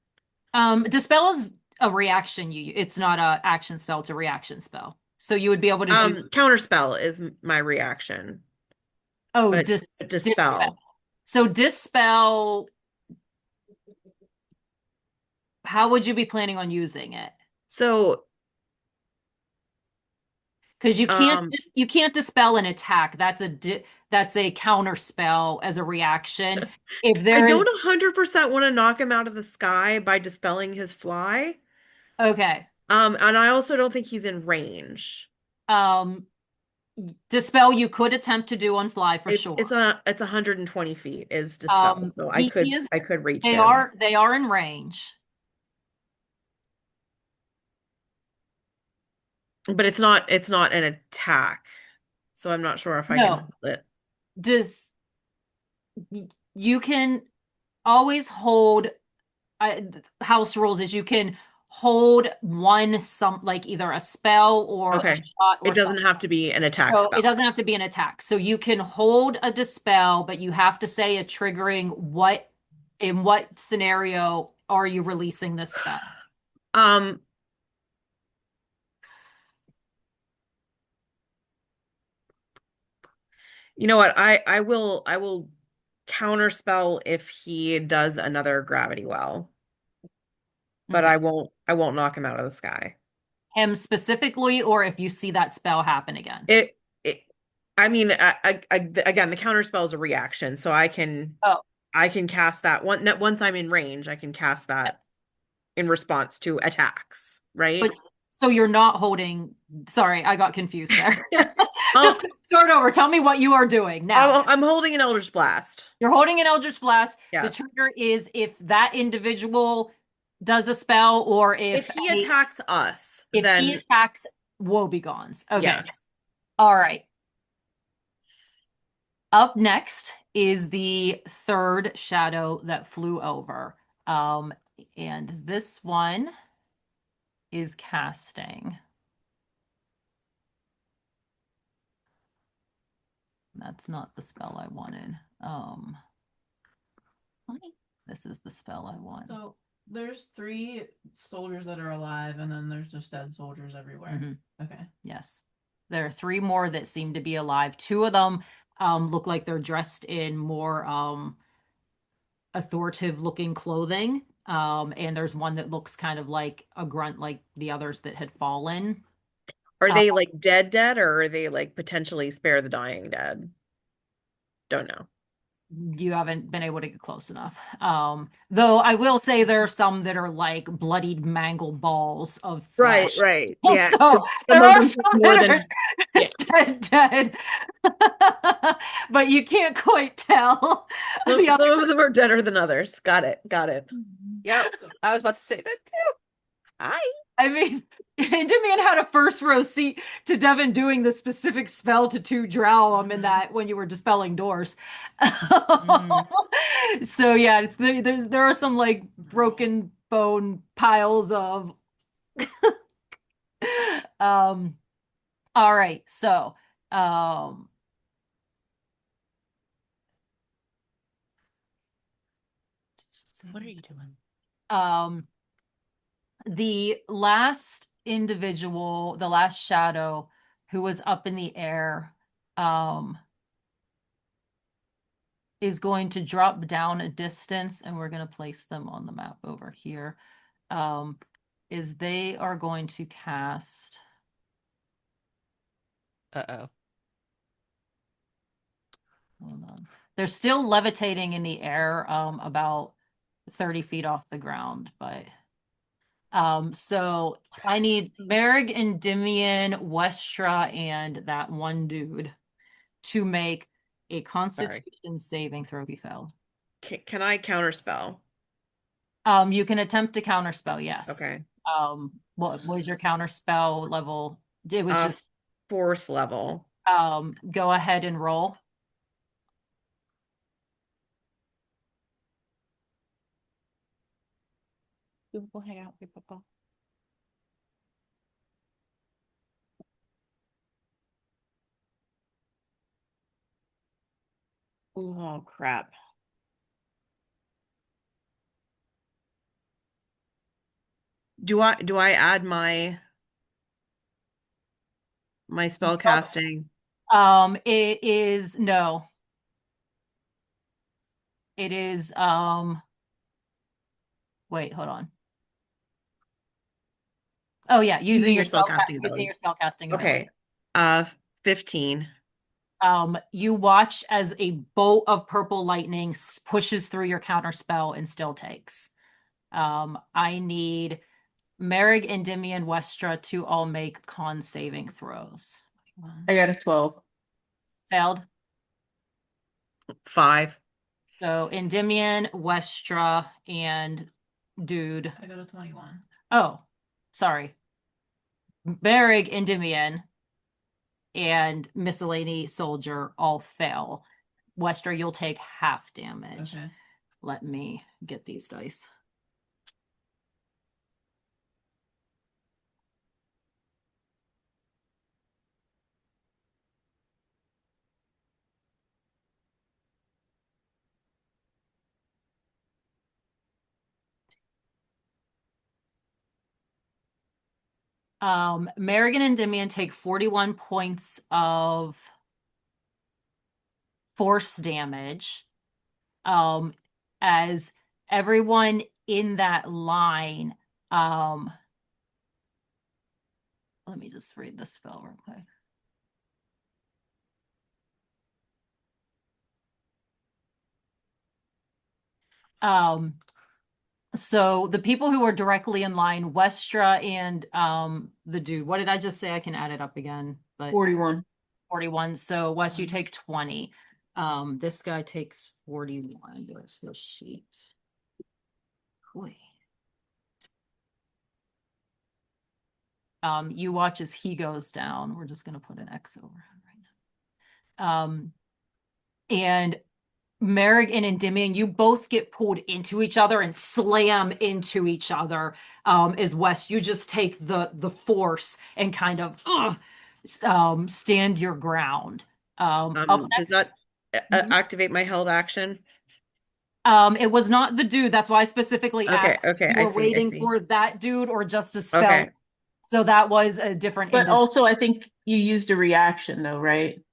[SPEAKER 1] Dispel is a reaction. It's not a action spell. It's a reaction spell. So you would be able to do.
[SPEAKER 2] Counterspell is my reaction,
[SPEAKER 1] Oh,
[SPEAKER 2] but
[SPEAKER 1] dispel.
[SPEAKER 2] dispel.
[SPEAKER 1] So dispel. How would you be planning on using it?
[SPEAKER 2] So
[SPEAKER 1] Because
[SPEAKER 2] Um,
[SPEAKER 1] you can't dispel an attack. That's a counter spell as a reaction. If
[SPEAKER 2] I
[SPEAKER 1] there is
[SPEAKER 2] don't 100% want to knock him out of the sky by dispelling his fly.
[SPEAKER 1] okay.
[SPEAKER 2] And I also don't think he's in range.
[SPEAKER 1] Um, dispel you could attempt to do on fly for sure.
[SPEAKER 2] It's 120 feet is dispel, so
[SPEAKER 1] He is
[SPEAKER 2] I could reach him.
[SPEAKER 1] they are in range.
[SPEAKER 2] But it's not an attack. So I'm not sure if I can
[SPEAKER 1] No,
[SPEAKER 2] hold it.
[SPEAKER 1] does you can always hold house rules is you can hold one some like either a spell or a
[SPEAKER 2] Okay.
[SPEAKER 1] shot
[SPEAKER 2] It
[SPEAKER 1] or
[SPEAKER 2] doesn't
[SPEAKER 1] something.
[SPEAKER 2] have to be an attack
[SPEAKER 1] So it
[SPEAKER 2] spell.
[SPEAKER 1] doesn't have to be an attack. So you can hold a dispel, but you have to say a triggering what in what scenario are you releasing this spell?
[SPEAKER 2] Um, you know what? I will counterspell if he does another gravity well, but
[SPEAKER 1] Okay.
[SPEAKER 2] I won't knock him out of the sky.
[SPEAKER 1] Him specifically, or if you see that spell happen again.
[SPEAKER 2] It I mean, again, the counterspell is a reaction, so
[SPEAKER 1] Oh,
[SPEAKER 2] I can cast that once I'm in range, I can cast that
[SPEAKER 1] yes.
[SPEAKER 2] in response to attacks,
[SPEAKER 1] But
[SPEAKER 2] right?
[SPEAKER 1] so you're not holding, sorry, I got confused there.
[SPEAKER 2] Oh,
[SPEAKER 1] Just start over. Tell me what you are doing now.
[SPEAKER 2] I'm holding an Eldritch Blast.
[SPEAKER 1] You're holding an Eldritch Blast. The
[SPEAKER 2] Yes.
[SPEAKER 1] trigger is if that individual does a spell or
[SPEAKER 2] If he attacks us,
[SPEAKER 1] if he
[SPEAKER 2] then
[SPEAKER 1] attacks woebegons. Okay.
[SPEAKER 2] yes.
[SPEAKER 1] All right. Up next is the third shadow that flew over. And this one is casting. That's not the spell I wanted. This is the spell I want.
[SPEAKER 4] So there's 3 soldiers that are alive, and then there's just dead soldiers everywhere.
[SPEAKER 1] Mhm.
[SPEAKER 4] Okay.
[SPEAKER 1] Yes. There are 3 more that seem to be alive. 2 of them look like they're dressed in more authoritative looking clothing. And there's one that looks kind of like a grunt like the others that had fallen.
[SPEAKER 2] Are
[SPEAKER 1] Uh,
[SPEAKER 2] they like dead, or are they like potentially spare the dying dead? Don't know.
[SPEAKER 1] you haven't been able to get close enough. Though I will say there are some that are like bloodied, mangled balls of
[SPEAKER 6] Right,
[SPEAKER 1] flesh.
[SPEAKER 6] right.
[SPEAKER 1] Well,
[SPEAKER 6] Yeah.
[SPEAKER 1] so
[SPEAKER 6] 'Cause some
[SPEAKER 1] there
[SPEAKER 6] of
[SPEAKER 1] are
[SPEAKER 6] them
[SPEAKER 1] some
[SPEAKER 6] take more
[SPEAKER 1] that
[SPEAKER 6] than
[SPEAKER 1] are
[SPEAKER 6] yeah.
[SPEAKER 1] dead, but you can't quite tell. The other,
[SPEAKER 2] Some of them are deader than others. Got it. Got it.
[SPEAKER 5] Yep. I was about to say that too.
[SPEAKER 2] Hi.
[SPEAKER 1] I mean, Demian had a first row seat to Devin doing the specific spell to 2 drow in that when you were dispelling doors. So yeah, there are some like broken bone piles of um all right, so um
[SPEAKER 5] What are you doing?
[SPEAKER 1] um the last individual, the last shadow who was up in the air, um is going to drop down a distance, and we're going to place them on the map over here. Is they are going to cast.
[SPEAKER 5] Uh-oh.
[SPEAKER 1] Hold on. They're still levitating in the air, about 30 feet off the ground, but so I need Merrick and Dimian, Westra, and that one dude to make a
[SPEAKER 2] Sorry.
[SPEAKER 1] Constitution saving throw be failed.
[SPEAKER 2] Can I counterspell?
[SPEAKER 1] You can attempt to counterspell, yes.
[SPEAKER 2] Okay.
[SPEAKER 1] What was your counterspell level? It was just
[SPEAKER 2] 4th level.
[SPEAKER 1] go ahead and roll.
[SPEAKER 5] We'll hang out with Papa.
[SPEAKER 2] Oh crap. Do I add my spell casting?
[SPEAKER 1] It is no. It is wait, hold on. Oh yeah,
[SPEAKER 2] Using your
[SPEAKER 1] using
[SPEAKER 2] spellcasting
[SPEAKER 1] your
[SPEAKER 2] ability.
[SPEAKER 1] spell casting ability.
[SPEAKER 2] Okay. Uh, 15.
[SPEAKER 1] You watch as a bolt of purple lightning pushes through your counter spell and still takes. I need Merrick, Endymion, Westra to all make con saving throws.
[SPEAKER 3] I got a 12.
[SPEAKER 1] Failed.
[SPEAKER 2] 5.
[SPEAKER 1] So Endymion, Westra, and Dude.
[SPEAKER 4] I got a 21.
[SPEAKER 1] Oh, sorry. Merrick, Endymion, and Miscellany Soldier all fail. Westra, you'll take half damage.
[SPEAKER 4] Okay.
[SPEAKER 1] Let me get these dice. Merrigan and Endymion take 41 points of force damage. As everyone in that line, let me just read the spell real quick. So the people who are directly in line, Westra and the dude, what did I just say? I can add it up again, but
[SPEAKER 3] 41.
[SPEAKER 1] 41. So Wes, you take 20. This guy takes 41. There's the sheet. Wait. You watch as he goes down. We're just gonna put an X over him right now. And Merrick and Endymion, you both get pulled into each other and slam into each other. As Wes, you just take the force and kind of stand your ground. Up
[SPEAKER 2] Does
[SPEAKER 1] next,
[SPEAKER 2] that
[SPEAKER 1] Mhm.
[SPEAKER 2] activate my held action?
[SPEAKER 1] It was not the dude. That's why I specifically
[SPEAKER 2] Okay,
[SPEAKER 1] asked
[SPEAKER 2] okay,
[SPEAKER 1] if
[SPEAKER 2] I
[SPEAKER 1] you were
[SPEAKER 2] see, I
[SPEAKER 1] waiting
[SPEAKER 2] see.
[SPEAKER 1] for that dude or just a spell.
[SPEAKER 2] Okay.
[SPEAKER 1] So that was a different
[SPEAKER 3] But
[SPEAKER 1] individual.
[SPEAKER 3] also, I think you used a reaction though, right?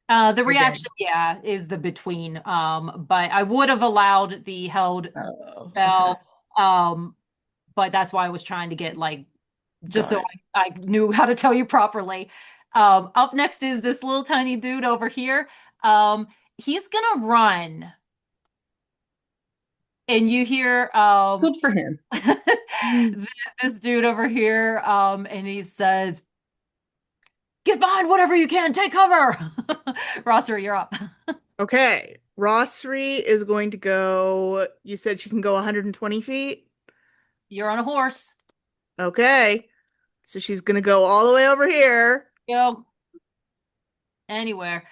[SPEAKER 1] The
[SPEAKER 2] I
[SPEAKER 1] reaction,
[SPEAKER 2] did.
[SPEAKER 1] yeah, is the between. But I would have allowed the held
[SPEAKER 3] Oh,
[SPEAKER 1] spell.
[SPEAKER 3] okay.
[SPEAKER 1] But that's why I was trying to get like just
[SPEAKER 3] Got
[SPEAKER 1] so
[SPEAKER 3] it.
[SPEAKER 1] I knew how to tell you properly. Up next is this little tiny dude over here. He's gonna run, and you hear
[SPEAKER 3] Good for him.
[SPEAKER 1] this dude over here, and he says, "Get behind whatever you can, take cover." Rosser, you're up.
[SPEAKER 6] Okay. Rossry is going to go. You said she can go 120 feet?
[SPEAKER 1] You're on a horse.
[SPEAKER 6] Okay. So she's going to go all the way over here.
[SPEAKER 1] Go anywhere.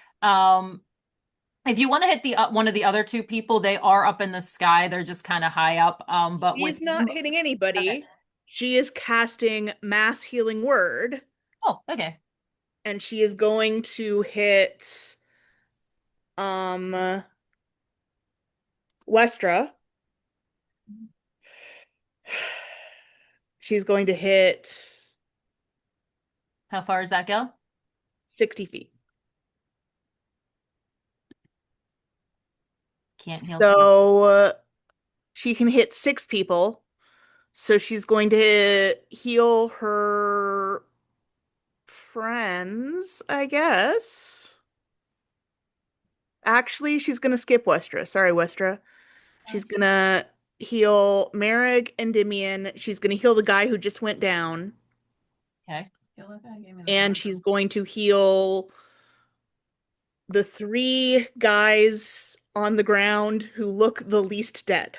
[SPEAKER 1] If you want to hit the one of the other two people, they are up in the sky. They're just kind of high up. But with
[SPEAKER 6] She's not hitting
[SPEAKER 1] okay.
[SPEAKER 6] anybody. She is casting Mass Healing Word,
[SPEAKER 1] Oh, okay.
[SPEAKER 6] and she is going to hit um Westra. She's going to hit
[SPEAKER 1] How far does that go?
[SPEAKER 6] 60 feet.
[SPEAKER 1] Can't heal.
[SPEAKER 6] So she can hit 6 people. So she's going to heal her friends, I guess. Actually, she's going to skip Westra. Sorry, Westra. She's going to heal Merrick and Endymion. She's going to heal the guy who just went down.
[SPEAKER 1] Okay.
[SPEAKER 4] Feel like that gave me the
[SPEAKER 6] And
[SPEAKER 4] vibe.
[SPEAKER 6] she's going to heal the 3 guys on the ground who look the least dead.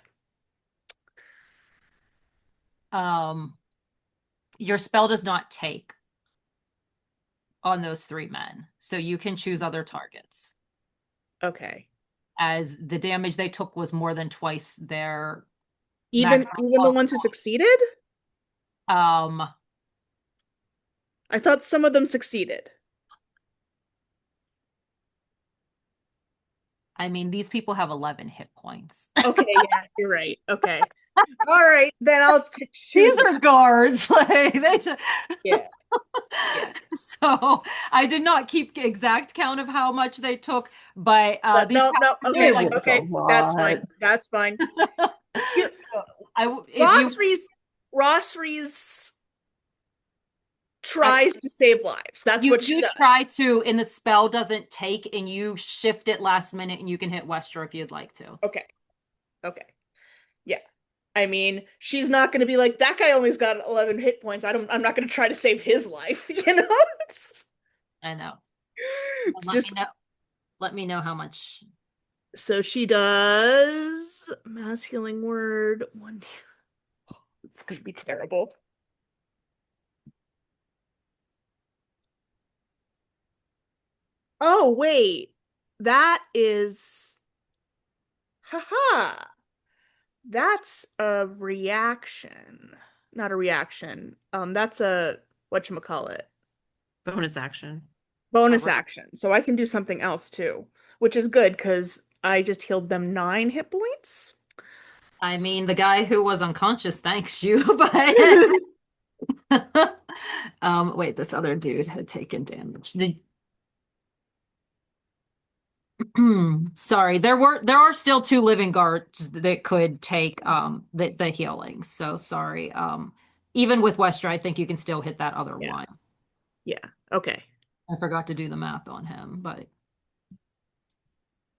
[SPEAKER 1] Your spell does not take on those 3 men, so you can choose other targets.
[SPEAKER 6] Okay.
[SPEAKER 1] As the damage they took was more than twice their
[SPEAKER 6] Even
[SPEAKER 1] maximum
[SPEAKER 6] the ones who succeeded?
[SPEAKER 1] um
[SPEAKER 6] I thought some of them succeeded.
[SPEAKER 1] I mean, these people have 11 hit points.
[SPEAKER 6] Okay, yeah, you're right. Okay. All right, then I'll choose.
[SPEAKER 1] These are guards. Like they just...
[SPEAKER 6] Yeah. Yeah.
[SPEAKER 1] So I did not keep exact count of how much they took, but
[SPEAKER 6] But
[SPEAKER 1] these
[SPEAKER 6] no, okay,
[SPEAKER 3] It
[SPEAKER 1] like
[SPEAKER 3] was a
[SPEAKER 6] okay, that's fine.
[SPEAKER 3] lot.
[SPEAKER 6] That's fine.
[SPEAKER 1] so if you
[SPEAKER 6] Ross Rees tries to save lives. That's what she
[SPEAKER 1] You
[SPEAKER 6] does.
[SPEAKER 1] try to, and the spell doesn't take, and you shift it last minute, and you can hit Westra if you'd like to.
[SPEAKER 6] Okay. Okay. Yeah. I mean, she's not going to be like, that guy only's got 11 hit points. I'm not going to try to save his life, you know?
[SPEAKER 1] I know.
[SPEAKER 6] It's
[SPEAKER 1] Let me
[SPEAKER 6] just
[SPEAKER 1] know. Let me know how much.
[SPEAKER 6] so she does mass healing word one. It's going to be terrible. Oh, wait. That is haha. That's a reaction. Not a reaction. That's a whatchamacallit.
[SPEAKER 2] Bonus action.
[SPEAKER 6] Bonus
[SPEAKER 1] Alright.
[SPEAKER 6] action. So I can do something else too, which is good because I just healed them 9 hit points.
[SPEAKER 1] I mean, the guy who was unconscious thanks you, but wait, this other dude had taken damage. Sorry, there are still 2 living guards that could take the healing. So sorry. Even with Westra, I think you can still hit that other
[SPEAKER 6] Yeah.
[SPEAKER 1] one.
[SPEAKER 6] Yeah. Okay.
[SPEAKER 1] I forgot to do the math on him, but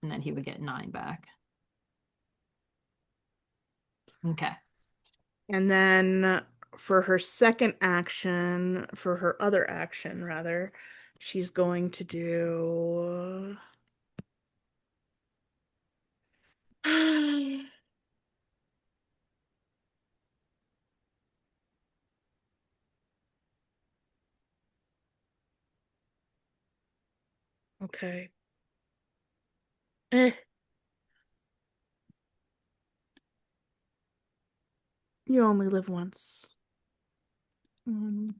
[SPEAKER 1] and then he would get 9 back. Okay.
[SPEAKER 6] And then for her second action, for her other action rather, she's going to do okay. Eh, you only live once. Mm,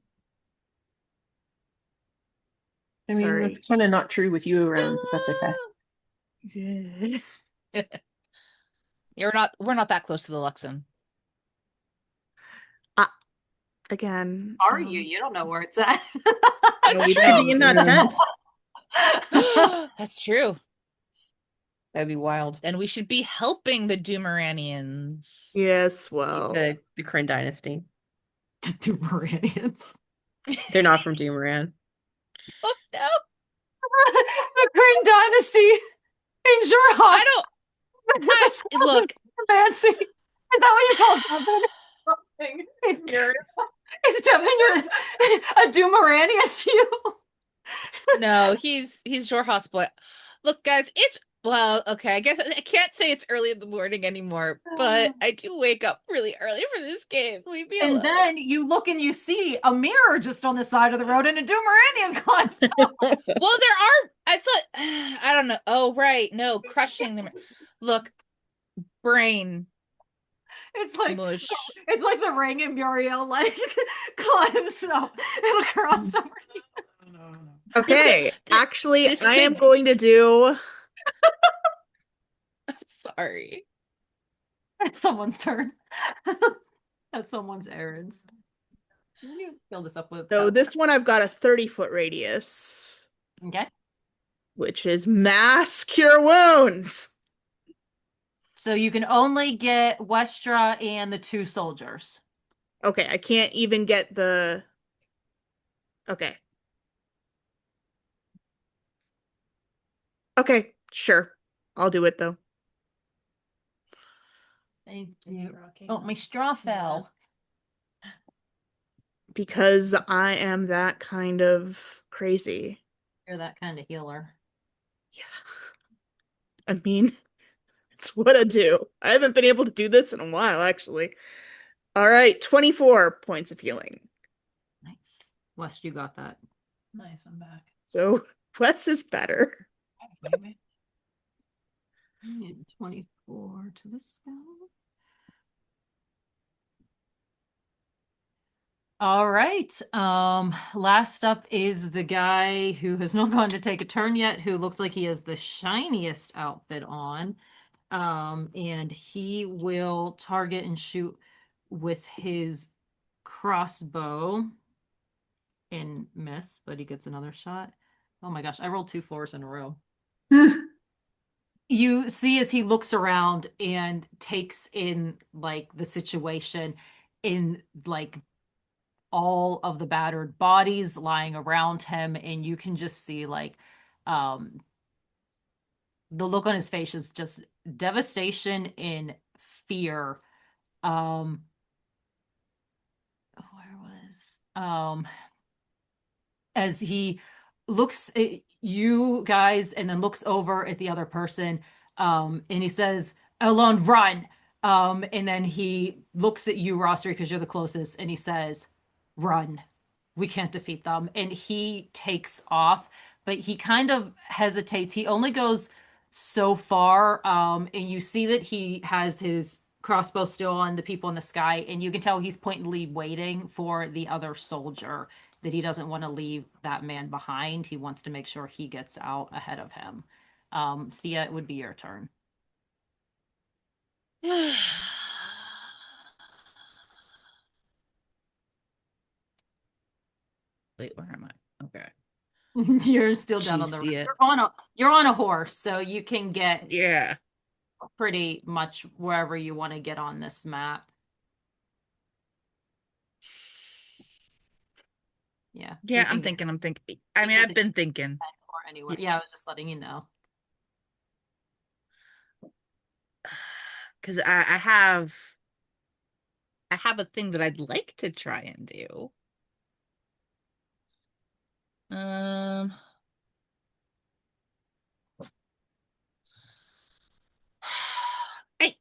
[SPEAKER 3] I mean, that's
[SPEAKER 6] sorry.
[SPEAKER 3] kind of not true with you around, but that's okay.
[SPEAKER 6] Yeah.
[SPEAKER 5] We're not that close to the Luxem.
[SPEAKER 6] Ah, again,
[SPEAKER 1] Are you? You don't know where it's at.
[SPEAKER 6] no,
[SPEAKER 5] That's
[SPEAKER 6] we'd be
[SPEAKER 5] true.
[SPEAKER 6] in that tent.
[SPEAKER 5] That's true.
[SPEAKER 2] That'd be wild.
[SPEAKER 5] Then we should be helping the Doomeranians.
[SPEAKER 6] Yes, well.
[SPEAKER 2] The Kryn dynasty.
[SPEAKER 1] Dumerians.
[SPEAKER 2] They're not from Doomeran.
[SPEAKER 5] Oh no.
[SPEAKER 1] The Green Dynasty in Jorhok.
[SPEAKER 5] I don't look.
[SPEAKER 1] Fancy. Is that what you call Devin? In your, is Devin a Dumeranian to you?
[SPEAKER 5] No, he's Jorhot's boy. Look, guys, it's well, okay. I guess I can't say it's early in the morning anymore, but I do wake up really early for this game. Leave me alone.
[SPEAKER 1] And then you look and you see a mirror just on the side of the road and a Dumeranian climbs up.
[SPEAKER 5] Well, there are. I thought. I don't know. Oh, right. No, crushing them. Look, brain
[SPEAKER 1] It's like
[SPEAKER 5] mush.
[SPEAKER 1] it's like the ring and Muriel like climbs up. It'll cross over.
[SPEAKER 4] No.
[SPEAKER 6] Okay, actually,
[SPEAKER 5] this
[SPEAKER 6] I am
[SPEAKER 5] could-
[SPEAKER 6] going to do.
[SPEAKER 5] I'm sorry.
[SPEAKER 1] It's someone's turn. That's someone's errands. Can you fill this up with
[SPEAKER 6] So this one I've got a 30-foot radius,
[SPEAKER 1] Okay.
[SPEAKER 6] which is mass cure wounds.
[SPEAKER 1] So you can only get Westra and the 2 soldiers.
[SPEAKER 6] Okay, I can't even get the. Okay. Okay, sure. I'll do it though.
[SPEAKER 1] Thank you. Oh, my straw fell.
[SPEAKER 6] Because I am that kind of crazy.
[SPEAKER 1] You're that kind of healer.
[SPEAKER 6] Yeah. I mean, it's what I do. I haven't been able to do this in a while, actually. All right, 24 points of healing.
[SPEAKER 1] Nice. Wes, you got that.
[SPEAKER 4] Nice, I'm back.
[SPEAKER 6] So Wes is better.
[SPEAKER 4] Maybe.
[SPEAKER 1] 24 to the spell. All right. Last up is the guy who has not gone to take a turn yet, who looks like he has the shiniest outfit on. And he will target and shoot with his crossbow and miss, but he gets another shot. Oh my gosh, I rolled 2 4s in a row. You see as he looks around and takes in like the situation in like all of the battered bodies lying around him, and you can just see like um the look on his face is just devastation and fear. Where was as he looks at you guys and then looks over at the other person, and he says, Elon, run. And then he looks at you, Rosary, because you're the closest, and he says, run. We can't defeat them. And he takes off, but he kind of hesitates. He only goes so far, and you see that he has his crossbow still on the people in the sky, and you can tell he's pointedly waiting for the other soldier, that he doesn't want to leave that man behind. He wants to make sure he gets out ahead of him. Thea, it would be your turn.
[SPEAKER 5] Wait, where am I? Okay.
[SPEAKER 1] You're still down on
[SPEAKER 5] Jeez,
[SPEAKER 1] the
[SPEAKER 5] Thea.
[SPEAKER 1] you're on a horse, so you can get
[SPEAKER 5] Yeah.
[SPEAKER 1] pretty much wherever you want to get on this map. Yeah, you
[SPEAKER 5] Yeah,
[SPEAKER 1] can get
[SPEAKER 5] I'm thinking. I
[SPEAKER 1] you
[SPEAKER 5] mean,
[SPEAKER 1] get
[SPEAKER 5] I've
[SPEAKER 1] to
[SPEAKER 5] been thinking.
[SPEAKER 1] or anywhere. Yeah, I was just letting you know.
[SPEAKER 5] Because I have a thing that I'd like to try and do. Um, I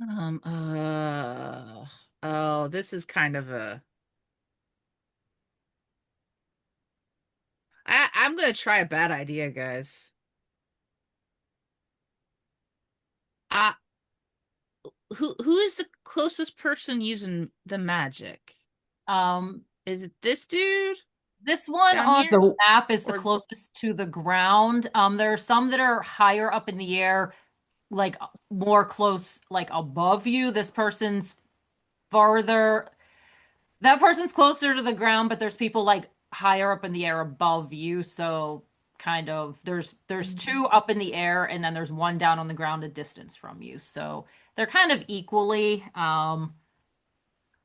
[SPEAKER 5] um oh, this is kind of a I'm gonna try a bad idea, guys. Uh who is the closest person using the magic?
[SPEAKER 1] Um,
[SPEAKER 5] Is it this dude
[SPEAKER 1] this one
[SPEAKER 5] down
[SPEAKER 1] on
[SPEAKER 5] here?
[SPEAKER 1] the
[SPEAKER 3] The
[SPEAKER 1] map is the
[SPEAKER 5] Or
[SPEAKER 1] closest to the ground. There are some that are higher up in the air, like more close, like above you. This person's farther. That person's closer to the ground, but there's people like higher up in the air above you. So kind of there's two up in the air, and then there's one down on the ground a distance from you. So they're kind of equally.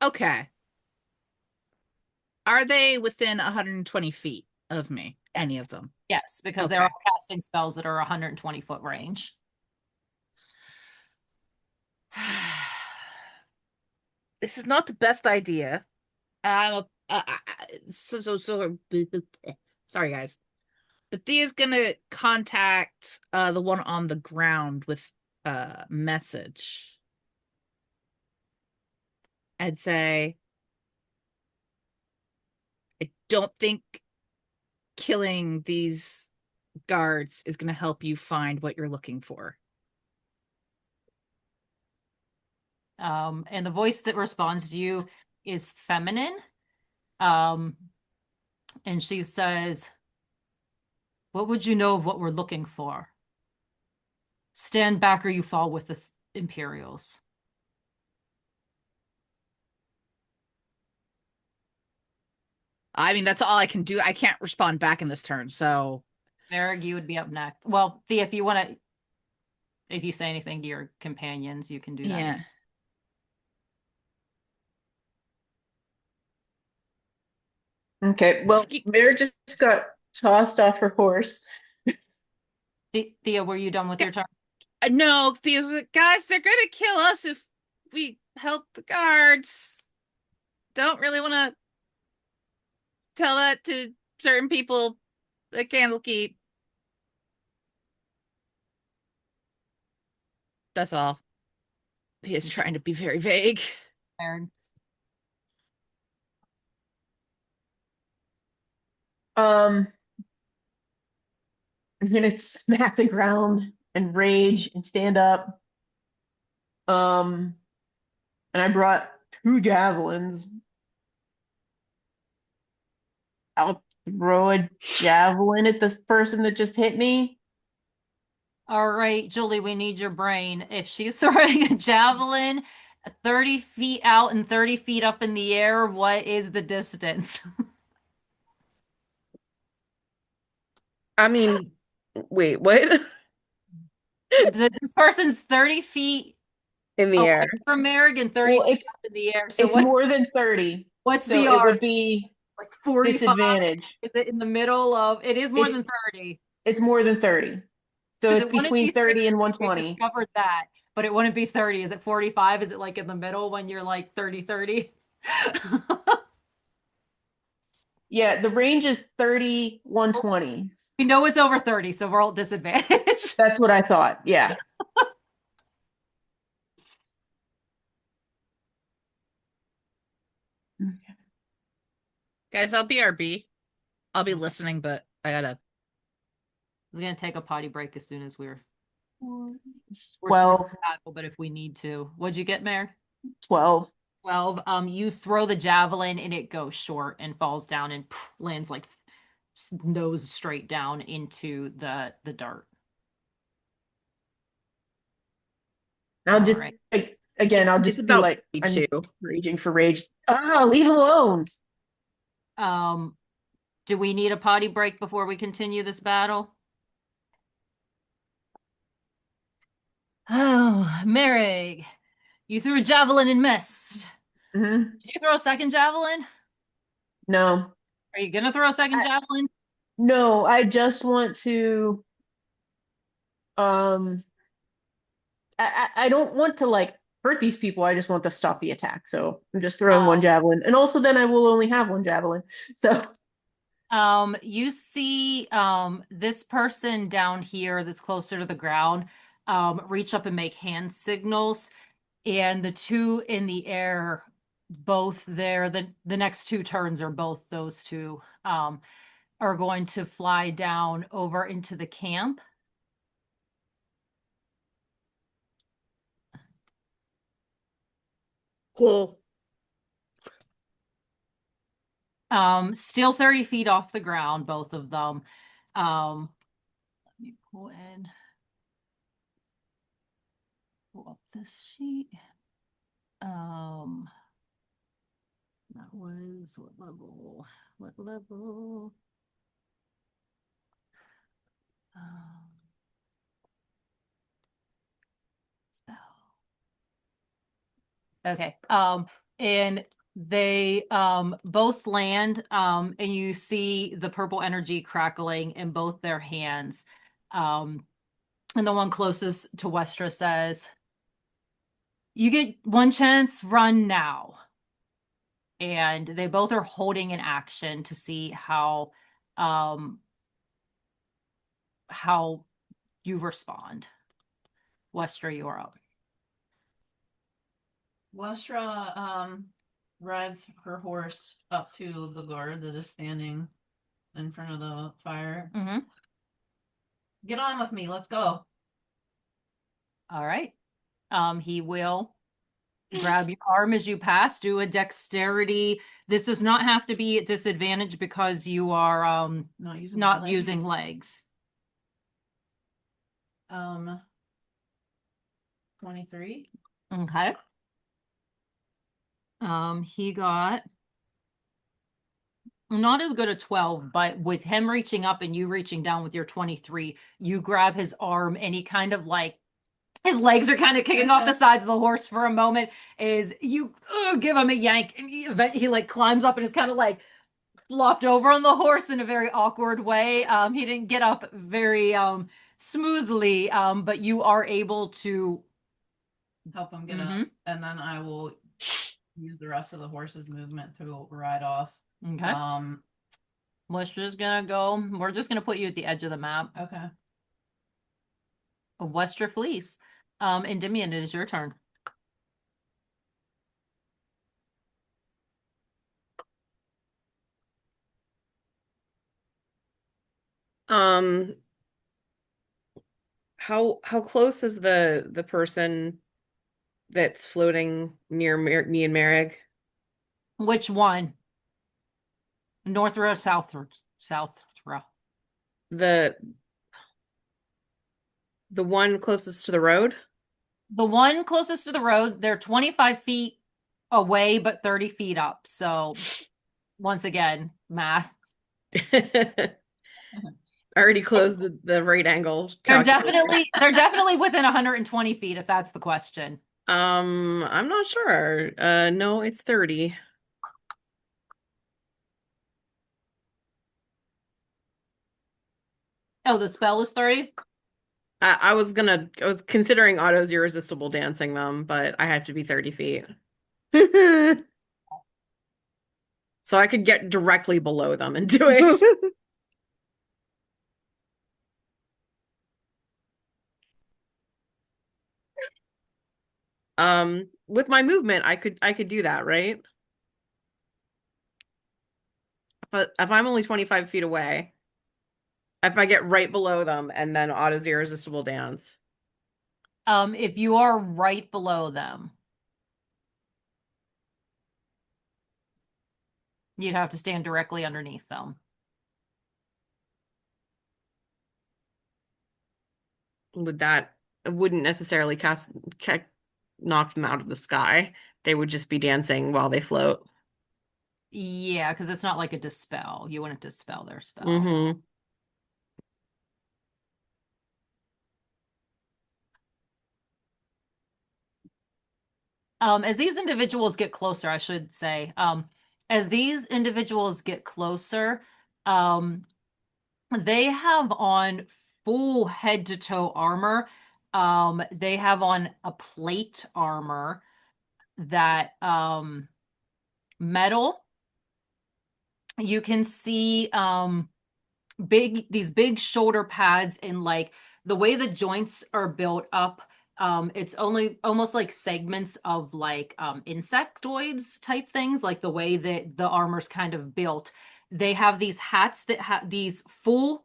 [SPEAKER 5] okay. Are they within 120 feet of me? Any
[SPEAKER 1] Yes.
[SPEAKER 5] of them?
[SPEAKER 1] Yes, because they're
[SPEAKER 5] Okay.
[SPEAKER 1] all casting spells that are 120-foot range.
[SPEAKER 5] This is not the best idea. I'm a, sorry guys. But Thea's gonna contact the one on the ground with a message. I'd say I don't think killing these guards is gonna help you find what you're looking for.
[SPEAKER 1] And the voice that responds to you is feminine. Um, and she says, what would you know of what we're looking for? Stand back or you fall with the Imperials.
[SPEAKER 5] I mean, that's all I can do. I can't respond back in this turn, so
[SPEAKER 1] Merrick, you would be up next. Well, Thea, if you want to, if you say anything to your companions, you can do that.
[SPEAKER 5] yeah.
[SPEAKER 3] Okay, well, Mare just got tossed off her horse.
[SPEAKER 1] Thea, were you done with your turn?
[SPEAKER 5] No, these guys, they're gonna kill us if we help the guards. Don't really want to tell that to certain people at Candlekeep. That's all. He is trying to be very vague.
[SPEAKER 1] Merrick?
[SPEAKER 3] Um, I'm gonna smack the ground and rage and stand up. Um, and I brought two javelins. I'll throw a javelin at this person that just hit me.
[SPEAKER 1] All right, Julie, we need your brain. If she's throwing a javelin 30 feet out and 30 feet up in the air, what is the distance?
[SPEAKER 2] I mean, wait, what?
[SPEAKER 1] This person's 30 feet
[SPEAKER 2] In the
[SPEAKER 1] away
[SPEAKER 2] air.
[SPEAKER 1] from Merrick and 30
[SPEAKER 3] Well,
[SPEAKER 1] feet up in the air. So
[SPEAKER 3] it's more than 30.
[SPEAKER 1] what's
[SPEAKER 3] So
[SPEAKER 1] the
[SPEAKER 3] it would
[SPEAKER 1] odds?
[SPEAKER 3] be
[SPEAKER 1] Like 45?
[SPEAKER 3] disadvantage.
[SPEAKER 1] Is it in the middle of? It is more than
[SPEAKER 3] It's
[SPEAKER 1] 30.
[SPEAKER 3] it's more than 30. So
[SPEAKER 1] Because
[SPEAKER 3] it's
[SPEAKER 1] it wouldn't be
[SPEAKER 3] between 30
[SPEAKER 1] 60.
[SPEAKER 3] and
[SPEAKER 1] We
[SPEAKER 3] 120.
[SPEAKER 1] discovered that, but it wouldn't be 30. Is it 45? Is it like in the middle when you're like 30?
[SPEAKER 3] Yeah, the range is 30, 120.
[SPEAKER 1] We know it's over 30, so we're all disadvantaged.
[SPEAKER 3] That's what I thought. Yeah.
[SPEAKER 5] Guys, I'll BRB. I'll be listening, but I gotta.
[SPEAKER 1] We're gonna take a potty break as soon as we're
[SPEAKER 3] 12,
[SPEAKER 1] through the battle, but if we need to. What'd you get, Mayor?
[SPEAKER 3] 12.
[SPEAKER 1] 12. You throw the javelin and it goes short and falls down and lands like nose straight down into the dirt.
[SPEAKER 3] I'll just
[SPEAKER 1] Right.
[SPEAKER 3] again, I'll
[SPEAKER 2] It's
[SPEAKER 3] just be
[SPEAKER 2] about
[SPEAKER 3] like, I'm
[SPEAKER 2] 52.
[SPEAKER 3] raging for rage. Ah, leave alone.
[SPEAKER 1] Do we need a potty break before we continue this battle? Oh, Merrig, you threw a javelin and missed.
[SPEAKER 3] Hmm.
[SPEAKER 1] Did you throw a second javelin?
[SPEAKER 3] No,
[SPEAKER 1] Are you gonna throw a second javelin?
[SPEAKER 3] no, I just want to um I don't want to like hurt these people. I just want to stop the attack. So I'm just throwing one javelin. And also then I will only have one javelin. So
[SPEAKER 1] You see this person down here that's closer to the ground reach up and make hand signals, and the two in the air, both there, the next two turns are both those two are going to fly down over into the camp.
[SPEAKER 6] Cool.
[SPEAKER 1] Still 30 feet off the ground, both of them. Let me pull up this sheet. That was what level? What level? Spell. Okay. And they both land and you see the purple energy crackling in both their hands. And the one closest to Westra says, "You get one chance, run now." And they both are holding an action to see how you respond. Westra, you are up.
[SPEAKER 4] Westra rides her horse up to the guard that is standing in front of the fire.
[SPEAKER 1] Mm-hmm.
[SPEAKER 4] Get on with me. Let's go.
[SPEAKER 1] All right. He will grab your arm as you pass. Do a dexterity. This does not have to be at disadvantage because you are not using legs.
[SPEAKER 4] 23.
[SPEAKER 1] Okay. He got not as good a 12, but with him reaching up and you reaching down with your 23, you grab his arm and he kind of like his legs are kind of kicking off the sides of the horse for a moment as you give him a yank and he like climbs up and is kind of like flopped over on the horse in a very awkward way. He didn't get up very smoothly, but you are able to
[SPEAKER 4] help him get up, and then I will use the rest of the horse's movement to ride off.
[SPEAKER 1] Okay. We're just gonna put you at the edge of the map.
[SPEAKER 4] Okay.
[SPEAKER 1] Westra Fleece. Endymion, it is your turn.
[SPEAKER 2] Um, how close is the person that's floating near me and Merrick?
[SPEAKER 1] Which one? North row, south row, south row.
[SPEAKER 2] The one closest to the road?
[SPEAKER 1] The one closest to the road, they're 25 feet away, but 30 feet up. So once again, math.
[SPEAKER 2] I already closed the right angle
[SPEAKER 1] They're
[SPEAKER 2] calculator.
[SPEAKER 1] definitely within 120 feet, if that's the question.
[SPEAKER 2] I'm not sure. No, it's 30.
[SPEAKER 1] Oh, the spell is 30?
[SPEAKER 2] I was considering auto's irresistible dancing them, but I have to be 30 feet. So I could get directly below them and do it. With my movement, I could do that, right? But if I'm only 25 feet away, if I get right below them and then auto's irresistible dance.
[SPEAKER 1] If you are right below them, you'd have to stand directly underneath them.
[SPEAKER 2] It wouldn't necessarily knock them out of the sky. They would just be dancing while they float.
[SPEAKER 1] Yeah, because it's not like a dispel. You wouldn't dispel their spell.
[SPEAKER 2] Mm-hmm.
[SPEAKER 1] As these individuals get closer, I should say, as these individuals get closer, um, they have on full head to toe armor. They have on a plate armor that metal. You can see these big shoulder pads and like the way the joints are built up. It's only almost like segments of like insectoids type things, like the way that the armor's kind of built. They have these hats that have these full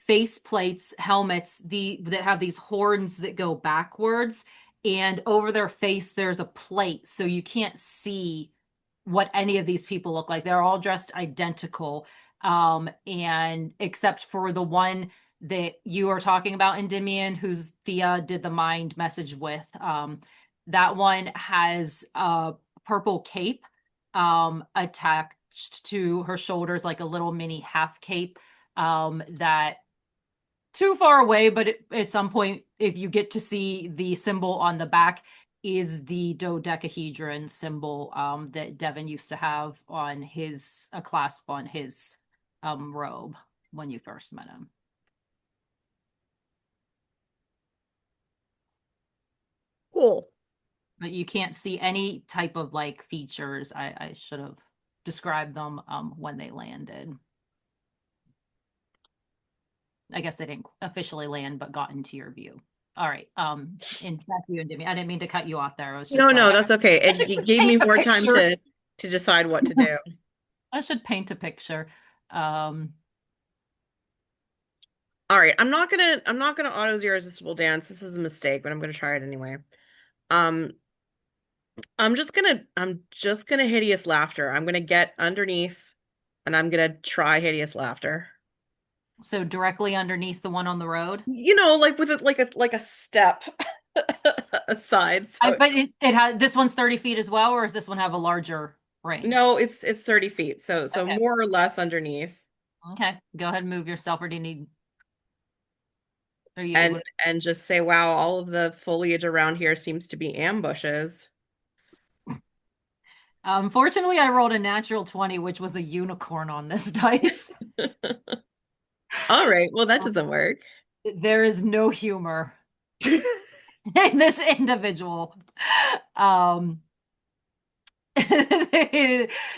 [SPEAKER 1] face plates, helmets, that have these horns that go backwards, and over their face there's a plate, so you can't see what any of these people look like. They're all dressed identical. And except for the one that you are talking about, Endymion, who's Thea did the mind message with. That one has a purple cape attached to her shoulders, like a little mini half cape. That too far away, but at some point, if you get to see the symbol on the back, is the dodecahedron symbol that Devin used to have on his a clasp on his robe when you first met him.
[SPEAKER 6] Cool.
[SPEAKER 1] But you can't see any type of like features. I should have described them when they landed. I guess they didn't officially land, but got into your view. All right. And back to you, Endymion. I didn't mean to cut you off there. I was just
[SPEAKER 2] No,
[SPEAKER 1] like,
[SPEAKER 2] that's okay.
[SPEAKER 1] I
[SPEAKER 2] It
[SPEAKER 1] should
[SPEAKER 2] gave me
[SPEAKER 1] paint a
[SPEAKER 2] more time
[SPEAKER 1] picture.
[SPEAKER 2] to decide what to do.
[SPEAKER 1] I should paint a picture. Um,
[SPEAKER 2] All right, I'm not gonna auto irresistible dance. This is a mistake, but I'm gonna try it anyway. Um, I'm just gonna hideous laughter. I'm gonna get underneath and I'm gonna try hideous laughter.
[SPEAKER 1] so directly underneath the one on the road.
[SPEAKER 2] Like with it like a step aside.
[SPEAKER 1] But it has this one's 30 feet as well, or does this one have a larger range?
[SPEAKER 2] No, it's 30 feet. So
[SPEAKER 1] Okay.
[SPEAKER 2] more or less underneath.
[SPEAKER 1] Okay. Go ahead and move yourself, or do you need are you able
[SPEAKER 2] And
[SPEAKER 1] to
[SPEAKER 2] and just say, wow, all of the foliage around here seems to be ambushes.
[SPEAKER 1] Fortunately, I rolled a natural 20, which was a unicorn on this dice.
[SPEAKER 2] All right, well that doesn't work.
[SPEAKER 1] There is no humor in this individual. Um, this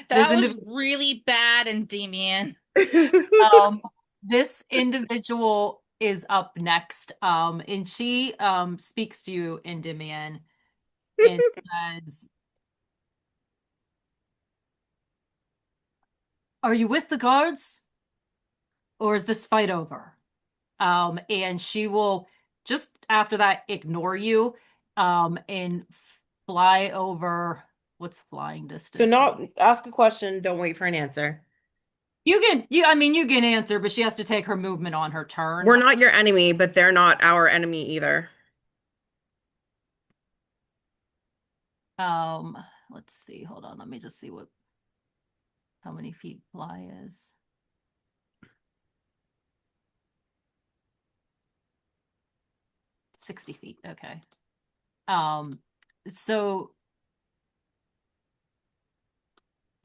[SPEAKER 5] That was
[SPEAKER 1] individual,
[SPEAKER 5] really bad, Endymion.
[SPEAKER 1] this individual is up next. And she speaks to you, Endymion, and says, "Are you with the guards, or is this fight over?" And she will just after that ignore you, and fly over. What's flying
[SPEAKER 2] So
[SPEAKER 1] distance?
[SPEAKER 2] not ask a question, don't wait for an answer.
[SPEAKER 1] I mean, you can answer, but she has to take her movement on her
[SPEAKER 2] We're
[SPEAKER 1] turn.
[SPEAKER 2] not your enemy, but they're not our enemy either.
[SPEAKER 1] Um, let's see. Hold on. Let me just see how many feet fly is. 60 feet. Okay. So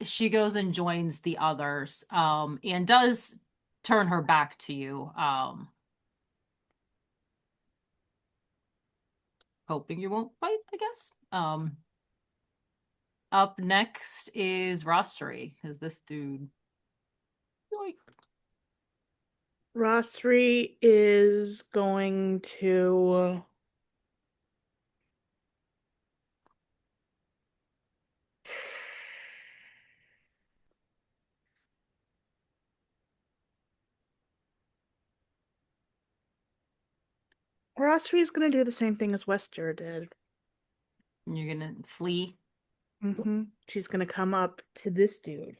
[SPEAKER 1] she goes and joins the others, and does turn her back to you, hoping you won't bite, I guess. Up next is Rostery, because this dude. Yoink.
[SPEAKER 6] Rosri is going to Rosri is going to do the same thing as Wester did.
[SPEAKER 1] You're gonna flee.
[SPEAKER 6] She's going to come up to this dude.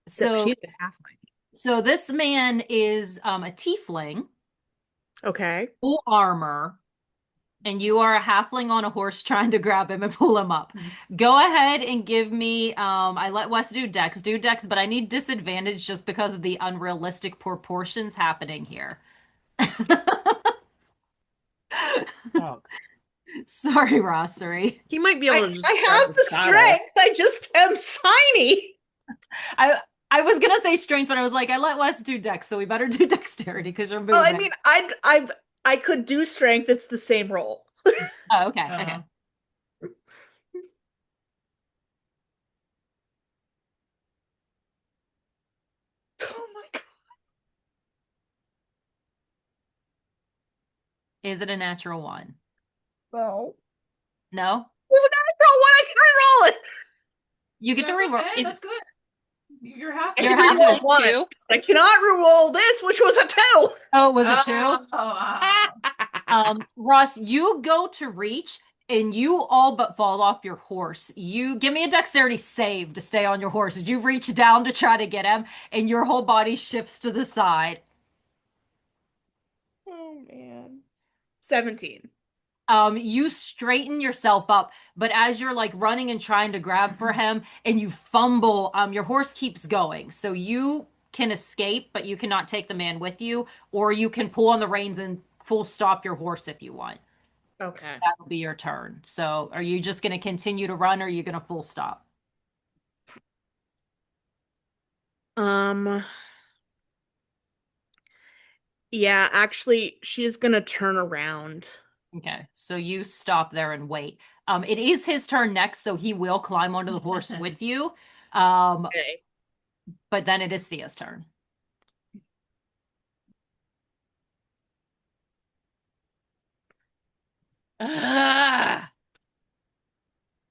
[SPEAKER 1] So
[SPEAKER 6] she's a halfling.
[SPEAKER 1] so this man is a tiefling,
[SPEAKER 6] Okay.
[SPEAKER 1] full armor, and you are a halfling on a horse trying to grab him and pull him up. Go ahead and give me I let Wes do dex, but I need disadvantage just because of the unrealistic proportions happening here.
[SPEAKER 2] Oh,
[SPEAKER 1] Sorry, Rossery.
[SPEAKER 2] he might be able to just
[SPEAKER 6] I
[SPEAKER 2] grab
[SPEAKER 6] have the
[SPEAKER 2] saddle.
[SPEAKER 6] strength. I just am tiny.
[SPEAKER 1] I was gonna say strength, but I was like, I let Wes do dex, so we better do dexterity because you're moving.
[SPEAKER 6] Well, I mean, I could do strength. It's the same roll.
[SPEAKER 1] Oh, okay, okay.
[SPEAKER 6] Oh my god.
[SPEAKER 1] Is it a natural one?
[SPEAKER 6] No.
[SPEAKER 1] No?
[SPEAKER 6] It was a natural one. I can reroll it.
[SPEAKER 1] You get to
[SPEAKER 4] That's
[SPEAKER 1] reroll.
[SPEAKER 4] okay,
[SPEAKER 1] Is
[SPEAKER 4] that's good. You're half.
[SPEAKER 6] I
[SPEAKER 1] You're
[SPEAKER 6] can
[SPEAKER 1] half
[SPEAKER 6] reroll
[SPEAKER 1] it
[SPEAKER 6] one.
[SPEAKER 5] too.
[SPEAKER 6] I cannot reroll this, which was a 2.
[SPEAKER 1] Oh, was it two?
[SPEAKER 4] Oh,
[SPEAKER 1] Ross, you go to reach and you all but fall off your horse. You give me a dexterity save to stay on your horse as you reach down to try to get him, and your whole body shifts to the side.
[SPEAKER 6] Oh man. 17.
[SPEAKER 1] You straighten yourself up, but as you're like running and trying to grab for him and you fumble, your horse keeps going. So you can escape, but you cannot take the man with you, or you can pull on the reins and full stop your horse if you want.
[SPEAKER 6] Okay.
[SPEAKER 1] That'll be your turn. So are you just going to continue to run, or are you going to full stop?
[SPEAKER 6] Yeah, actually, she's gonna turn around.
[SPEAKER 1] Okay, so you stop there and wait. It is his turn next, so he will climb onto the horse with you.
[SPEAKER 6] Okay.
[SPEAKER 1] But then it is Thea's turn.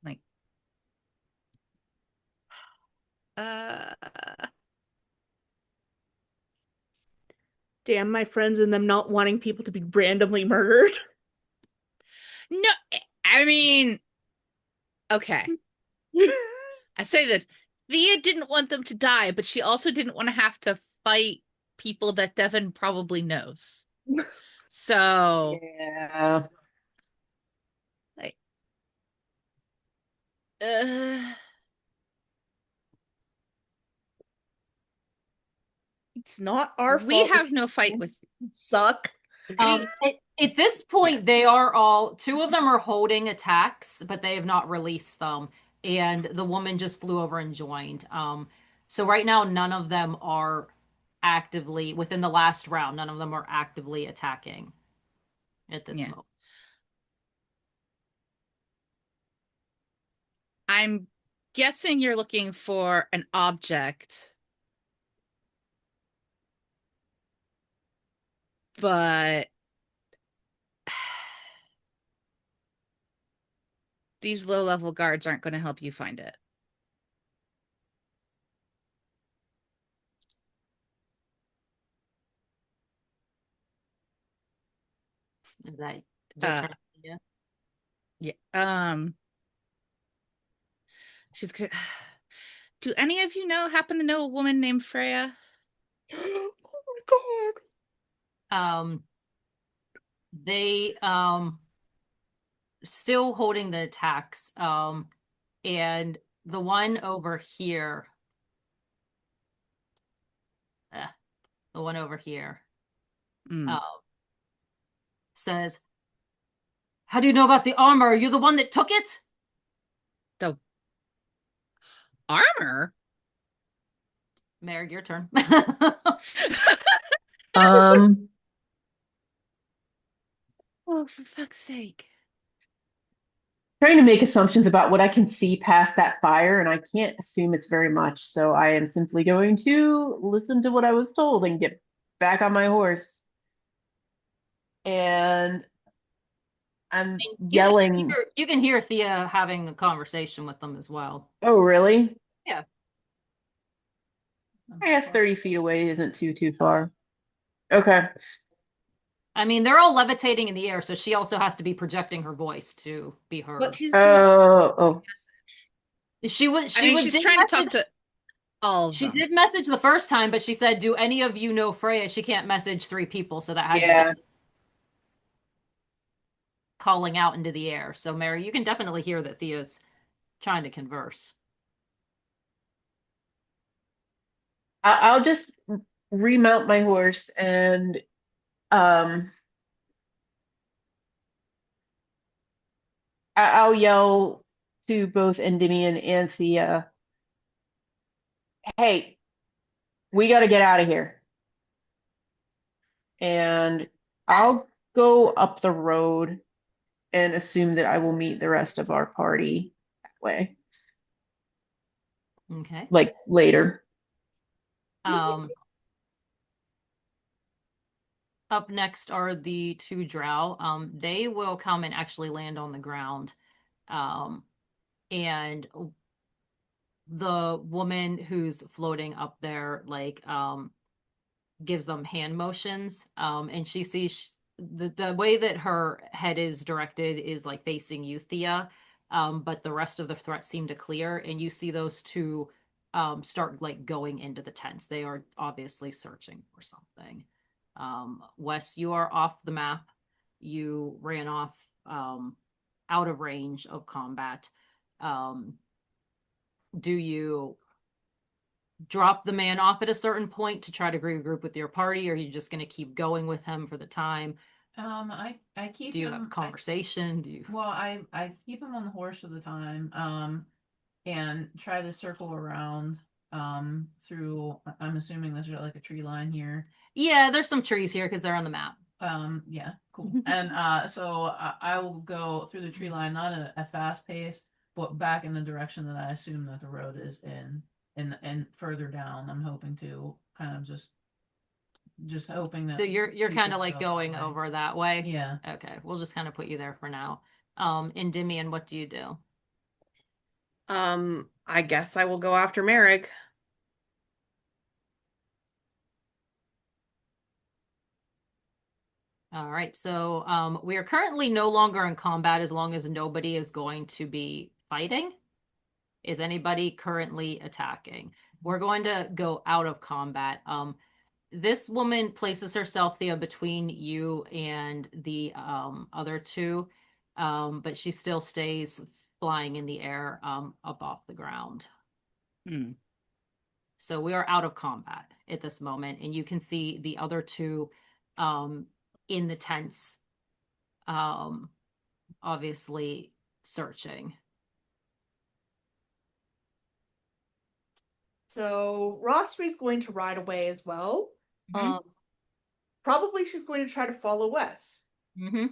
[SPEAKER 5] Like, uh,
[SPEAKER 6] Damn my friends and them not wanting people to be randomly murdered.
[SPEAKER 5] no, I mean, okay. I say this. Thea didn't want them to die, but she also didn't want to have to fight people that Devin probably knows. So,
[SPEAKER 3] Yeah.
[SPEAKER 5] like,
[SPEAKER 6] It's not our
[SPEAKER 5] we
[SPEAKER 6] fault.
[SPEAKER 5] have no fight with.
[SPEAKER 6] Suck.
[SPEAKER 5] We,
[SPEAKER 1] At this point, they are all, two of them are holding attacks, but they have not released them. And the woman just flew over and joined. So right now, none of them are actively, within the last round, none of them are actively attacking at this
[SPEAKER 5] Yeah.
[SPEAKER 1] moment.
[SPEAKER 5] I'm guessing you're looking for an object, but these low-level guards aren't going to help you find it.
[SPEAKER 1] Is that your
[SPEAKER 5] Uh,
[SPEAKER 1] turn? Yeah.
[SPEAKER 5] Yeah. She's gonna. Do any of you happen to know a woman named Freya?
[SPEAKER 6] Oh my god.
[SPEAKER 1] Um, they still holding the attacks. And the one over here. the one over here,
[SPEAKER 5] Mm.
[SPEAKER 1] says, "How do you know about the armor? Are you the one that took it?"
[SPEAKER 5] The armor?
[SPEAKER 1] Merrick, your turn.
[SPEAKER 3] Um,
[SPEAKER 5] Oh, for fuck's sake.
[SPEAKER 3] trying to make assumptions about what I can see past that fire, and I can't assume it's very much. So I am simply going to listen to what I was told and get back on my horse. And I'm
[SPEAKER 1] You can
[SPEAKER 3] yelling,
[SPEAKER 1] you can hear Thea having a conversation with them as well.
[SPEAKER 3] "Oh, really?"
[SPEAKER 1] Yeah.
[SPEAKER 3] I guess 30 feet away isn't too far. Okay.
[SPEAKER 1] I mean, they're all levitating in the air, so she also has to be projecting her voice to be
[SPEAKER 6] But
[SPEAKER 1] heard.
[SPEAKER 6] she's doing
[SPEAKER 3] Oh,
[SPEAKER 5] I mean, she's
[SPEAKER 1] Did
[SPEAKER 5] trying to talk
[SPEAKER 1] message
[SPEAKER 5] to all of
[SPEAKER 1] she
[SPEAKER 5] them.
[SPEAKER 1] did message the first time, but she said, "Do any of you know Freya?" She can't message three people, so that had to be
[SPEAKER 3] yeah.
[SPEAKER 1] calling out into the air. So Mary, you can definitely hear that Thea's trying to converse.
[SPEAKER 3] I'll just remount my horse and um I'll yell to both Endymion and Thea, "Hey, we got to get out of here." And I'll go up the road and assume that I will meet the rest of our party that way,
[SPEAKER 1] Okay.
[SPEAKER 3] like later.
[SPEAKER 1] Um, Up next are the two drow. They will come and actually land on the ground. Um, and the woman who's floating up there, like, gives them hand motions. And she sees the way that her head is directed is like facing you, Thea. But the rest of the threat seem to clear, and you see those two start like going into the tents. They are obviously searching for something. Wes, you are off the map. You ran off out of range of combat. Um, do you drop the man off at a certain point to try to regroup with your party, or are you just going to keep going with him for the time?
[SPEAKER 4] I keep
[SPEAKER 1] Do you
[SPEAKER 4] him.
[SPEAKER 1] have a conversation? Do you?
[SPEAKER 4] Well, I keep him on the horse for the time. And try to circle around. Through. I'm assuming there's like a tree line here.
[SPEAKER 1] Yeah, there's some trees here because they're on the map.
[SPEAKER 4] Yeah, cool. And so I will go through the tree line, not at a fast pace, but back in the direction that I assume that the road is in, and further down. I'm hoping to kind of just hoping that
[SPEAKER 1] So you're
[SPEAKER 4] people
[SPEAKER 1] kind of like
[SPEAKER 4] go that
[SPEAKER 1] going
[SPEAKER 4] way.
[SPEAKER 1] over that way.
[SPEAKER 4] Yeah.
[SPEAKER 1] Okay, we'll just kind of put you there for now. Endymion, what do you do?
[SPEAKER 2] I guess I will go after Merrick.
[SPEAKER 1] All right, so we are currently no longer in combat as long as nobody is going to be fighting. Is anybody currently attacking? We're going to go out of combat. This woman places herself there between you and the other two, but she still stays flying in the air up off the ground.
[SPEAKER 5] Hmm.
[SPEAKER 1] So we are out of combat at this moment, and you can see the other two in the tents, um, obviously searching.
[SPEAKER 6] So Rosby's going to ride away as well.
[SPEAKER 1] Mhm.
[SPEAKER 6] Probably she's going to try to follow Wes
[SPEAKER 1] Mm-hmm.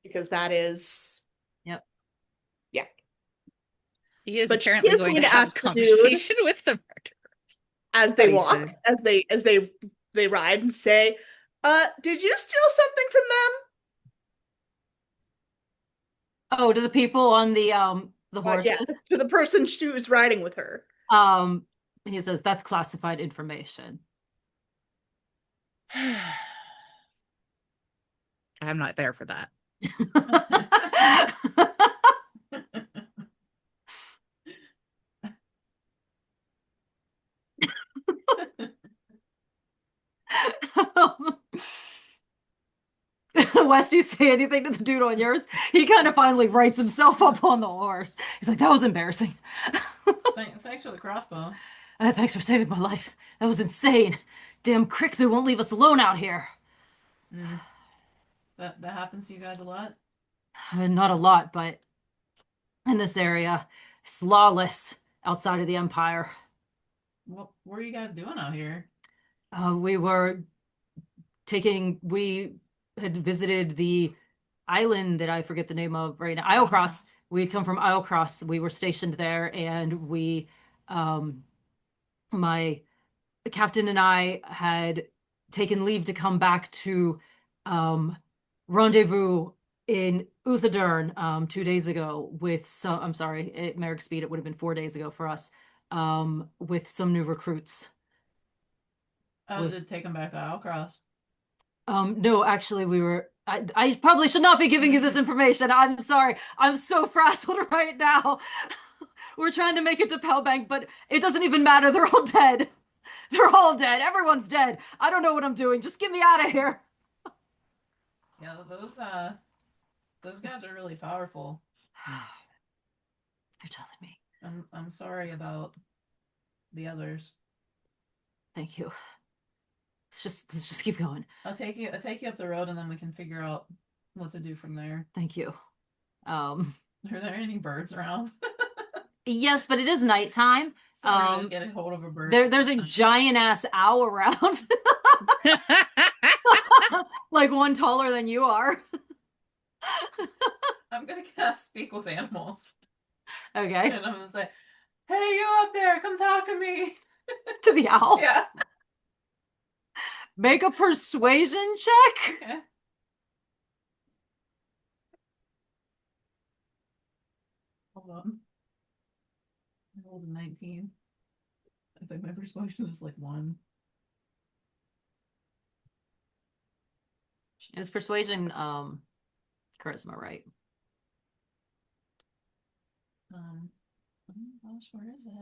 [SPEAKER 6] because that is,
[SPEAKER 1] Yep.
[SPEAKER 6] yeah.
[SPEAKER 5] He is
[SPEAKER 6] But she
[SPEAKER 5] apparently
[SPEAKER 6] is
[SPEAKER 5] going
[SPEAKER 6] going
[SPEAKER 5] to
[SPEAKER 6] to
[SPEAKER 5] have a
[SPEAKER 6] ask the dude
[SPEAKER 5] conversation with the murderer.
[SPEAKER 6] as they
[SPEAKER 2] Funny
[SPEAKER 6] walk,
[SPEAKER 2] shit.
[SPEAKER 6] as they ride and say, did you steal something from
[SPEAKER 1] Oh, to the people on the
[SPEAKER 6] them? Yeah,
[SPEAKER 1] horses.
[SPEAKER 6] to the person who's riding with her.
[SPEAKER 1] Um, he says that's classified information.
[SPEAKER 5] I'm not there for that.
[SPEAKER 1] Wes, do you say anything to the dude on yours? He kind of finally writes himself up on the horse. He's like, that was embarrassing.
[SPEAKER 4] Thanks for the crossbow.
[SPEAKER 1] Thanks for saving my life. That was insane. Damn crick, they won't leave us alone out here.
[SPEAKER 4] Mm. That happens to you guys a lot?
[SPEAKER 1] Not a lot, but in this area, it's lawless outside of the Empire.
[SPEAKER 4] What were you guys doing out here?
[SPEAKER 1] We were we had visited the island that I forget the name of right now, Islecross. We had come from Islecross. We were stationed there, and um, my captain and I had taken leave to come back to um, rendezvous in Uthadurn 2 days ago with some. I'm sorry, at Merrick Speed, it would have been 4 days ago for us, with some new recruits.
[SPEAKER 4] Oh,
[SPEAKER 1] With
[SPEAKER 4] did take them back to Outcross?
[SPEAKER 1] No, actually, I probably should not be giving you this information. I'm sorry. I'm so frazzled right now. We're trying to make it to Palebank, but it doesn't even matter. They're all dead. They're all dead. Everyone's dead. I don't know what I'm doing. Just get me out of here.
[SPEAKER 4] Yeah, those guys are really powerful.
[SPEAKER 1] You're telling me.
[SPEAKER 4] I'm sorry about the others.
[SPEAKER 1] Thank you. Let's just keep going.
[SPEAKER 4] I'll take you up the road and then we can figure out what to do from there.
[SPEAKER 1] Thank you.
[SPEAKER 4] Are there any birds around?
[SPEAKER 1] Yes, but it is nighttime.
[SPEAKER 4] Sorry to get a hold of a bird.
[SPEAKER 1] There's a giant ass owl around. Like one taller than you are.
[SPEAKER 4] I'm gonna cast Speak with Animals.
[SPEAKER 1] Okay.
[SPEAKER 4] And I'm gonna say, "Hey, you up there? Come talk to me."
[SPEAKER 1] To the owl.
[SPEAKER 4] Yeah.
[SPEAKER 1] Make a persuasion check.
[SPEAKER 4] Okay. Hold on. I rolled a 19. I think my persuasion is like 1.
[SPEAKER 1] Is persuasion charisma, right?
[SPEAKER 4] Oh my gosh, where is it?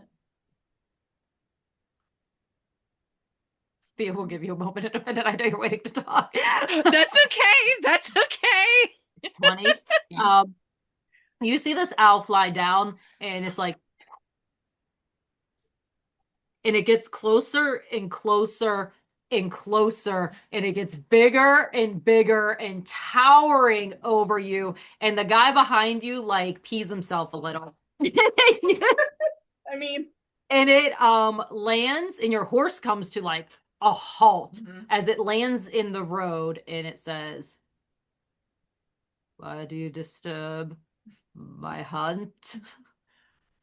[SPEAKER 1] Thea will give you a moment in a minute. I know you're waiting to talk.
[SPEAKER 5] That's okay. That's okay.
[SPEAKER 1] 20. You see this owl fly down, and it's like, and it gets closer and closer and closer, and it gets bigger and bigger and towering over you. And the guy behind you like pees himself a little.
[SPEAKER 6] I mean,
[SPEAKER 1] And it lands, and your horse comes to like a halt as it lands in the road, and it says, "Why do you disturb my hunt?"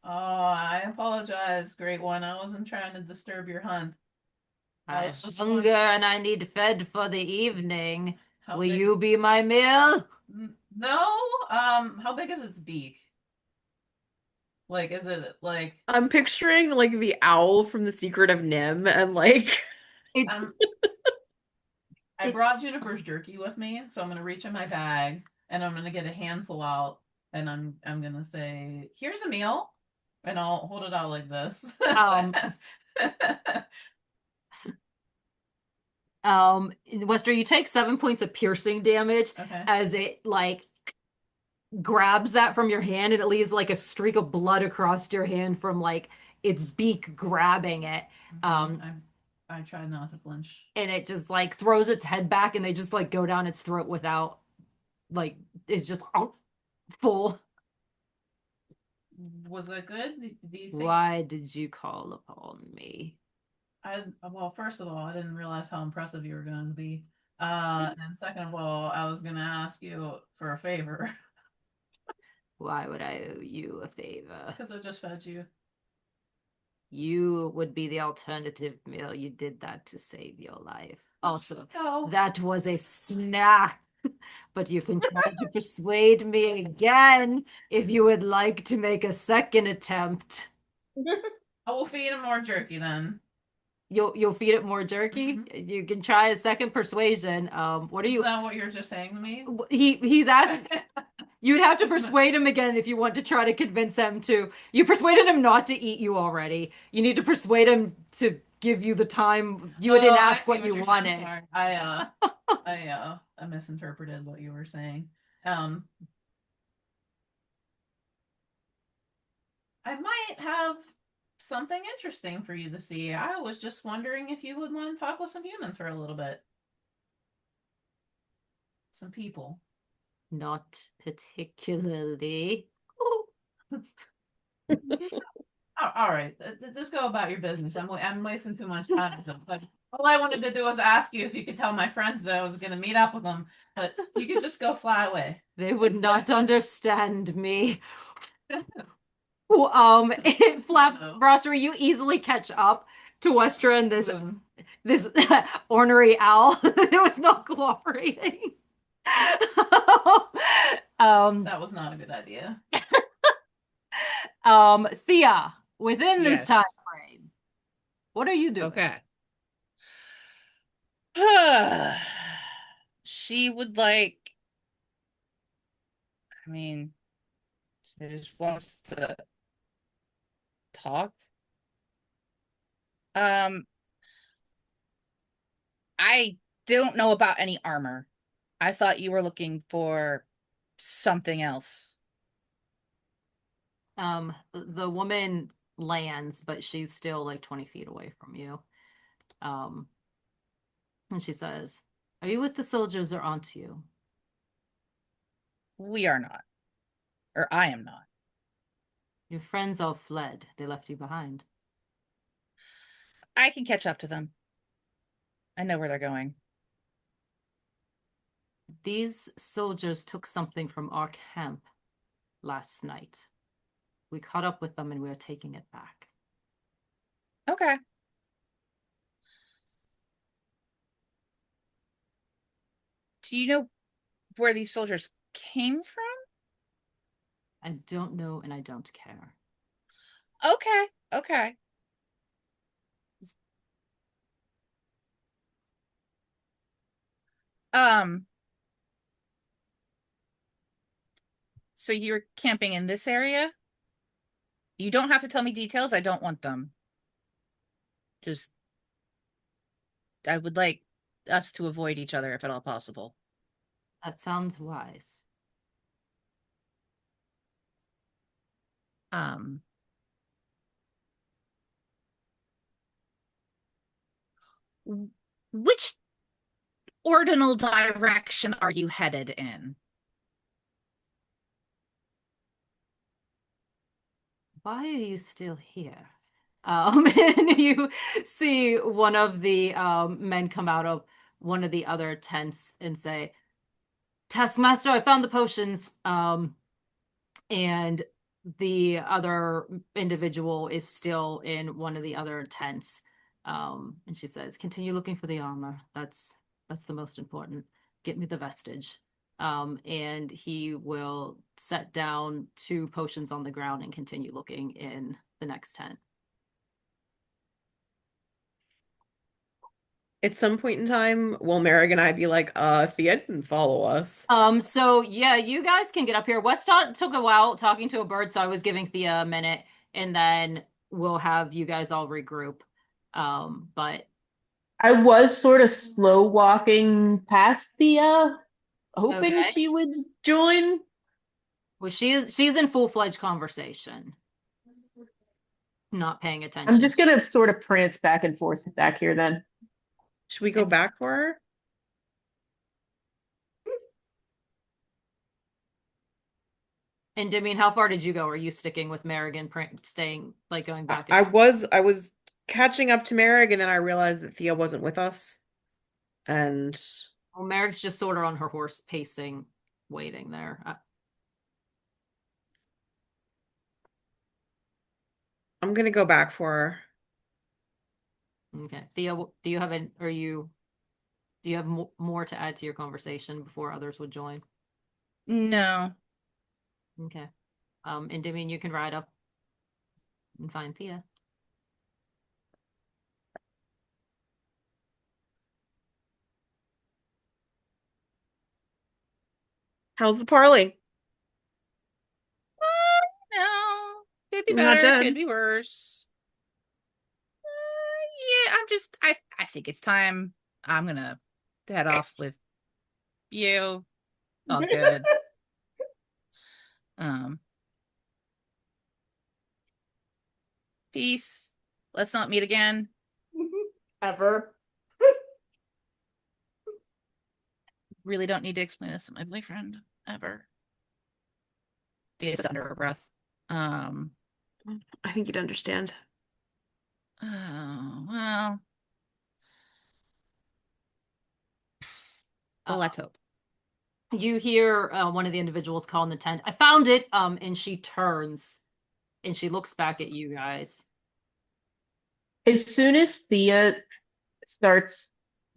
[SPEAKER 4] Oh, I apologize, Great One. I wasn't trying to disturb your hunt.
[SPEAKER 1] I
[SPEAKER 4] was just
[SPEAKER 1] hunger
[SPEAKER 4] wondering-
[SPEAKER 1] and I need fed for the evening.
[SPEAKER 4] How
[SPEAKER 1] Will
[SPEAKER 4] big-
[SPEAKER 1] you be my meal?
[SPEAKER 4] No. How big is its beak? Like, is it like?
[SPEAKER 2] I'm picturing like the owl from The Secret of Nim and like
[SPEAKER 4] I brought Juniper's jerky with me, so I'm gonna reach in my bag and I'm gonna get a handful out, and I'm gonna say, "Here's a meal," and I'll hold it out like this.
[SPEAKER 1] Wester, you take 7 points of piercing damage
[SPEAKER 4] Okay.
[SPEAKER 1] as it like grabs that from your hand, and it leaves like a streak of blood across your hand from like its beak grabbing it.
[SPEAKER 4] I try not to flinch.
[SPEAKER 1] And it just like throws its head back, and they just like go down its throat without like it's just full.
[SPEAKER 4] Was it good? Do you think?
[SPEAKER 1] Why did you call upon me?
[SPEAKER 4] Well, first of all, I didn't realize how impressive you were going to be. And second of all, I was going to ask you for a favor.
[SPEAKER 1] Why would I owe you a favor?
[SPEAKER 4] Because I just fed you.
[SPEAKER 1] You would be the alternative meal. You did that to save your life. Also,
[SPEAKER 4] No.
[SPEAKER 1] that was a snack. But you can try to persuade me again if you would like to make a second attempt.
[SPEAKER 4] I will feed him more jerky then.
[SPEAKER 1] You'll feed it more jerky. You can try a second persuasion. What are
[SPEAKER 4] Is
[SPEAKER 1] you?
[SPEAKER 4] that what you're just saying to me?
[SPEAKER 1] He's asked. You'd have to persuade him again if you want to try to convince him to. You persuaded him not to eat you already. You need to persuade him to give you the time. You didn't ask what you wanted.
[SPEAKER 4] Sorry. I misinterpreted what you were saying. I might have something interesting for you to see. I was just wondering if you would want to talk with some humans for a little bit. Some people.
[SPEAKER 1] Not particularly.
[SPEAKER 4] All right, just go about your business. I'm wasting too much time with them. But all I wanted to do was ask you if you could tell my friends that I was going to meet up with them. But you could just go fly away.
[SPEAKER 1] They would not understand me. Flaps,
[SPEAKER 4] No.
[SPEAKER 1] Brasserie, you easily catch up to Westra and
[SPEAKER 4] Boom.
[SPEAKER 1] this ornery owl that was not cooperating.
[SPEAKER 4] That was not a good idea.
[SPEAKER 1] Thea, within this
[SPEAKER 5] Yes.
[SPEAKER 1] time frame, what are you doing?
[SPEAKER 5] Okay. She would like, I mean, she just wants to talk. I don't know about any armor. I thought you were looking for something else.
[SPEAKER 1] The woman lands, but she's still like 20 feet away from you. And she says, "Are you with the soldiers or onto you?"
[SPEAKER 5] We are not. Or I am not.
[SPEAKER 1] Your friends all fled. They left you behind.
[SPEAKER 5] I can catch up to them. I know where they're going.
[SPEAKER 1] These soldiers took something from our camp last night. We caught up with them and we are taking it back.
[SPEAKER 5] Okay. Do you know where these soldiers came from?
[SPEAKER 1] I don't know and I don't care.
[SPEAKER 5] Okay. Okay. Um, so you're camping in this area? You don't have to tell me details. I don't want them. Just, I would like us to avoid each other if at all possible.
[SPEAKER 1] That sounds wise.
[SPEAKER 5] Um, which ordinal direction are you headed in?
[SPEAKER 1] Why are you still here? And you see one of the men come out of one of the other tents and say, "Taskmaster, I found the potions." And the other individual is still in one of the other tents. And she says, "Continue looking for the armor. That's the most important. Get me the vestige." And he will set down 2 potions on the ground and continue looking in the next tent.
[SPEAKER 2] At some point in time, will Merrick and I be like, Thea didn't follow us?
[SPEAKER 1] So yeah, you guys can get up here. Westot took a while talking to a bird, so I was giving Thea a minute, and then we'll have you guys all regroup. But
[SPEAKER 3] I was sort of slow walking past Thea, hoping
[SPEAKER 1] okay.
[SPEAKER 3] she would join.
[SPEAKER 1] Well, she's in full-fledged conversation, not paying attention.
[SPEAKER 3] I'm just gonna sort of prance back and forth back here then.
[SPEAKER 2] Should we go back for her?
[SPEAKER 1] And Damien, how far did you go? Are you sticking with Merrigan, staying like going back?
[SPEAKER 2] I was catching up to Merrick, and then I realized that Thea wasn't with us. And
[SPEAKER 1] Well, Merrick's just sort of on her horse, pacing, waiting there.
[SPEAKER 2] I'm gonna go back for her.
[SPEAKER 1] Okay, Thea, do you have more to add to your conversation before others would join?
[SPEAKER 5] No.
[SPEAKER 1] Okay. And Damien, you can ride up and find Thea.
[SPEAKER 2] How's the parley?
[SPEAKER 5] No. Could be
[SPEAKER 2] I'm not
[SPEAKER 5] better,
[SPEAKER 2] dead.
[SPEAKER 5] could be worse. Yeah, I think it's time. I'm gonna head off with you. All good. Um, Peace. Let's not meet again.
[SPEAKER 6] Ever.
[SPEAKER 5] Really don't need to explain this to my boyfriend ever. It's under her breath.
[SPEAKER 2] I think you'd understand.
[SPEAKER 5] Oh, well, let's hope.
[SPEAKER 1] You hear one of the individuals call in the tent. I found it. And she turns and she looks back at you guys.
[SPEAKER 3] As soon as Thea starts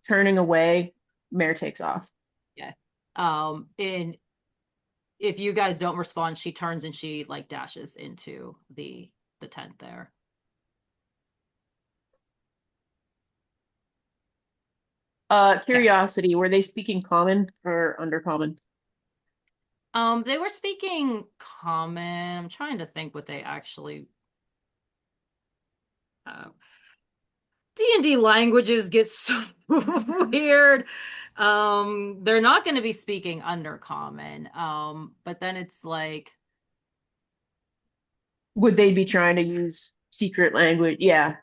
[SPEAKER 3] turning away, Mare takes off.
[SPEAKER 1] Yeah. And if you guys don't respond, she turns and she like dashes into the tent there.
[SPEAKER 3] Curiosity, were they speaking common or undercommon?
[SPEAKER 1] They were speaking common. I'm trying to think what they actually D&D languages get so weird. They're not going to be speaking undercommon. But then it's like,
[SPEAKER 3] Would they be trying to use secret language? Yeah.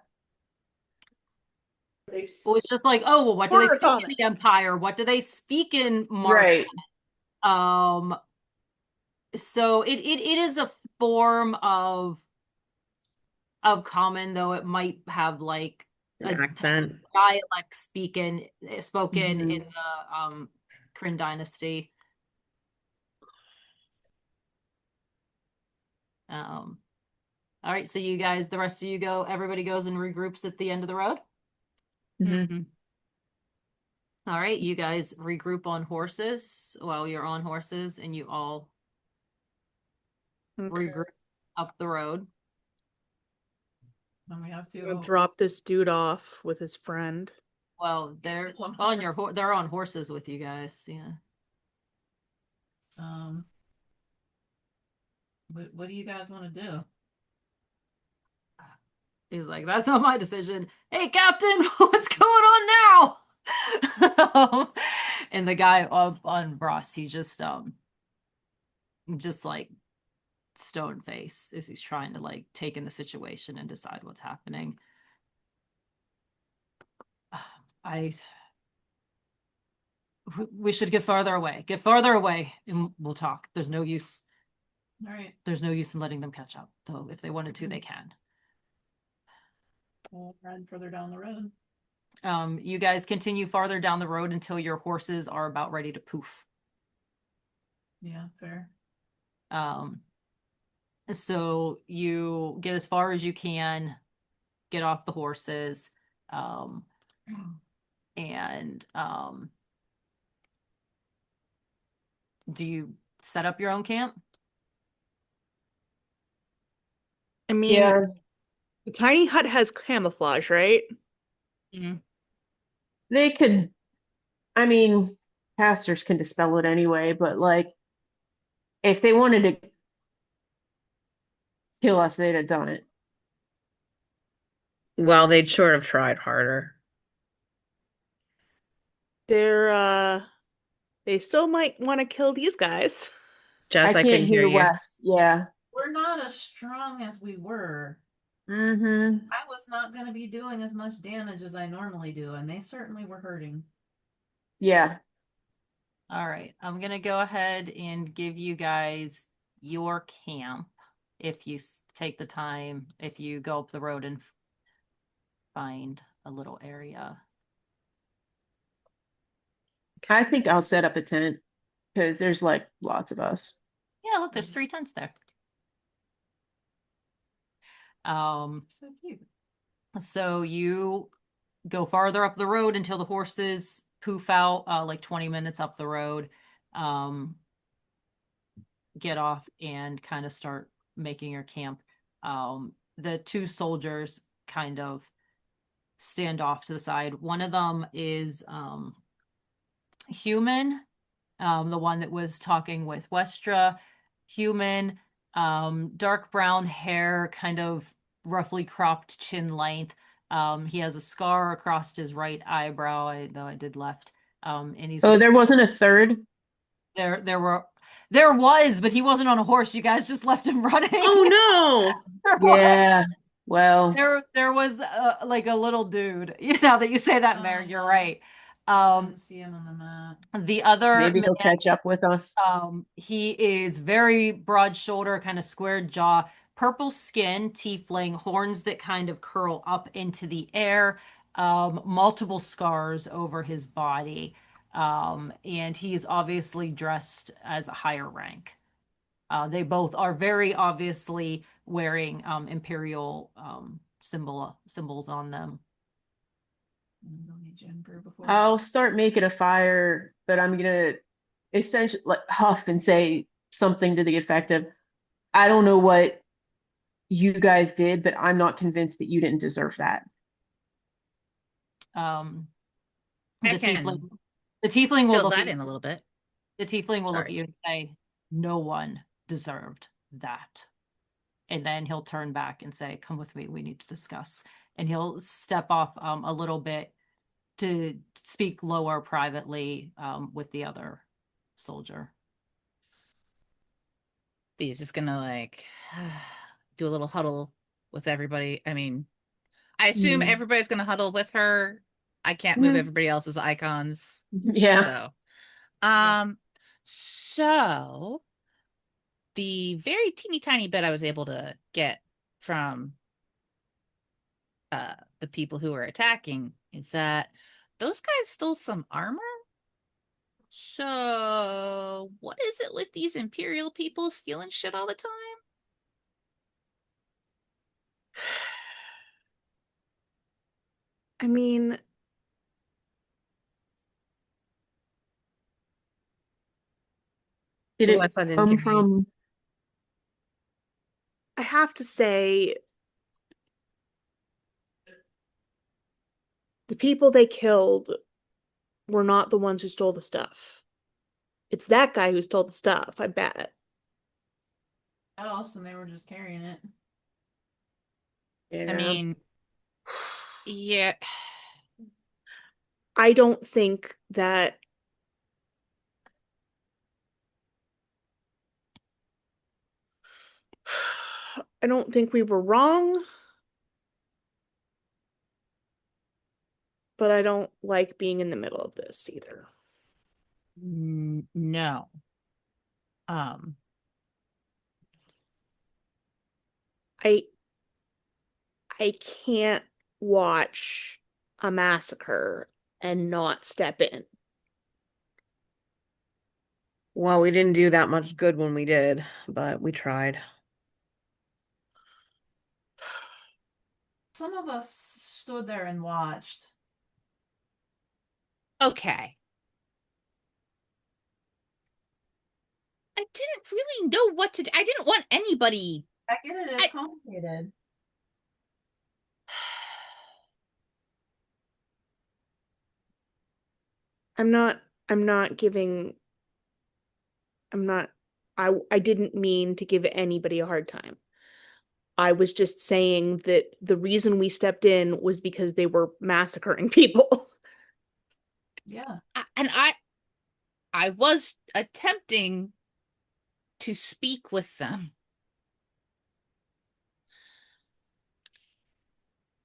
[SPEAKER 1] well, it's just like, oh, well, what do they
[SPEAKER 6] Quarter
[SPEAKER 1] speak
[SPEAKER 6] common.
[SPEAKER 1] in the Empire? What do they speak in Mark?
[SPEAKER 3] Right.
[SPEAKER 1] So it is a form of common, though it might have like
[SPEAKER 2] An
[SPEAKER 1] a
[SPEAKER 2] accent.
[SPEAKER 1] dialect spoken
[SPEAKER 3] Mhm.
[SPEAKER 1] in the Kryn dynasty. All right, so you guys, the rest of you go, everybody goes and regroups at the end of the road.
[SPEAKER 3] Mhm.
[SPEAKER 5] Mhm.
[SPEAKER 1] All right, you guys regroup on horses while you're on horses, and you all
[SPEAKER 6] Okay.
[SPEAKER 1] regroup up the road.
[SPEAKER 4] And we have
[SPEAKER 6] I'm gonna
[SPEAKER 4] to
[SPEAKER 6] drop this dude off with his friend.
[SPEAKER 1] Well, they're
[SPEAKER 4] One
[SPEAKER 1] on your
[SPEAKER 4] horse.
[SPEAKER 1] they're on horses with you guys. Yeah.
[SPEAKER 4] What do you guys want to do?
[SPEAKER 1] He's like, that's not my decision. Hey, Captain, what's going on now? And the guy on Ross, he's just like stone face as he's trying to like take in the situation and decide what's happening. We should get farther away. Get farther away and we'll talk. There's no use.
[SPEAKER 4] All right,
[SPEAKER 1] There's no use in letting them catch up, though. If they wanted to, they can.
[SPEAKER 4] we'll ride further down the road.
[SPEAKER 1] You guys continue farther down the road until your horses are about ready to poof.
[SPEAKER 4] Yeah, fair.
[SPEAKER 1] So you get as far as you can, get off the horses, and do you set up your own camp?
[SPEAKER 6] I mean,
[SPEAKER 3] Yeah.
[SPEAKER 6] the tiny hut has camouflage, right?
[SPEAKER 5] Mhm.
[SPEAKER 3] They could, I mean, casters can dispel it anyway, but like, if they wanted to kill us, they'd have done it.
[SPEAKER 2] Well, they'd sort of tried harder.
[SPEAKER 6] They still might want to kill these guys.
[SPEAKER 2] Jess,
[SPEAKER 3] I
[SPEAKER 2] I
[SPEAKER 3] can't
[SPEAKER 2] couldn't hear
[SPEAKER 3] hear
[SPEAKER 2] you.
[SPEAKER 3] Wes. Yeah.
[SPEAKER 4] We're not as strong as we were.
[SPEAKER 3] Mm-hmm.
[SPEAKER 4] I was not going to be doing as much damage as I normally do, and they certainly were hurting.
[SPEAKER 3] Yeah.
[SPEAKER 1] All right, I'm gonna go ahead and give you guys your camp if you take the time, if you go up the road and find a little area.
[SPEAKER 3] I think I'll set up a tent because there's like lots of us.
[SPEAKER 1] Yeah, look, there's 3 tents there.
[SPEAKER 4] So cute.
[SPEAKER 1] So you go farther up the road until the horses poof out, like 20 minutes up the road. Get off and kind of start making your camp. The 2 soldiers kind of stand off to the side. One of them is human, the one that was talking with Westra. Human, dark brown hair, kind of roughly cropped chin length. He has a scar across his right eyebrow, though I did left. And he's
[SPEAKER 3] Oh, there wasn't a third?
[SPEAKER 1] there was, but he wasn't on a horse. You guys just left him running.
[SPEAKER 2] Oh no!
[SPEAKER 3] Yeah. Well,
[SPEAKER 1] There was like a little dude. Now that you say that, Mary, you're right.
[SPEAKER 4] I
[SPEAKER 1] Um,
[SPEAKER 4] didn't see him on the map.
[SPEAKER 1] the other
[SPEAKER 3] maybe he'll catch up with us.
[SPEAKER 1] He is very broad shoulder, kind of square jaw, purple skin, tiefling, horns that kind of curl up into the air, multiple scars over his body. And he's obviously dressed as a higher rank. They both are very obviously wearing imperial symbols on them.
[SPEAKER 4] Don't need Jennifer before.
[SPEAKER 3] I'll start making a fire, but I'm gonna essentially like huff and say something to the effect of, I don't know what you guys did, but I'm not convinced that you didn't deserve that.
[SPEAKER 1] Um,
[SPEAKER 5] I
[SPEAKER 1] the tiefling,
[SPEAKER 5] can
[SPEAKER 1] the tiefling will
[SPEAKER 5] fill
[SPEAKER 1] look at
[SPEAKER 5] that
[SPEAKER 1] you.
[SPEAKER 5] in a little bit.
[SPEAKER 1] The tiefling will look at
[SPEAKER 5] Sorry.
[SPEAKER 1] you and say, "No one deserved that." And then he'll turn back and say, "Come with me. We need to discuss." And he'll step off a little bit to speak lower privately with the other soldier.
[SPEAKER 5] He's just gonna like do a little huddle with everybody. I mean, I assume
[SPEAKER 3] Mm.
[SPEAKER 5] everybody's gonna huddle with her. I can't move
[SPEAKER 3] Mm.
[SPEAKER 5] everybody else's icons.
[SPEAKER 3] Yeah.
[SPEAKER 5] So, um, so the very teeny tiny bit I was able to get from the people who were attacking is that those guys stole some armor. So, what is it with these Imperial people stealing shit all the time?
[SPEAKER 6] I mean,
[SPEAKER 3] Did it
[SPEAKER 2] Unless I didn't
[SPEAKER 3] come
[SPEAKER 2] hear you.
[SPEAKER 3] from
[SPEAKER 6] I have to say, the people they killed were not the ones who stole the stuff. It's that guy who stole the stuff, I bet.
[SPEAKER 4] Else, and they were just carrying it.
[SPEAKER 5] I
[SPEAKER 3] Yeah.
[SPEAKER 5] mean, yeah,
[SPEAKER 6] I don't think that I don't think we were wrong, but I don't like being in the middle of this either.
[SPEAKER 5] no. Um,
[SPEAKER 6] I I can't watch a massacre and not step in.
[SPEAKER 2] Well, we didn't do that much good when we did, but we tried.
[SPEAKER 4] Some of us stood there and watched.
[SPEAKER 5] okay. I didn't really know what to do. I didn't want anybody.
[SPEAKER 4] I get it, it's
[SPEAKER 5] I-
[SPEAKER 4] complicated.
[SPEAKER 6] I'm not I'm not giving I'm not I didn't mean to give anybody a hard time. I was just saying that the reason we stepped in was because they were massacring people.
[SPEAKER 4] Yeah.
[SPEAKER 5] And I was attempting to speak with them.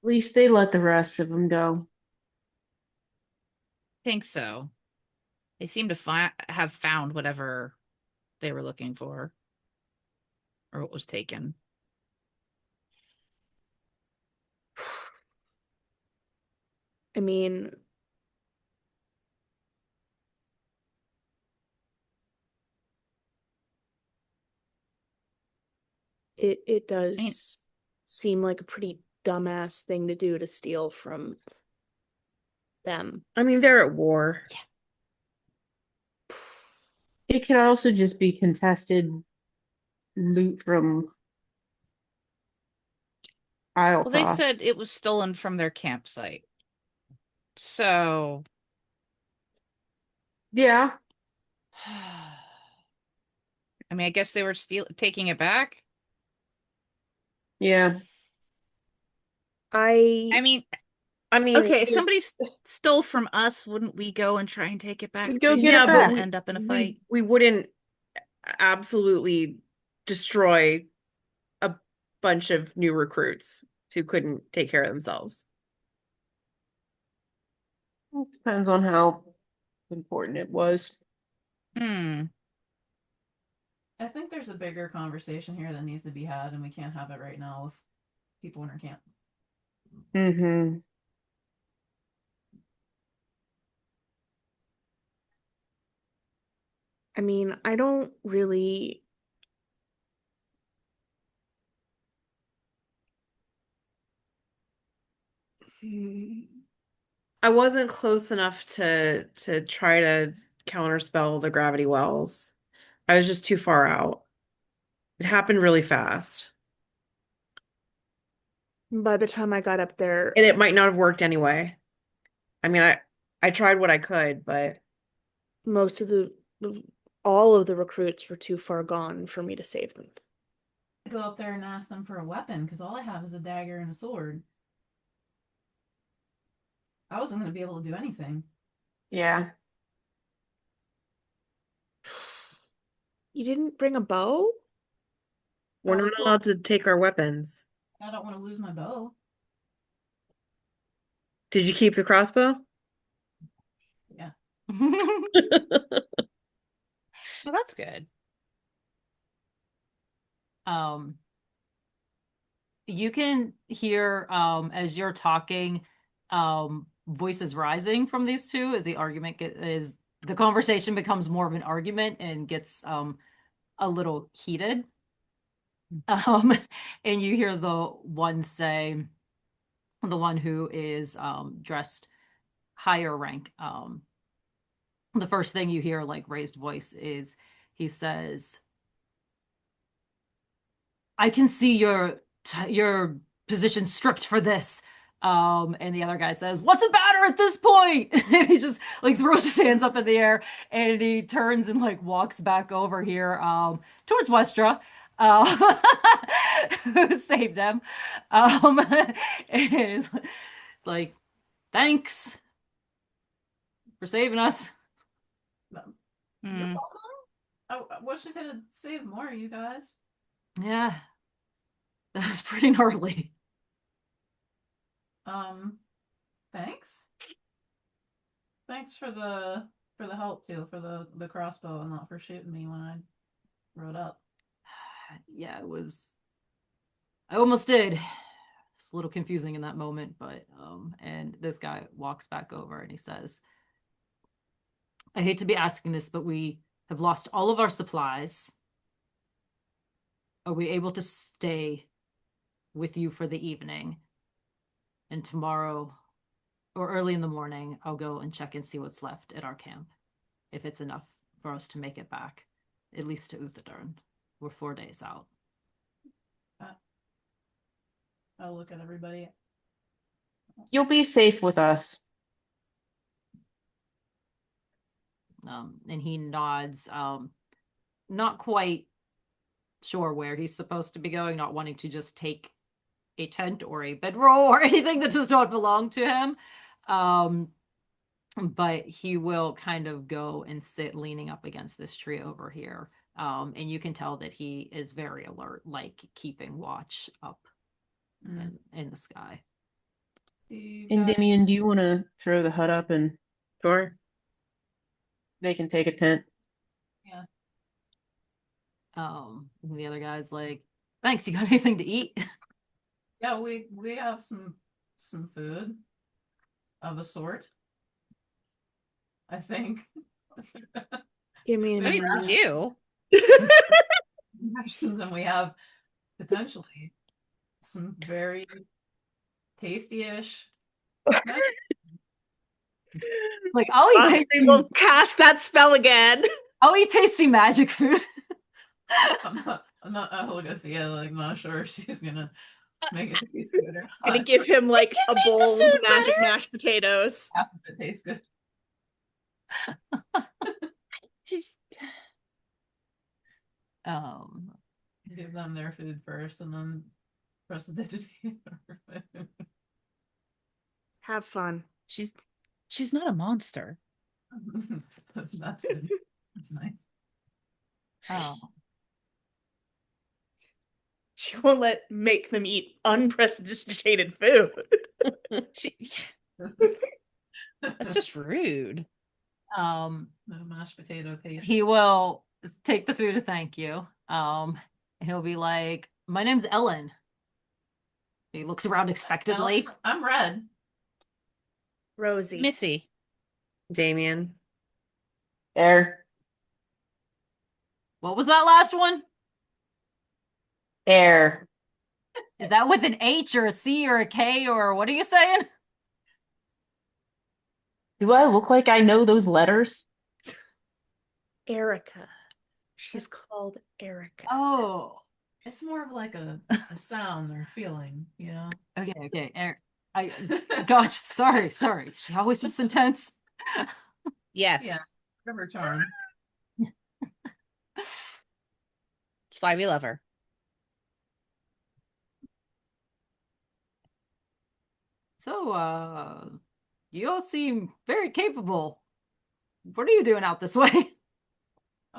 [SPEAKER 3] At least they let the rest of them go.
[SPEAKER 5] Think so. They seem to have found whatever they were looking for or what was taken.
[SPEAKER 6] I mean, it
[SPEAKER 5] I mean,
[SPEAKER 6] does seem like a pretty dumbass thing to do to steal from them.
[SPEAKER 2] I mean, they're at war.
[SPEAKER 3] It can also just be contested loot from Isle
[SPEAKER 5] well, they said
[SPEAKER 3] Cross.
[SPEAKER 5] it was stolen from their campsite. So,
[SPEAKER 3] Yeah.
[SPEAKER 5] I mean, I guess they were taking it back.
[SPEAKER 3] Yeah.
[SPEAKER 5] I mean,
[SPEAKER 2] I mean,
[SPEAKER 5] okay, if somebody stole from us, wouldn't we go and try and take it back
[SPEAKER 3] We'd go
[SPEAKER 5] too?
[SPEAKER 3] get it
[SPEAKER 2] yeah, but
[SPEAKER 5] And
[SPEAKER 3] back.
[SPEAKER 5] end up in a fight.
[SPEAKER 2] we wouldn't absolutely destroy a bunch of new recruits. who couldn't take care of themselves.
[SPEAKER 3] It depends on how important it was.
[SPEAKER 5] Hmm.
[SPEAKER 4] I think there's a bigger conversation here that needs to be had, and we can't have it right now with people in our camp.
[SPEAKER 3] Mm-hmm.
[SPEAKER 6] I mean, I don't really.
[SPEAKER 2] I wasn't close enough to try to counterspell the gravity wells. I was just too far out. It happened really fast.
[SPEAKER 6] By the time I got up there,
[SPEAKER 2] And it might not have worked anyway. I mean, I tried what I could, but
[SPEAKER 6] most of all of the recruits were too far gone for me to save them.
[SPEAKER 4] Go up there and ask them for a weapon, because all I have is a dagger and a sword. I wasn't going to be able to do anything.
[SPEAKER 3] Yeah.
[SPEAKER 6] You didn't bring a bow?
[SPEAKER 2] we're
[SPEAKER 4] Oh,
[SPEAKER 2] not
[SPEAKER 4] well,
[SPEAKER 2] allowed to take our weapons.
[SPEAKER 4] I don't want to lose my bow.
[SPEAKER 2] Did you keep the crossbow?
[SPEAKER 4] Yeah.
[SPEAKER 5] Well, that's good.
[SPEAKER 1] Um, you can hear as you're talking, voices rising from these two as the argument is the conversation becomes more of an argument and gets a little heated. And you hear the one say, the one who is dressed higher rank, the first thing you hear, like raised voice, is he says, I can see your position stripped for this. And the other guy says, "What's a batter at this point?" And he just like throws his hands up in the air and he turns and like walks back over here towards Westra, who saved him. And is like, "Thanks for saving us."
[SPEAKER 4] You're
[SPEAKER 5] Hmm.
[SPEAKER 4] welcome. I wish I could have saved more of you guys.
[SPEAKER 1] Yeah, that was pretty gnarly.
[SPEAKER 4] Um, thanks. Thanks for the help too, for the crossbow and not for shooting me when I rode up.
[SPEAKER 1] Yeah, it was. I almost did. It's a little confusing in that moment, but and this guy walks back over and he says, I hate to be asking this, but we have lost all of our supplies. Are we able to stay with you for the evening? And tomorrow or early in the morning, I'll go and check and see what's left at our camp. If it's enough for us to make it back, at least to Uthadurn. We're 4 days out.
[SPEAKER 4] I'll look at everybody.
[SPEAKER 3] You'll be safe with us.
[SPEAKER 1] And he nods, not quite sure where he's supposed to be going, not wanting to just take a tent or a bedroll or anything that does not belong to him. But he will kind of go and sit leaning up against this tree over here. And you can tell that he is very alert, like keeping watch up in the sky.
[SPEAKER 3] And Damien, do you want to throw the hut up and
[SPEAKER 2] Sure.
[SPEAKER 3] they can take a tent?
[SPEAKER 4] Yeah.
[SPEAKER 1] And the other guy's like, thanks, you got anything to eat?
[SPEAKER 4] Yeah, we have some food of a sort. I think.
[SPEAKER 6] Give me
[SPEAKER 5] I
[SPEAKER 6] an
[SPEAKER 5] mean, we
[SPEAKER 6] minute.
[SPEAKER 5] do.
[SPEAKER 4] Rations, and we have potentially some very tasty-ish.
[SPEAKER 1] Like, I'll eat
[SPEAKER 6] We'll cast that spell again.
[SPEAKER 1] tasty magic food.
[SPEAKER 4] I'm not Olgathea, like not sure if she's gonna make it taste good or
[SPEAKER 6] Gonna
[SPEAKER 4] not.
[SPEAKER 6] give him like
[SPEAKER 5] can
[SPEAKER 6] a
[SPEAKER 5] make the
[SPEAKER 6] bowl of
[SPEAKER 5] food
[SPEAKER 6] magic
[SPEAKER 5] better.
[SPEAKER 6] mashed potatoes.
[SPEAKER 4] Half of it tastes good.
[SPEAKER 1] Um,
[SPEAKER 4] Give them their food first and then prestidigitate our food.
[SPEAKER 6] Have fun.
[SPEAKER 5] She's not a monster.
[SPEAKER 4] That's good. That's nice.
[SPEAKER 1] oh.
[SPEAKER 6] She won't make them eat unprecedented food.
[SPEAKER 5] She, that's just rude.
[SPEAKER 1] Um,
[SPEAKER 4] No mashed potato paste.
[SPEAKER 1] he will take the food to thank you. And he'll be like, "My name's Ellen." He looks around expectantly.
[SPEAKER 4] I'm Red.
[SPEAKER 6] Rosie.
[SPEAKER 5] Missy.
[SPEAKER 2] Damien.
[SPEAKER 3] Air.
[SPEAKER 1] What was that last one?
[SPEAKER 3] Air.
[SPEAKER 1] Is that with an H or a C or a K or what are you saying?
[SPEAKER 3] Do I look like I know those letters?
[SPEAKER 6] Erica. She's called Erica.
[SPEAKER 1] Oh,
[SPEAKER 4] It's more of like a sound or feeling, you know?
[SPEAKER 1] okay. Gosh, sorry. She always is intense.
[SPEAKER 5] Yes.
[SPEAKER 4] Yeah. Remember charm.
[SPEAKER 5] It's why we love her.
[SPEAKER 1] So, you all seem very capable. What are you doing out this way?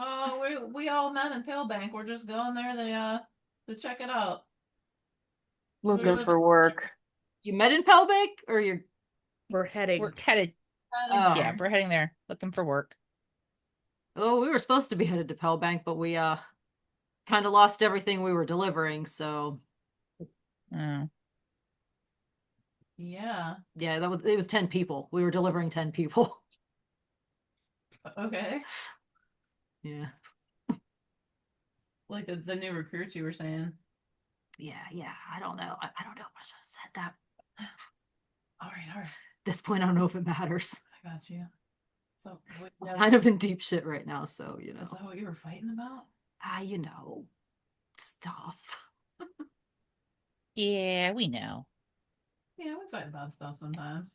[SPEAKER 4] Oh, we all met in Palebank. We're just going there to check it out.
[SPEAKER 3] Looking for work.
[SPEAKER 1] You met in Palebank or you're
[SPEAKER 6] We're heading.
[SPEAKER 5] We're headed.
[SPEAKER 1] Oh.
[SPEAKER 5] Yeah, we're heading there, looking for work.
[SPEAKER 1] Oh, we were supposed to be headed to Palebank, but we kind of lost everything we were delivering, so
[SPEAKER 5] Oh.
[SPEAKER 4] Yeah.
[SPEAKER 1] yeah, it was 10 people. We were delivering 10 people.
[SPEAKER 4] Okay.
[SPEAKER 1] Yeah.
[SPEAKER 4] Like the new recruits you were saying.
[SPEAKER 1] Yeah. I don't know. I don't know if I should have said that.
[SPEAKER 4] All right.
[SPEAKER 1] At this point, I don't know if it matters.
[SPEAKER 4] I got you. So,
[SPEAKER 1] I'm kind of in deep shit right now, so you know.
[SPEAKER 4] Is that what you were fighting about?
[SPEAKER 1] You know, stuff.
[SPEAKER 5] Yeah, we know.
[SPEAKER 4] Yeah, we fight about stuff sometimes.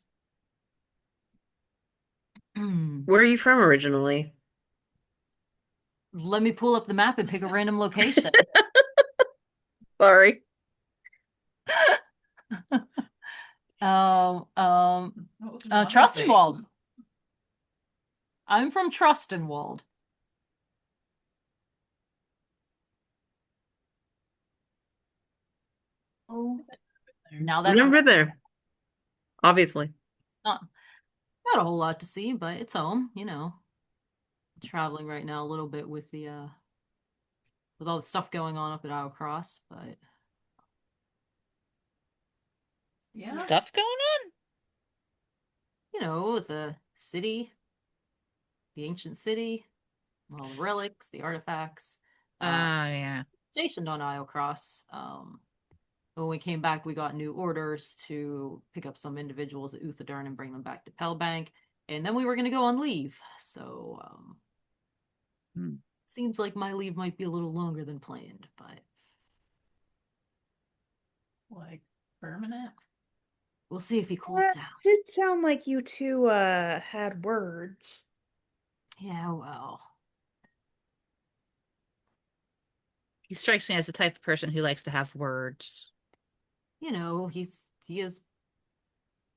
[SPEAKER 2] Where are you from originally?
[SPEAKER 1] Let me pull up the map and pick a random location.
[SPEAKER 2] Sorry.
[SPEAKER 1] Trustenwald. I'm from Trustenwald.
[SPEAKER 6] Oh,
[SPEAKER 1] Now
[SPEAKER 2] I've
[SPEAKER 1] that's
[SPEAKER 2] never been there. Obviously.
[SPEAKER 1] not a whole lot to see, but it's home, you know. Traveling right now a little bit with the with all the stuff going on up at Isle Cross, but
[SPEAKER 4] Yeah.
[SPEAKER 5] Stuff going on?
[SPEAKER 1] you know, the city, the ancient city, all the relics, the artifacts.
[SPEAKER 5] Yeah.
[SPEAKER 1] Stationed on Isle Cross. When we came back, we got new orders to pick up some individuals at Uthadern and bring them back to Palebank. And then we were going to go on leave. So, seems like my leave might be a little longer than planned, but
[SPEAKER 4] Like permanent?
[SPEAKER 1] we'll see if he cools
[SPEAKER 6] that
[SPEAKER 1] down.
[SPEAKER 6] did sound like you two had words.
[SPEAKER 1] Yeah, well.
[SPEAKER 5] He strikes me as the type of person who likes to have words.
[SPEAKER 1] You know, he is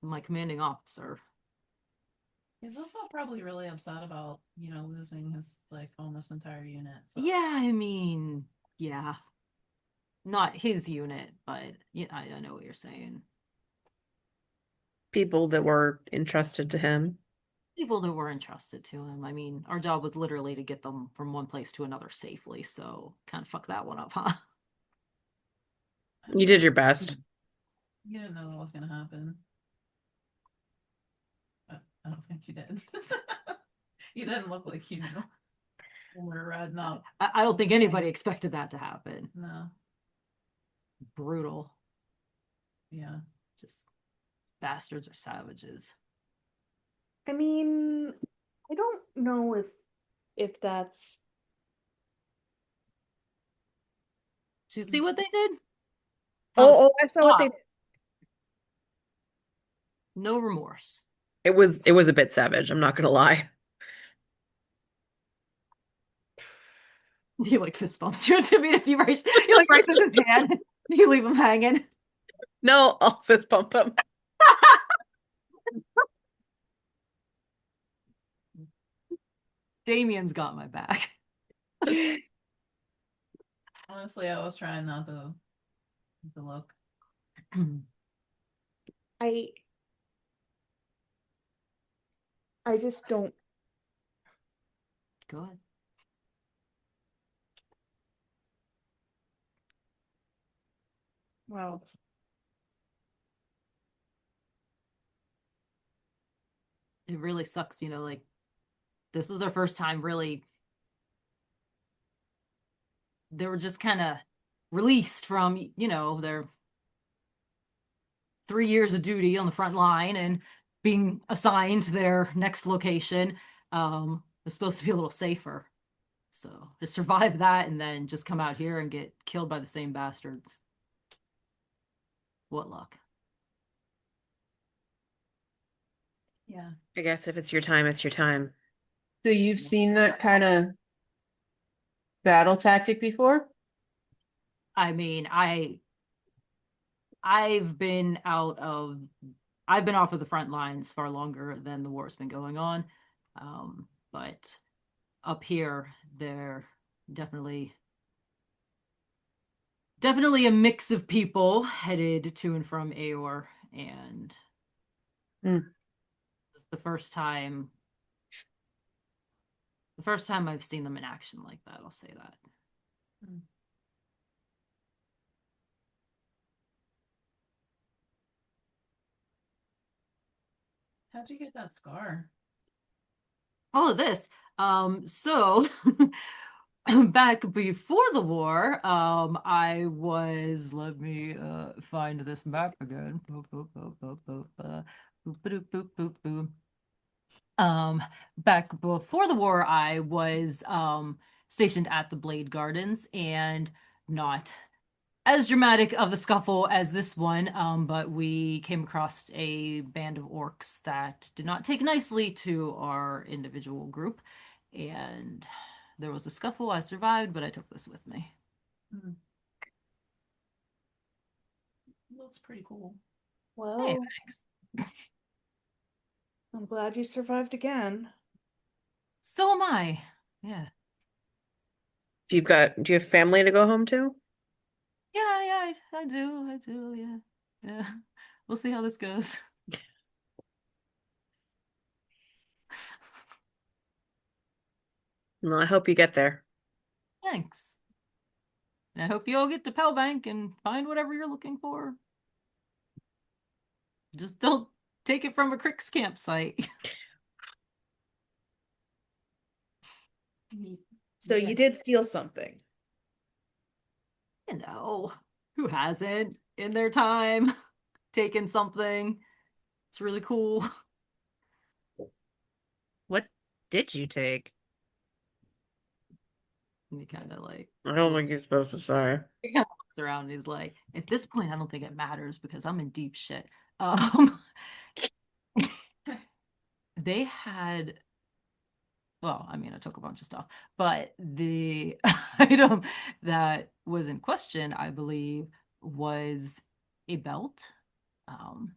[SPEAKER 1] my commanding officer.
[SPEAKER 4] He's also probably really upset about, losing his like almost entire unit. So.
[SPEAKER 1] Yeah, I mean, yeah. Not his unit, but yeah, I know what you're saying.
[SPEAKER 2] People that were entrusted to him.
[SPEAKER 1] People that were entrusted to him. I mean, our job was literally to get them from one place to another safely, so kind of fuck that one up, huh?
[SPEAKER 2] You did your best.
[SPEAKER 4] You didn't know that was gonna happen. I don't think you did. You didn't look like you knew. When we were riding up.
[SPEAKER 1] I don't think anybody expected that to happen.
[SPEAKER 4] No.
[SPEAKER 1] Brutal.
[SPEAKER 4] Yeah.
[SPEAKER 1] Just bastards or savages.
[SPEAKER 6] I mean, I don't know if that's
[SPEAKER 1] Did you see what they did?
[SPEAKER 6] Oh, I saw what they did.
[SPEAKER 1] No remorse.
[SPEAKER 2] It was a bit savage, I'm not gonna lie.
[SPEAKER 1] He like fist bumps you into me if you raise he like raises his hand. You leave him hanging.
[SPEAKER 2] No, I'll fist bump him.
[SPEAKER 1] Damien's got my back.
[SPEAKER 4] Honestly, I was trying not to The look.
[SPEAKER 6] I I just don't.
[SPEAKER 1] Go ahead.
[SPEAKER 6] Well,
[SPEAKER 1] It really sucks, you know, like this was their first time really. They were just kind of released from, you know, their 3 years of duty on the front line and being assigned to their next location. Was supposed to be a little safer. So to survive that and then just come out here and get killed by the same bastards. What luck.
[SPEAKER 4] Yeah.
[SPEAKER 2] I guess if it's your time, it's your time.
[SPEAKER 3] So you've seen that kind of battle tactic before?
[SPEAKER 1] I mean, I've been out of I've been off of the front lines far longer than the war's been going on. But up here, they're definitely a mix of people headed to and from Aor, and
[SPEAKER 3] Hmm.
[SPEAKER 1] it's the first time I've seen them in action like that, I'll say that.
[SPEAKER 4] How'd you get that scar?
[SPEAKER 1] Oh, this. So back before the war, I was, let me find this map again. Boop, boop, boop, boop, boop, boop, boop, boop, boop, boop. Back before the war, I was stationed at the Blade Gardens, and not as dramatic of a scuffle as this one, but we came across a band of orcs that did not take nicely to our individual group, and there was a scuffle. I survived, but I took this with me.
[SPEAKER 4] Looks pretty cool.
[SPEAKER 1] Hey,
[SPEAKER 6] well,
[SPEAKER 1] thanks.
[SPEAKER 6] I'm glad you survived again.
[SPEAKER 1] So am I. Yeah.
[SPEAKER 2] Do you have family to go home to?
[SPEAKER 1] Yeah, I do, yeah. Yeah. We'll see how this goes.
[SPEAKER 2] Well, I hope you get there.
[SPEAKER 1] Thanks. And I hope you all get to Palebank and find whatever you're looking for. Just don't take it from a Crick's campsite.
[SPEAKER 6] So you did steal something.
[SPEAKER 1] You know, who hasn't in their time taken something? It's really cool.
[SPEAKER 5] What did you take?
[SPEAKER 1] And he kind of like
[SPEAKER 2] I don't think you're supposed to say.
[SPEAKER 1] he kind of looks around and he's like, at this point, I don't think it matters because I'm in deep shit. Um, they had, well, I mean, I took a bunch of stuff, but the item that was in question, I believe, was a belt. Um,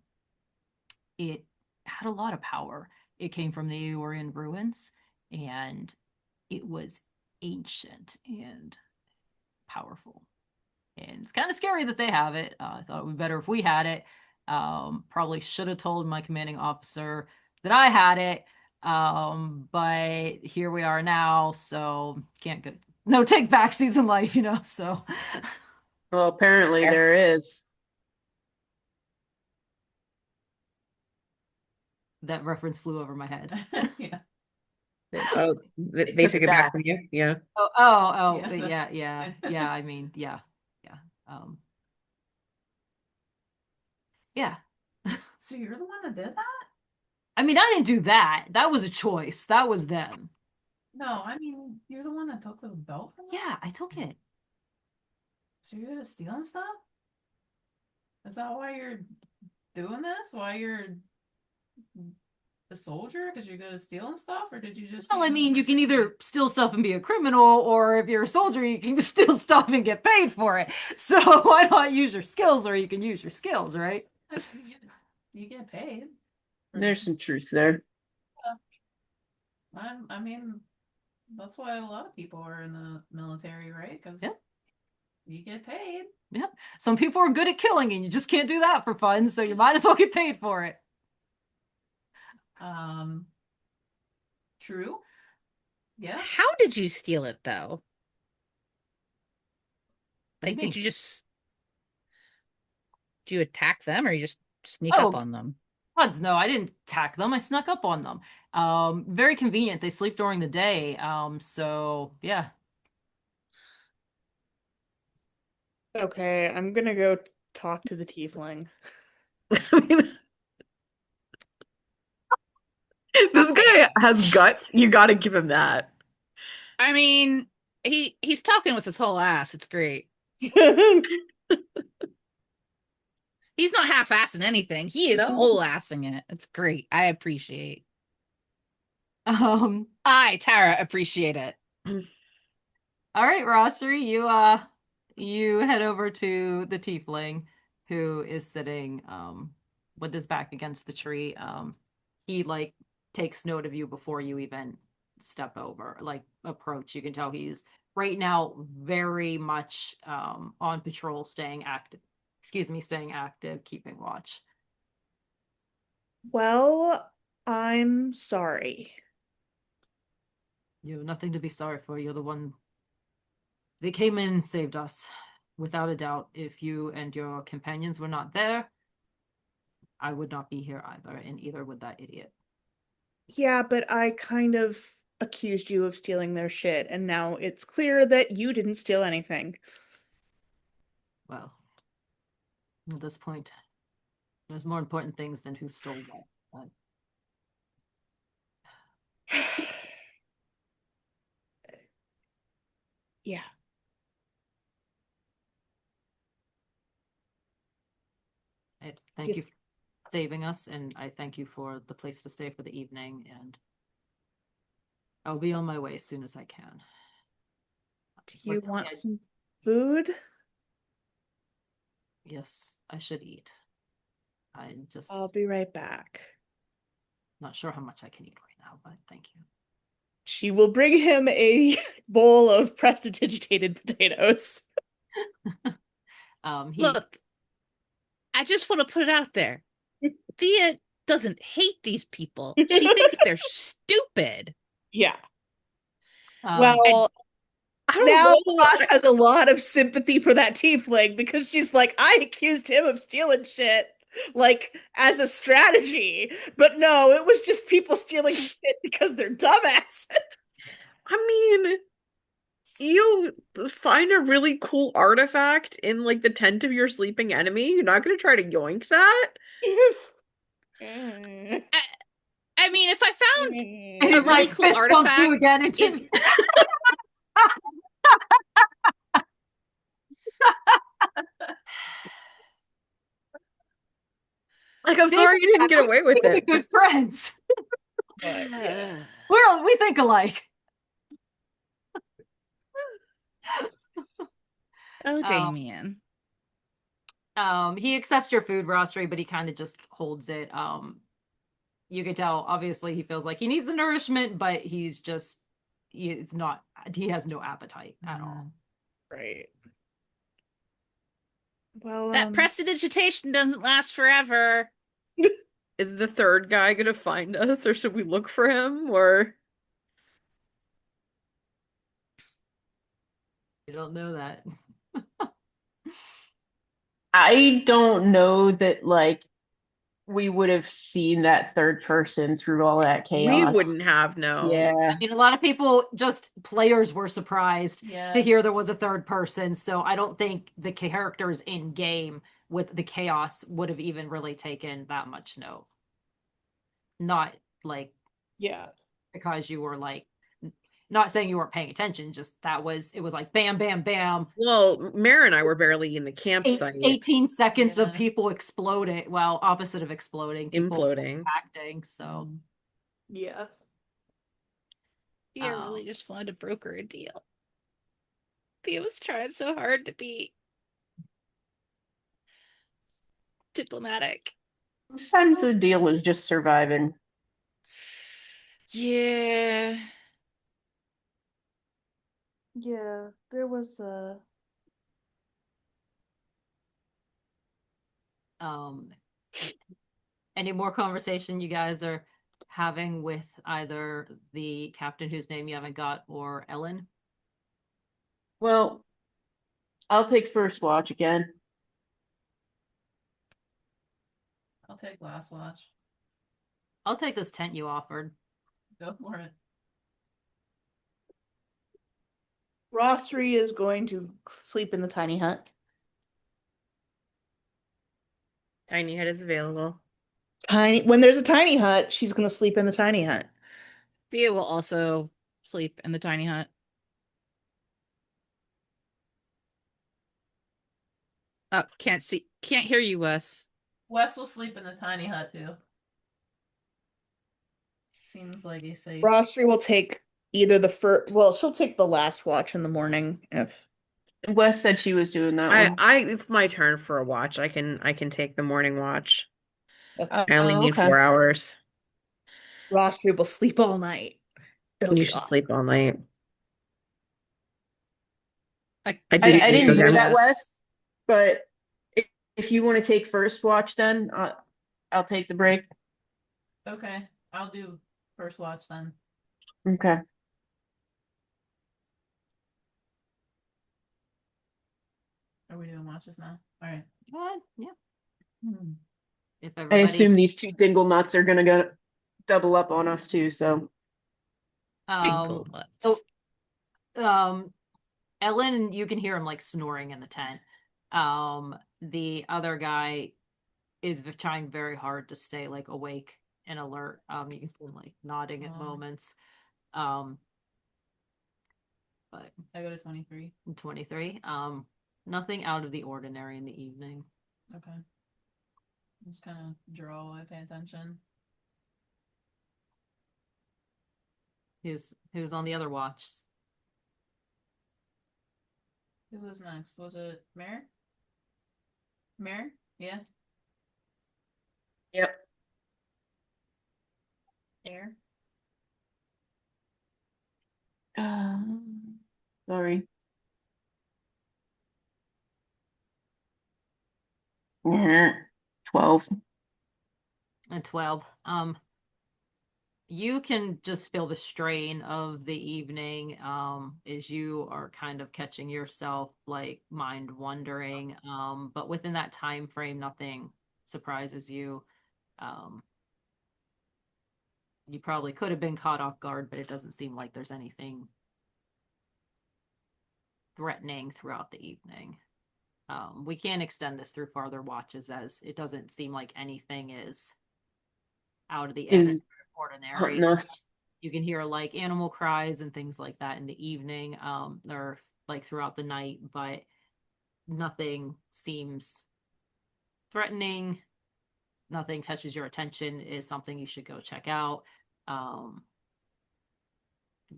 [SPEAKER 1] it had a lot of power. It came from the Aeorian ruins, and it was ancient and powerful. And it's kind of scary that they have it. I thought it would be better if we had it. Probably should have told my commanding officer that I had it. But here we are now, so can't go. No take backsies in life, you know. So
[SPEAKER 3] Well, apparently
[SPEAKER 2] Fair.
[SPEAKER 3] there is.
[SPEAKER 1] that reference flew over my head.
[SPEAKER 4] Yeah.
[SPEAKER 2] Oh, they took it back from you? Yeah.
[SPEAKER 1] Yeah. I mean, yeah. Um, yeah.
[SPEAKER 4] So you're the one that did that?
[SPEAKER 1] I mean, I didn't do that. That was a choice. That was them.
[SPEAKER 4] No, I mean, you're the one that took the belt from them?
[SPEAKER 1] Yeah, I took it.
[SPEAKER 4] So you're gonna stealing stuff? Is that why you're doing this? Why you're a soldier? Because you're good at stealing stuff? Or did you just
[SPEAKER 1] Well, I
[SPEAKER 4] steal
[SPEAKER 1] mean,
[SPEAKER 4] for
[SPEAKER 1] you can
[SPEAKER 4] free?
[SPEAKER 1] either steal stuff and be a criminal, or if you're a soldier, you can steal stuff and get paid for it. So why not use your skills, or you can use your skills, right?
[SPEAKER 4] You get paid.
[SPEAKER 3] There's some truth there.
[SPEAKER 4] I mean, that's why a lot of people are in the military, right? Because
[SPEAKER 1] Yeah.
[SPEAKER 4] You get paid.
[SPEAKER 1] Yep. Some people are good at killing, and you just can't do that for fun, so you might as well get paid for it.
[SPEAKER 4] Um, true. Yeah.
[SPEAKER 5] How did you steal it though?
[SPEAKER 1] What do
[SPEAKER 5] Like,
[SPEAKER 1] you
[SPEAKER 5] did
[SPEAKER 1] mean?
[SPEAKER 5] you attack them or you just sneak up
[SPEAKER 1] Oh,
[SPEAKER 5] on them?
[SPEAKER 1] odds no, I didn't attack them. I snuck up on them. Very convenient. They sleep during the day. So yeah.
[SPEAKER 6] Okay, I'm gonna go talk to the tiefling.
[SPEAKER 2] I mean, this guy has guts. You gotta give him that.
[SPEAKER 5] I mean, he's talking with his whole ass. It's great. He's not half-assing anything. He is
[SPEAKER 2] No.
[SPEAKER 5] whole-assing it. It's great. I appreciate.
[SPEAKER 1] Um,
[SPEAKER 5] Tara, appreciate it.
[SPEAKER 1] all right, Rossery, you head over to the tiefling who is sitting with his back against the tree. He like takes note of you before you even step over, like approach. You can tell he's right now very much on patrol, staying active. Excuse me, staying active, keeping watch.
[SPEAKER 6] Well, I'm sorry.
[SPEAKER 1] You have nothing to be sorry for. You're the one. They came in and saved us. Without a doubt, if you and your companions were not there, I would not be here either, and either would that idiot.
[SPEAKER 6] Yeah, but I kind of accused you of stealing their shit, and now it's clear that you didn't steal anything.
[SPEAKER 1] Well, at this point, there's more important things than who stole what. But
[SPEAKER 6] Yeah.
[SPEAKER 1] I thank you
[SPEAKER 6] Just
[SPEAKER 1] for saving us, and I thank you for the place to stay for the evening, and I'll be on my way as soon as I can.
[SPEAKER 6] do you
[SPEAKER 1] Fortunately,
[SPEAKER 6] want some food?
[SPEAKER 1] yes, I should eat. I'm just
[SPEAKER 6] I'll be right back.
[SPEAKER 1] not sure how much I can eat right now, but thank you.
[SPEAKER 6] She will bring him a bowl of prestidigitated potatoes.
[SPEAKER 1] He
[SPEAKER 5] Look, I just want to put it out there. Thea doesn't hate these people. She thinks they're stupid.
[SPEAKER 6] Yeah.
[SPEAKER 1] um
[SPEAKER 6] Well,
[SPEAKER 2] I don't
[SPEAKER 6] now
[SPEAKER 2] know.
[SPEAKER 6] Ross has a lot of sympathy for that tiefling because she's like, I accused him of stealing shit, like as a strategy. But no, it was just people stealing shit because they're dumbasses.
[SPEAKER 2] I mean, you find a really cool artifact in like the tent of your sleeping enemy. You're not gonna try to yoink that.
[SPEAKER 5] I mean, if I found
[SPEAKER 1] and
[SPEAKER 5] a
[SPEAKER 1] he
[SPEAKER 5] really
[SPEAKER 1] like
[SPEAKER 5] cool
[SPEAKER 1] fist bumps you
[SPEAKER 5] artifact
[SPEAKER 1] again and
[SPEAKER 5] in
[SPEAKER 2] Like, I'm
[SPEAKER 1] David,
[SPEAKER 2] sorry you didn't get away with
[SPEAKER 1] we're the
[SPEAKER 2] it.
[SPEAKER 1] good friends.
[SPEAKER 6] But yeah.
[SPEAKER 1] We think alike.
[SPEAKER 5] Oh,
[SPEAKER 1] Um,
[SPEAKER 5] Damien.
[SPEAKER 1] he accepts your food, Rosary, but he kind of just holds it. You can tell, obviously, he feels like he needs the nourishment, but it's not, he has no appetite at all.
[SPEAKER 6] Right. Well,
[SPEAKER 5] That prestidigitation doesn't last forever.
[SPEAKER 2] Is the third guy gonna find us, or should we look for him? Or
[SPEAKER 1] You don't know that.
[SPEAKER 3] I don't know that like we would have seen that third person through all that
[SPEAKER 2] we
[SPEAKER 3] chaos.
[SPEAKER 2] wouldn't have no.
[SPEAKER 3] Yeah.
[SPEAKER 1] I mean, a lot of people, just players, were surprised
[SPEAKER 4] Yeah.
[SPEAKER 1] to hear there was a third person. So I don't think the characters in game with the chaos would have even really taken that much note. Not like
[SPEAKER 6] yeah.
[SPEAKER 1] because you were like, not saying you weren't paying attention, just it was like bam, bam, bam.
[SPEAKER 2] Well, Mare and I were barely in the campsite.
[SPEAKER 1] 18 seconds of
[SPEAKER 4] Yeah.
[SPEAKER 1] people exploding. Well, opposite of exploding, people
[SPEAKER 2] Imploding.
[SPEAKER 1] acting. So,
[SPEAKER 6] Yeah.
[SPEAKER 5] Thea really just wanted to broker a deal. Thea was trying so hard to be diplomatic.
[SPEAKER 3] Sometimes the deal is just surviving.
[SPEAKER 5] Yeah.
[SPEAKER 6] Yeah, there was a
[SPEAKER 1] Um, any more conversation you guys are having with either the captain whose name you haven't got or Ellen?
[SPEAKER 3] Well, I'll take first watch again.
[SPEAKER 4] I'll take last watch.
[SPEAKER 1] I'll take this tent you offered.
[SPEAKER 4] Go for it.
[SPEAKER 6] Rosary is going to sleep in the tiny hut.
[SPEAKER 2] Tiny head is available.
[SPEAKER 6] When there's a tiny hut, she's gonna sleep in the tiny hut.
[SPEAKER 5] Thea will also sleep in the tiny hut. Oh, can't hear you, Wes.
[SPEAKER 4] Wes will sleep in the tiny hut too. Seems like a safe.
[SPEAKER 6] Rosary will take either the first. Well, she'll take the last watch in the morning if.
[SPEAKER 3] Wes said she was doing that one.
[SPEAKER 2] It's my turn for a watch. I can take the morning watch. I only
[SPEAKER 3] Oh,
[SPEAKER 2] need
[SPEAKER 3] okay.
[SPEAKER 2] 4 hours.
[SPEAKER 6] Rosary will sleep all night. It'll
[SPEAKER 2] You
[SPEAKER 6] be
[SPEAKER 2] should
[SPEAKER 6] awesome.
[SPEAKER 2] sleep all night. I
[SPEAKER 3] I
[SPEAKER 2] didn't
[SPEAKER 3] didn't
[SPEAKER 2] hear
[SPEAKER 3] hear
[SPEAKER 2] them.
[SPEAKER 3] that, Wes, but if you want to take first watch, then I'll take the break.
[SPEAKER 4] Okay, I'll do first watch then.
[SPEAKER 3] Okay.
[SPEAKER 4] Are we doing watches now? All right.
[SPEAKER 1] What? Yeah. If
[SPEAKER 3] I
[SPEAKER 1] everybody,
[SPEAKER 3] assume these two dingle nuts are gonna go double up on us too, so.
[SPEAKER 5] Tinkle
[SPEAKER 1] um,
[SPEAKER 5] nuts.
[SPEAKER 1] Ellen, you can hear him like snoring in the tent. The other guy is trying very hard to stay like awake and alert. You can see him like nodding at moments. But
[SPEAKER 4] I go to 23.
[SPEAKER 1] 23. Nothing out of the ordinary in the evening.
[SPEAKER 4] Okay. Just kind of draw while I pay attention.
[SPEAKER 1] Who's on the other watch?
[SPEAKER 4] Who was next? Was it Mare? Mare? Yeah.
[SPEAKER 3] Yep.
[SPEAKER 4] Air.
[SPEAKER 3] Sorry. 12.
[SPEAKER 1] And 12. You can just feel the strain of the evening as you are kind of catching yourself like mind wandering. But within that time frame, nothing surprises you. You probably could have been caught off guard, but it doesn't seem like there's anything threatening throughout the evening. We can extend this through farther watches as it doesn't seem like anything is out of the
[SPEAKER 3] Is
[SPEAKER 1] ordinary.
[SPEAKER 3] hunting us.
[SPEAKER 1] You can hear like animal cries and things like that in the evening, or like throughout the night, but nothing seems threatening. Nothing touches your attention is something you should go check out.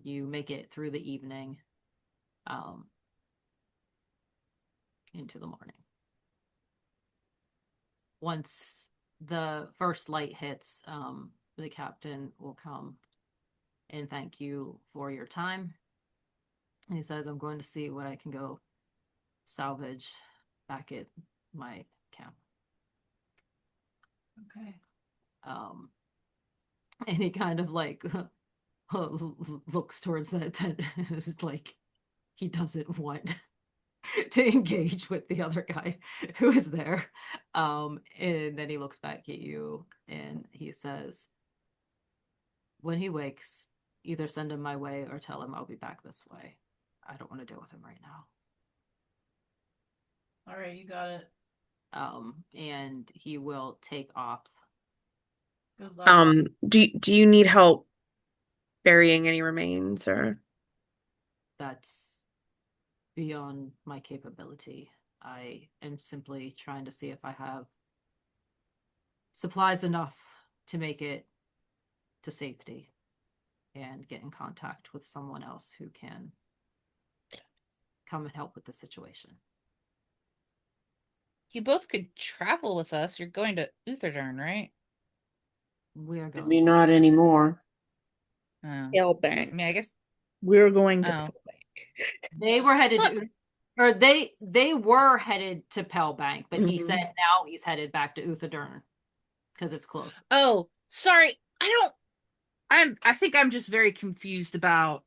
[SPEAKER 1] You make it through the evening, into the morning. Once the first light hits, the captain will come and thank you for your time. And he says, I'm going to see what I can go salvage back at my camp.
[SPEAKER 4] Okay.
[SPEAKER 1] And he kind of like looks towards that tent. It's like he doesn't want to engage with the other guy who is there. And then he looks back at you and he says, when he wakes, either send him my way or tell him I'll be back this way. I don't want to deal with him right now.
[SPEAKER 4] All right, you got it.
[SPEAKER 1] And he will take off.
[SPEAKER 4] Good luck.
[SPEAKER 2] Do you need help burying any remains or?
[SPEAKER 1] That's beyond my capability. I am simply trying to see if I have supplies enough to make it to safety and get in contact with someone else who can come and help with the situation.
[SPEAKER 5] You both could travel with us. You're going to Utherdurn, right?
[SPEAKER 1] We are going.
[SPEAKER 3] Maybe not anymore.
[SPEAKER 5] Oh.
[SPEAKER 6] Palebank.
[SPEAKER 5] I mean, I guess.
[SPEAKER 6] We're going to
[SPEAKER 5] Oh.
[SPEAKER 6] Palebank.
[SPEAKER 1] They were headed
[SPEAKER 5] Look.
[SPEAKER 1] to or they were headed to Palebank, but he said
[SPEAKER 2] Mhm.
[SPEAKER 1] now he's headed back to Uthadurn because it's close.
[SPEAKER 5] Oh, sorry. I think I'm just very confused about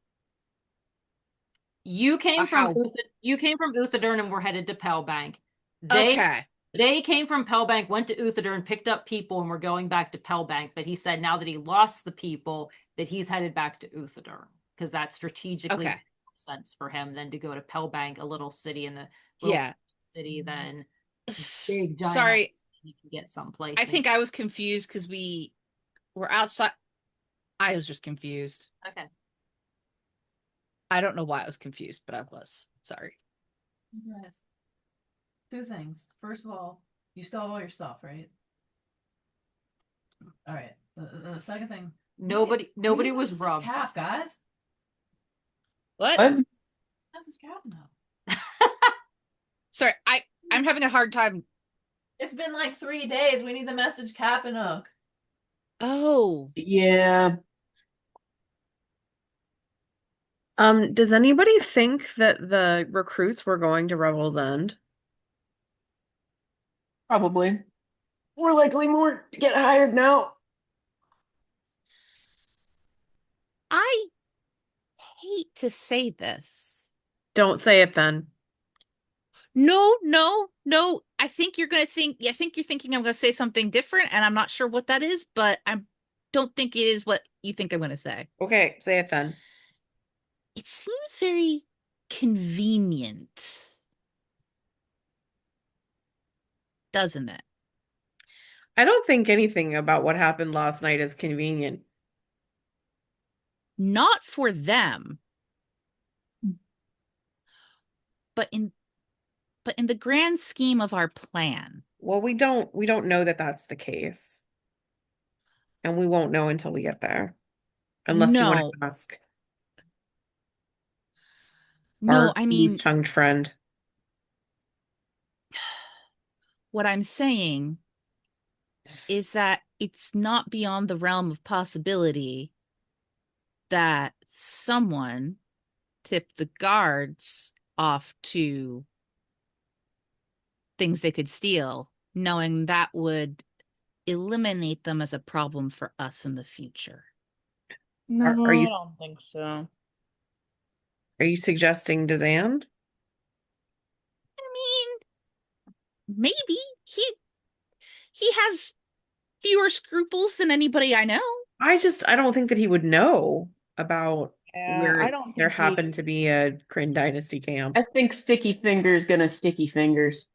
[SPEAKER 1] You came from
[SPEAKER 5] how.
[SPEAKER 1] Uthadurn and were headed to Palebank. They
[SPEAKER 5] Okay.
[SPEAKER 1] they came from Palebank, went to Uthadurn, picked up people, and were going back to Palebank. But he said now that he lost the people, that he's headed back to Uthadurn because that strategically
[SPEAKER 5] Okay.
[SPEAKER 1] makes sense for him than to go to Palebank, a little city in the little
[SPEAKER 5] Yeah.
[SPEAKER 1] city, than big giant
[SPEAKER 5] Sorry.
[SPEAKER 1] you can get someplace.
[SPEAKER 5] I think I was confused because we were outside. I was just confused.
[SPEAKER 1] Okay.
[SPEAKER 5] I don't know why I was confused, but I was. Sorry.
[SPEAKER 4] You guys, two things. First of all, you still have all your stuff, right? All right. The second thing,
[SPEAKER 1] Nobody was
[SPEAKER 4] this
[SPEAKER 1] robbed.
[SPEAKER 4] cap, guys.
[SPEAKER 5] What?
[SPEAKER 3] What?
[SPEAKER 4] That's his cap now.
[SPEAKER 5] Sorry, I'm having a hard time.
[SPEAKER 4] It's been like 3 days. We need the message Kapanook.
[SPEAKER 5] Oh,
[SPEAKER 3] Yeah,
[SPEAKER 2] Does anybody think that the recruits were going to Revel's End?
[SPEAKER 3] probably. More likely more to get hired now.
[SPEAKER 5] I hate to say this.
[SPEAKER 2] Don't say it then.
[SPEAKER 5] No, no, no. I think you're gonna think. I think you're thinking I'm gonna say something different, and I'm not sure what that is, but I don't think it is what you think I'm gonna say.
[SPEAKER 2] Okay, say it then.
[SPEAKER 5] It seems very convenient, doesn't it?
[SPEAKER 2] I don't think anything about what happened last night is convenient.
[SPEAKER 5] Not for them, but in the grand scheme of our plan.
[SPEAKER 2] Well, we don't know that that's the case. And we won't know until we get there. Unless you want
[SPEAKER 5] No,
[SPEAKER 2] to ask
[SPEAKER 5] no,
[SPEAKER 2] our
[SPEAKER 5] I mean,
[SPEAKER 2] loose-tongued friend.
[SPEAKER 5] what I'm saying is that it's not beyond the realm of possibility that someone tipped the guards off to things they could steal, knowing that would eliminate them as a problem for us in the future.
[SPEAKER 6] No,
[SPEAKER 2] Are
[SPEAKER 6] I
[SPEAKER 2] you
[SPEAKER 6] don't think so.
[SPEAKER 2] are you suggesting Dazan?
[SPEAKER 5] I mean, maybe he has fewer scruples than anybody I know.
[SPEAKER 2] I don't think that he would know about
[SPEAKER 6] Yeah, I
[SPEAKER 2] where
[SPEAKER 6] don't
[SPEAKER 2] there
[SPEAKER 6] think he.
[SPEAKER 2] happened to be a Kryn Dynasty camp.
[SPEAKER 3] I think Sticky Fingers gonna sticky fingers.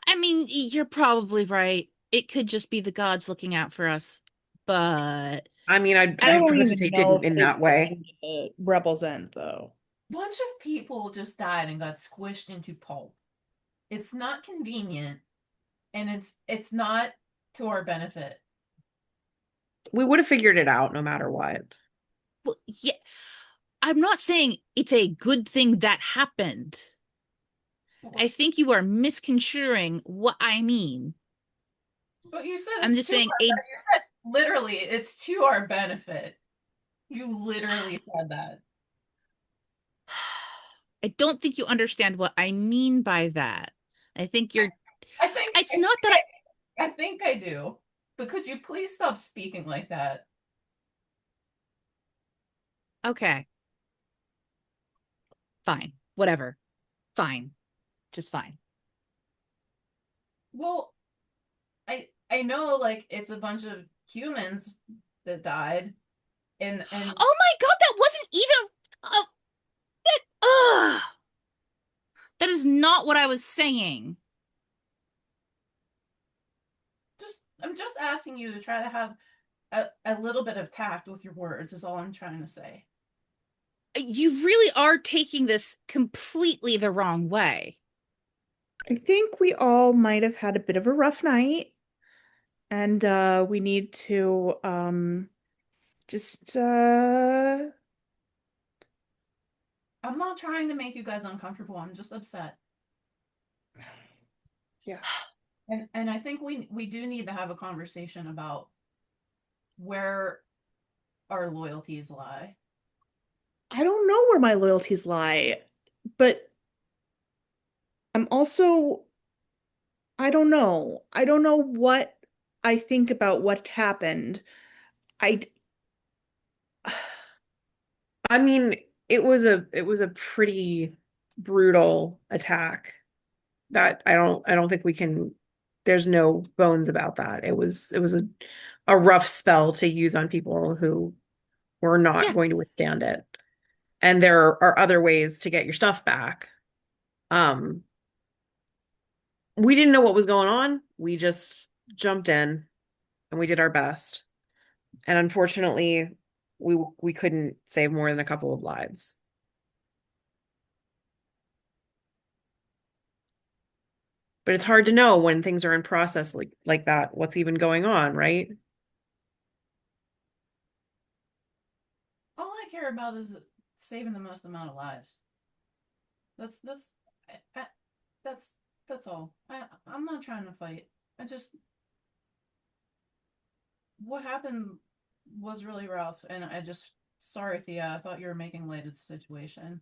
[SPEAKER 5] I mean, you're probably right. It could just be the gods looking out for us. But
[SPEAKER 2] I mean,
[SPEAKER 6] I
[SPEAKER 2] I'd
[SPEAKER 6] don't even
[SPEAKER 2] hesitate
[SPEAKER 6] know if
[SPEAKER 2] in
[SPEAKER 6] they've
[SPEAKER 2] that way.
[SPEAKER 6] been to the Rebel's End though.
[SPEAKER 4] Bunch of people just died and got squished into pulp. It's not convenient, and it's not to our benefit.
[SPEAKER 2] We would have figured it out no matter what.
[SPEAKER 5] well, yeah, I'm not saying it's a good thing that happened. I think you are misconstruing what I mean.
[SPEAKER 4] But you said
[SPEAKER 5] I'm
[SPEAKER 4] it's
[SPEAKER 5] just
[SPEAKER 4] to
[SPEAKER 5] saying
[SPEAKER 4] our, you said literally it's to our benefit. You literally said that.
[SPEAKER 5] I don't think you understand what I mean by that. I think you're
[SPEAKER 4] I think
[SPEAKER 5] it's not that
[SPEAKER 4] I think I do. But could you please stop speaking like that?
[SPEAKER 5] okay. Fine. Whatever. Fine. Just fine.
[SPEAKER 4] Well, I know like it's a bunch of humans that died and
[SPEAKER 5] Oh my god, that wasn't even that that is not what I was saying.
[SPEAKER 4] just I'm just asking you to try to have a little bit of tact with your words is all I'm trying to say.
[SPEAKER 5] You really are taking this completely the wrong way.
[SPEAKER 6] I think we all might have had a bit of a rough night, and we need to just
[SPEAKER 4] I'm not trying to make you guys uncomfortable. I'm just upset.
[SPEAKER 6] yeah.
[SPEAKER 4] And I think we do need to have a conversation about where our loyalties lie.
[SPEAKER 6] I don't know where my loyalties lie, but I'm also, I don't know. I don't know what I think about what happened. I
[SPEAKER 2] I mean, it was a pretty brutal attack that I don't think we can, there's no bones about that. It was a rough spell to use on people who were not
[SPEAKER 5] Yeah.
[SPEAKER 2] going to withstand it. And there are other ways to get your stuff back. Um, we didn't know what was going on. We just jumped in and we did our best. And unfortunately, we couldn't save more than a couple of lives. But it's hard to know when things are in process like that, what's even going on, right?
[SPEAKER 4] All I care about is saving the most amount of lives. That's I, that's that's all. I'm not trying to fight. I just what happened was really rough, and I just sorry, Thea. I thought you were making light of the situation.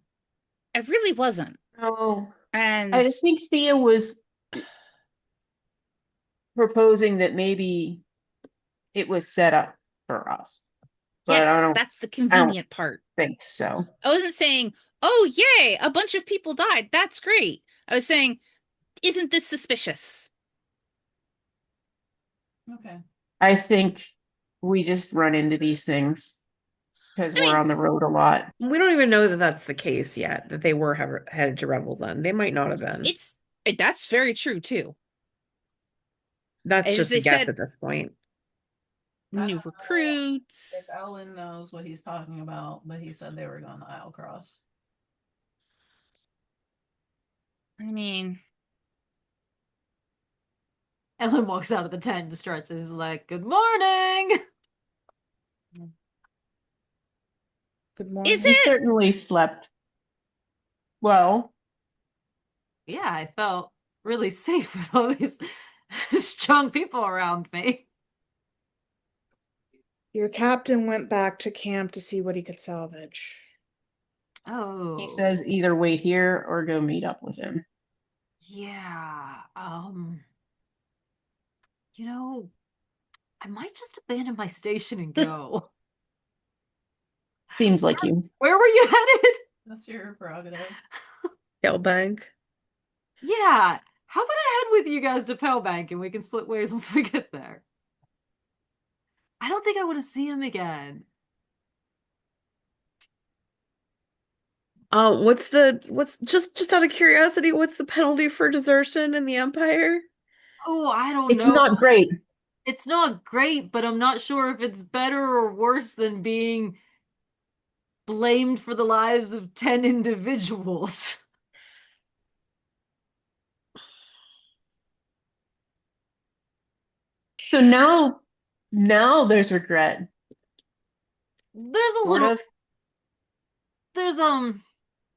[SPEAKER 5] I really wasn't.
[SPEAKER 3] No,
[SPEAKER 5] And
[SPEAKER 3] I think Thea was proposing that maybe it was set up for us, but
[SPEAKER 5] yes, that's the
[SPEAKER 3] I don't
[SPEAKER 5] convenient part.
[SPEAKER 3] think so.
[SPEAKER 5] I wasn't saying, oh, yay, a bunch of people died. That's great. I was saying, isn't this suspicious?
[SPEAKER 4] Okay.
[SPEAKER 3] I think we just run into these things because
[SPEAKER 5] I
[SPEAKER 3] we're
[SPEAKER 5] mean,
[SPEAKER 3] on the road a lot.
[SPEAKER 2] We don't even know that that's the case yet, that they were headed to Revel's End. They might not have been.
[SPEAKER 5] that's very true too.
[SPEAKER 2] That's
[SPEAKER 5] As
[SPEAKER 2] just a
[SPEAKER 5] they
[SPEAKER 2] guess
[SPEAKER 5] said,
[SPEAKER 2] at this point.
[SPEAKER 4] I
[SPEAKER 5] new
[SPEAKER 4] don't know if
[SPEAKER 5] recruits.
[SPEAKER 4] Ellen knows what he's talking about, but he said they were going to Isle Cross.
[SPEAKER 5] I mean,
[SPEAKER 1] Ellen walks out of the tent and stretches. He's like, "Good morning."
[SPEAKER 6] good
[SPEAKER 5] is
[SPEAKER 6] morning.
[SPEAKER 3] We
[SPEAKER 5] it?
[SPEAKER 3] certainly slept well.
[SPEAKER 1] Yeah, I felt really safe with all these strong people around me.
[SPEAKER 6] Your captain went back to camp to see what he could salvage.
[SPEAKER 3] He
[SPEAKER 1] Oh,
[SPEAKER 3] says either wait here or go meet up with him.
[SPEAKER 1] yeah. You know, I might just abandon my station and go.
[SPEAKER 3] Seems like you.
[SPEAKER 1] Where were you headed?
[SPEAKER 4] That's your prerogative.
[SPEAKER 2] Palebank.
[SPEAKER 1] Yeah. How about I head with you guys to Palebank and we can split ways once we get there? I don't think I want to see him again.
[SPEAKER 2] What's just out of curiosity, what's the penalty for desertion in the Empire?
[SPEAKER 1] Oh, I don't
[SPEAKER 3] It's
[SPEAKER 1] know.
[SPEAKER 3] not great.
[SPEAKER 1] It's not great, but I'm not sure if it's better or worse than being blamed for the lives of 10 individuals.
[SPEAKER 3] So now there's regret,
[SPEAKER 1] There's a
[SPEAKER 3] sort
[SPEAKER 1] little,
[SPEAKER 3] of.
[SPEAKER 1] there's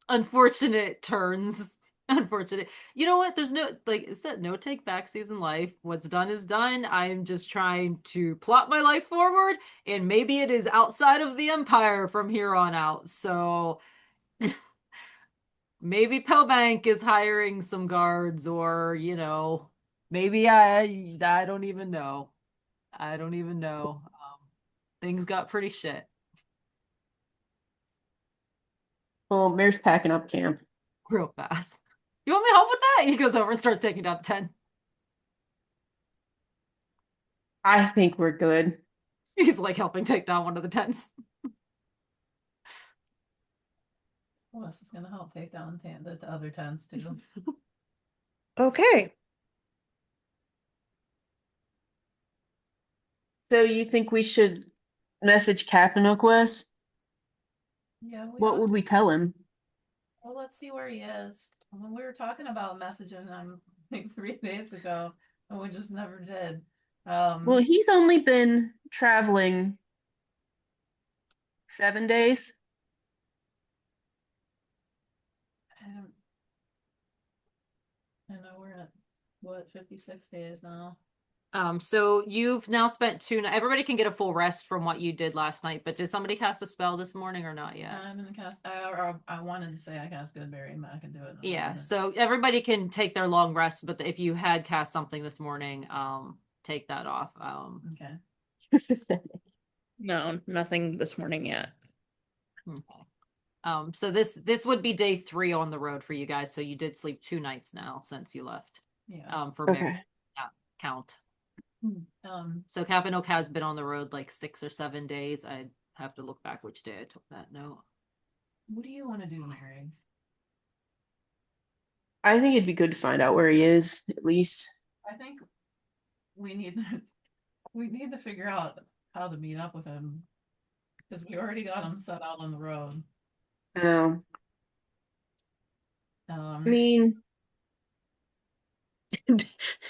[SPEAKER 1] unfortunate turns. Unfortunate. You know what? There's no, like it said, no take backsies in life. What's done is done. I'm just trying to plot my life forward, and maybe it is outside of the Empire from here on out. So maybe Pellbank is hiring some guards, or maybe I don't even know. I don't even know. Things got pretty shit
[SPEAKER 3] Well, Mare's packing up camp.
[SPEAKER 1] real fast. You want me to help with that? He goes over and starts taking down the 10.
[SPEAKER 3] I think we're good.
[SPEAKER 1] He's like helping take down one of the tents.
[SPEAKER 4] Well, this is going to help take down the other tents too.
[SPEAKER 6] Okay.
[SPEAKER 3] So you think we should message Captain Oquest?
[SPEAKER 4] Yeah, we
[SPEAKER 3] What
[SPEAKER 4] ought
[SPEAKER 3] would
[SPEAKER 4] to.
[SPEAKER 3] we tell him?
[SPEAKER 4] Well, let's see where he is. When we were talking about messaging him like 3 days ago, and we just never did.
[SPEAKER 3] Well, he's only been traveling 7 days.
[SPEAKER 4] I don't. I know we're at what 56 days now.
[SPEAKER 1] So you've now spent everybody can get a full rest from what you did last night, but did somebody cast a spell this morning or not yet?
[SPEAKER 4] I'm gonna cast. I wanted to say I cast Goodberry, but I can do it.
[SPEAKER 1] Yeah, so everybody can take their long rest, but if you had cast something this morning, take that off.
[SPEAKER 4] Okay.
[SPEAKER 6] No, nothing this morning yet.
[SPEAKER 1] Okay. So this would be day 3 on the road for you guys. So you did sleep 2 nights now since you left.
[SPEAKER 4] Yeah.
[SPEAKER 1] For
[SPEAKER 3] Okay.
[SPEAKER 1] count.
[SPEAKER 4] Um.
[SPEAKER 1] So Captain Oak has been on the road like 6 or 7 days. I have to look back which day I took that note.
[SPEAKER 4] What do you want to do, Mary?
[SPEAKER 3] I think it'd be good to find out where he is, at least.
[SPEAKER 4] I think we need we need to figure out how to meet up with him because we already got him set out on the road.
[SPEAKER 3] I
[SPEAKER 4] Um.
[SPEAKER 3] mean,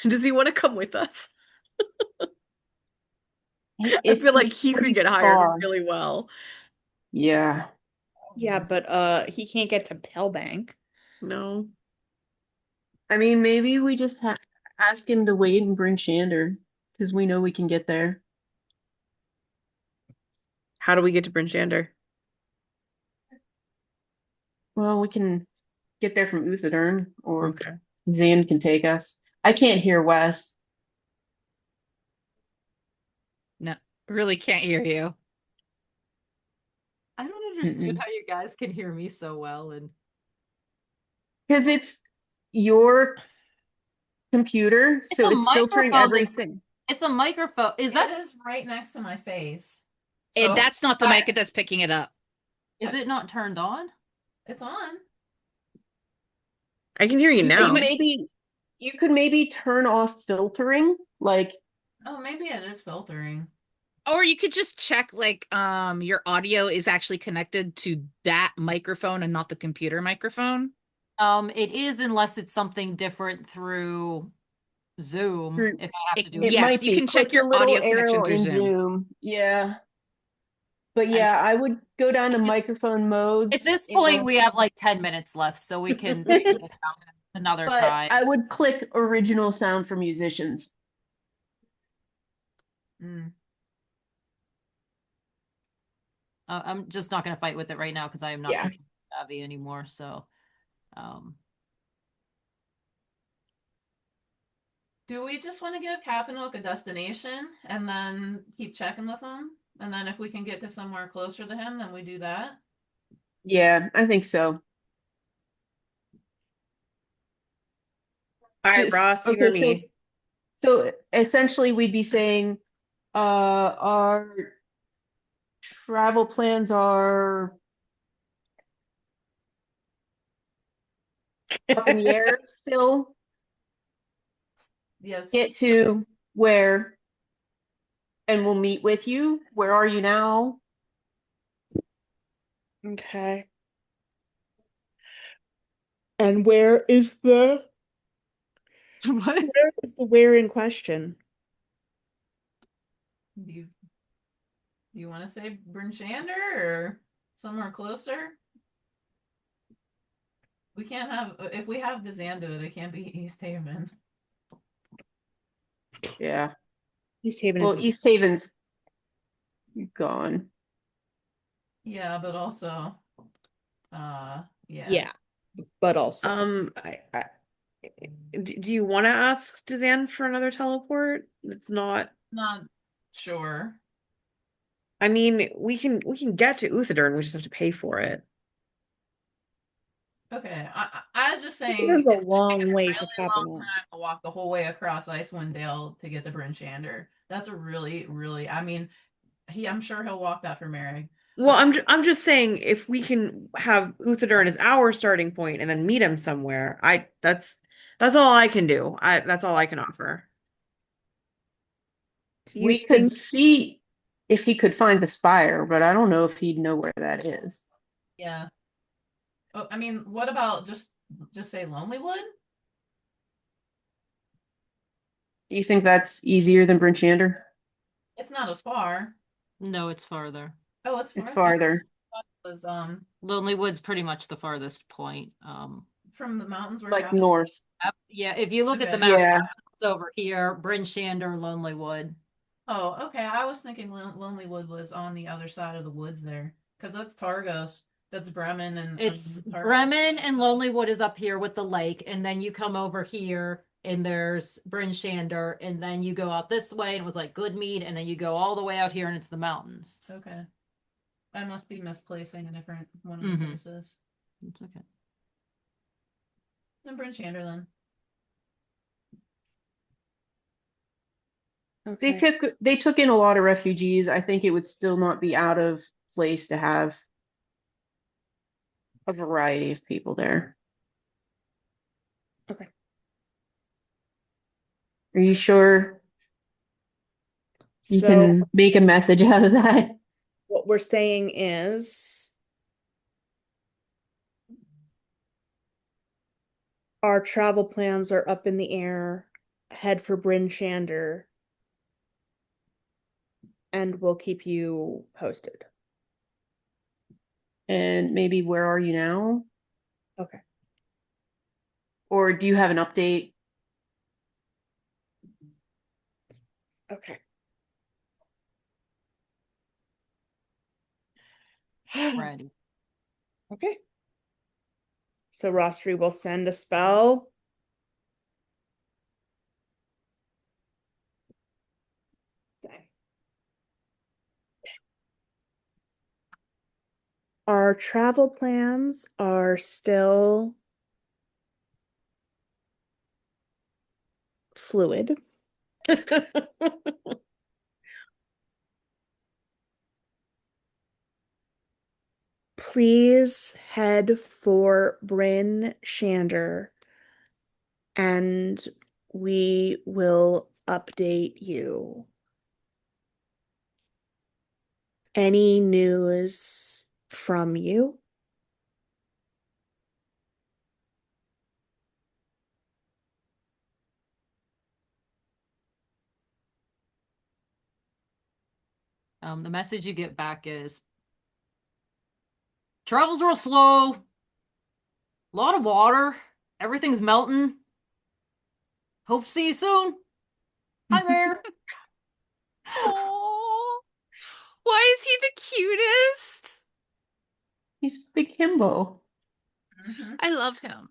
[SPEAKER 2] Does he want to come with us? I
[SPEAKER 3] it's
[SPEAKER 2] feel like he could
[SPEAKER 3] pretty
[SPEAKER 2] get hired
[SPEAKER 3] far.
[SPEAKER 2] really well.
[SPEAKER 3] Yeah.
[SPEAKER 6] Yeah, but he can't get to Palebank.
[SPEAKER 2] No.
[SPEAKER 3] I mean, maybe we just ask him to wait and bring Shander, because we know we can get there.
[SPEAKER 2] How do we get to Bryn Shander?
[SPEAKER 3] Well, we can get there from Uthadern, or
[SPEAKER 2] Okay.
[SPEAKER 3] Zan can take us. I can't hear Wes.
[SPEAKER 5] No, really can't hear you.
[SPEAKER 1] I don't understand
[SPEAKER 3] Mm-mm.
[SPEAKER 1] how you guys can hear me so well and
[SPEAKER 3] Because it's your computer,
[SPEAKER 1] it's
[SPEAKER 3] so
[SPEAKER 1] a
[SPEAKER 3] it's filtering
[SPEAKER 1] microphone
[SPEAKER 3] everything.
[SPEAKER 1] it's a microphone. Is
[SPEAKER 4] That
[SPEAKER 1] that
[SPEAKER 4] is right next to my face. So
[SPEAKER 5] That's not the mic that's picking it up.
[SPEAKER 1] is it not turned on?
[SPEAKER 4] it's on.
[SPEAKER 2] I can hear you
[SPEAKER 3] You
[SPEAKER 2] now.
[SPEAKER 3] could maybe turn off filtering, like
[SPEAKER 4] Oh, maybe it is filtering.
[SPEAKER 5] Or you could just check like your audio is actually connected to that microphone and not the computer microphone.
[SPEAKER 1] It is unless it's something different through Zoom.
[SPEAKER 3] through.
[SPEAKER 1] If I have to do it.
[SPEAKER 3] It
[SPEAKER 5] Yes,
[SPEAKER 3] might
[SPEAKER 5] you
[SPEAKER 3] be.
[SPEAKER 5] can check
[SPEAKER 3] Click the
[SPEAKER 5] your
[SPEAKER 3] little
[SPEAKER 5] audio connection
[SPEAKER 3] arrow
[SPEAKER 5] through
[SPEAKER 3] in
[SPEAKER 5] Zoom.
[SPEAKER 3] Zoom. Yeah. But
[SPEAKER 1] And
[SPEAKER 3] yeah, I would go down to microphone
[SPEAKER 1] at
[SPEAKER 3] modes
[SPEAKER 1] this point,
[SPEAKER 3] and
[SPEAKER 1] we have like 10 minutes left, so we can figure this out another
[SPEAKER 3] but
[SPEAKER 1] time.
[SPEAKER 3] I would click original sound for musicians.
[SPEAKER 4] Mm.
[SPEAKER 1] I'm just not going to fight with it right now because I am not
[SPEAKER 3] Yeah.
[SPEAKER 1] computer savvy anymore. So,
[SPEAKER 4] Do we just want to give Captain Oak a destination and then keep checking with him? And then if we can get to somewhere closer to him, then we do that.
[SPEAKER 3] Yeah, I think so.
[SPEAKER 2] All right,
[SPEAKER 3] Just
[SPEAKER 2] Ross, you
[SPEAKER 3] okay,
[SPEAKER 2] or me?
[SPEAKER 3] so essentially we'd be saying our travel plans are up in the air still.
[SPEAKER 4] Yes.
[SPEAKER 3] Get to where and we'll meet with you. Where are you now?
[SPEAKER 6] Okay. And where is the
[SPEAKER 1] what?
[SPEAKER 6] where in question?
[SPEAKER 4] Do you want to say Bryn Shander or somewhere closer? We can't have if we have Dazan do it, it can't be East Haven.
[SPEAKER 3] Yeah.
[SPEAKER 6] East Haven
[SPEAKER 3] Well,
[SPEAKER 6] is
[SPEAKER 3] East Haven's gone.
[SPEAKER 4] Yeah, but also yeah.
[SPEAKER 6] yeah, but also
[SPEAKER 2] Do you want to ask Dazan for another teleport? It's not.
[SPEAKER 4] Not sure.
[SPEAKER 2] I mean, we can get to Uthadern. We just have to pay for it.
[SPEAKER 4] Okay. I was just saying
[SPEAKER 6] there's a
[SPEAKER 4] it's gonna take
[SPEAKER 6] long
[SPEAKER 4] a
[SPEAKER 6] way
[SPEAKER 4] really
[SPEAKER 6] to
[SPEAKER 4] long
[SPEAKER 6] Captain Oak.
[SPEAKER 4] time to walk the whole way across Icewind Dale to get to Bryn Shander. That's a really, really I mean, I'm sure he'll walk that for Mary.
[SPEAKER 2] Well, I'm just saying if we can have Uthadern as our starting point and then meet him somewhere, that's all I can do. That's all I can offer.
[SPEAKER 6] Do you
[SPEAKER 3] We could
[SPEAKER 6] think
[SPEAKER 3] see if he could find the spire, but I don't know if he'd know where that is.
[SPEAKER 4] Yeah. Oh, I mean, what about just say Lonelywood?
[SPEAKER 3] Do you think that's easier than Bryn Shander?
[SPEAKER 4] It's not as far.
[SPEAKER 1] No, it's farther.
[SPEAKER 4] Oh, it's
[SPEAKER 3] It's
[SPEAKER 4] far.
[SPEAKER 3] farther.
[SPEAKER 4] It was
[SPEAKER 1] Lonely Wood's pretty much the farthest point.
[SPEAKER 4] from the mountains where
[SPEAKER 3] Like
[SPEAKER 4] Captain
[SPEAKER 3] north.
[SPEAKER 1] Yeah, if you look at the
[SPEAKER 4] Okay.
[SPEAKER 1] map,
[SPEAKER 3] Yeah.
[SPEAKER 1] It's over here, Bryn Shander, Lonely Wood.
[SPEAKER 4] Oh, okay. I was thinking Lonelywood was on the other side of the woods there, because that's Targos. That's Bremen and
[SPEAKER 1] It's
[SPEAKER 4] Targos.
[SPEAKER 1] Bremen and Lonely Wood is up here with the lake, and then you come over here and there's Bryn Shander, and then you go out this way and it was like Goodmead, and then you go all the way out here and it's the mountains.
[SPEAKER 4] Okay. I must be misplacing a different one of
[SPEAKER 1] Mhm.
[SPEAKER 4] the places.
[SPEAKER 1] It's okay.
[SPEAKER 4] Then Bryn Chanderlin.
[SPEAKER 6] Okay.
[SPEAKER 3] They took in a lot of refugees. I think it would still not be out of place to have a variety of people there.
[SPEAKER 6] Okay.
[SPEAKER 3] Are you sure you
[SPEAKER 6] So
[SPEAKER 3] can make a message out of that?
[SPEAKER 6] what we're saying is our travel plans are up in the air. Head for Bryn Shander, and we'll keep you posted.
[SPEAKER 3] And maybe where are you now?
[SPEAKER 6] Okay.
[SPEAKER 3] Or do you have an update?
[SPEAKER 6] Okay.
[SPEAKER 1] Ready.
[SPEAKER 6] Okay. So Rostri will send a spell. Okay. Our travel plans are still fluid. Please head for Bryn Shander and we will update you. Any news from you?
[SPEAKER 1] The message you get back is travel's real slow, a lot of water, everything's melting. Hope to see you soon. Hi there.
[SPEAKER 5] Oh, why is he the cutest?
[SPEAKER 3] He's Big Himbo.
[SPEAKER 5] I love him.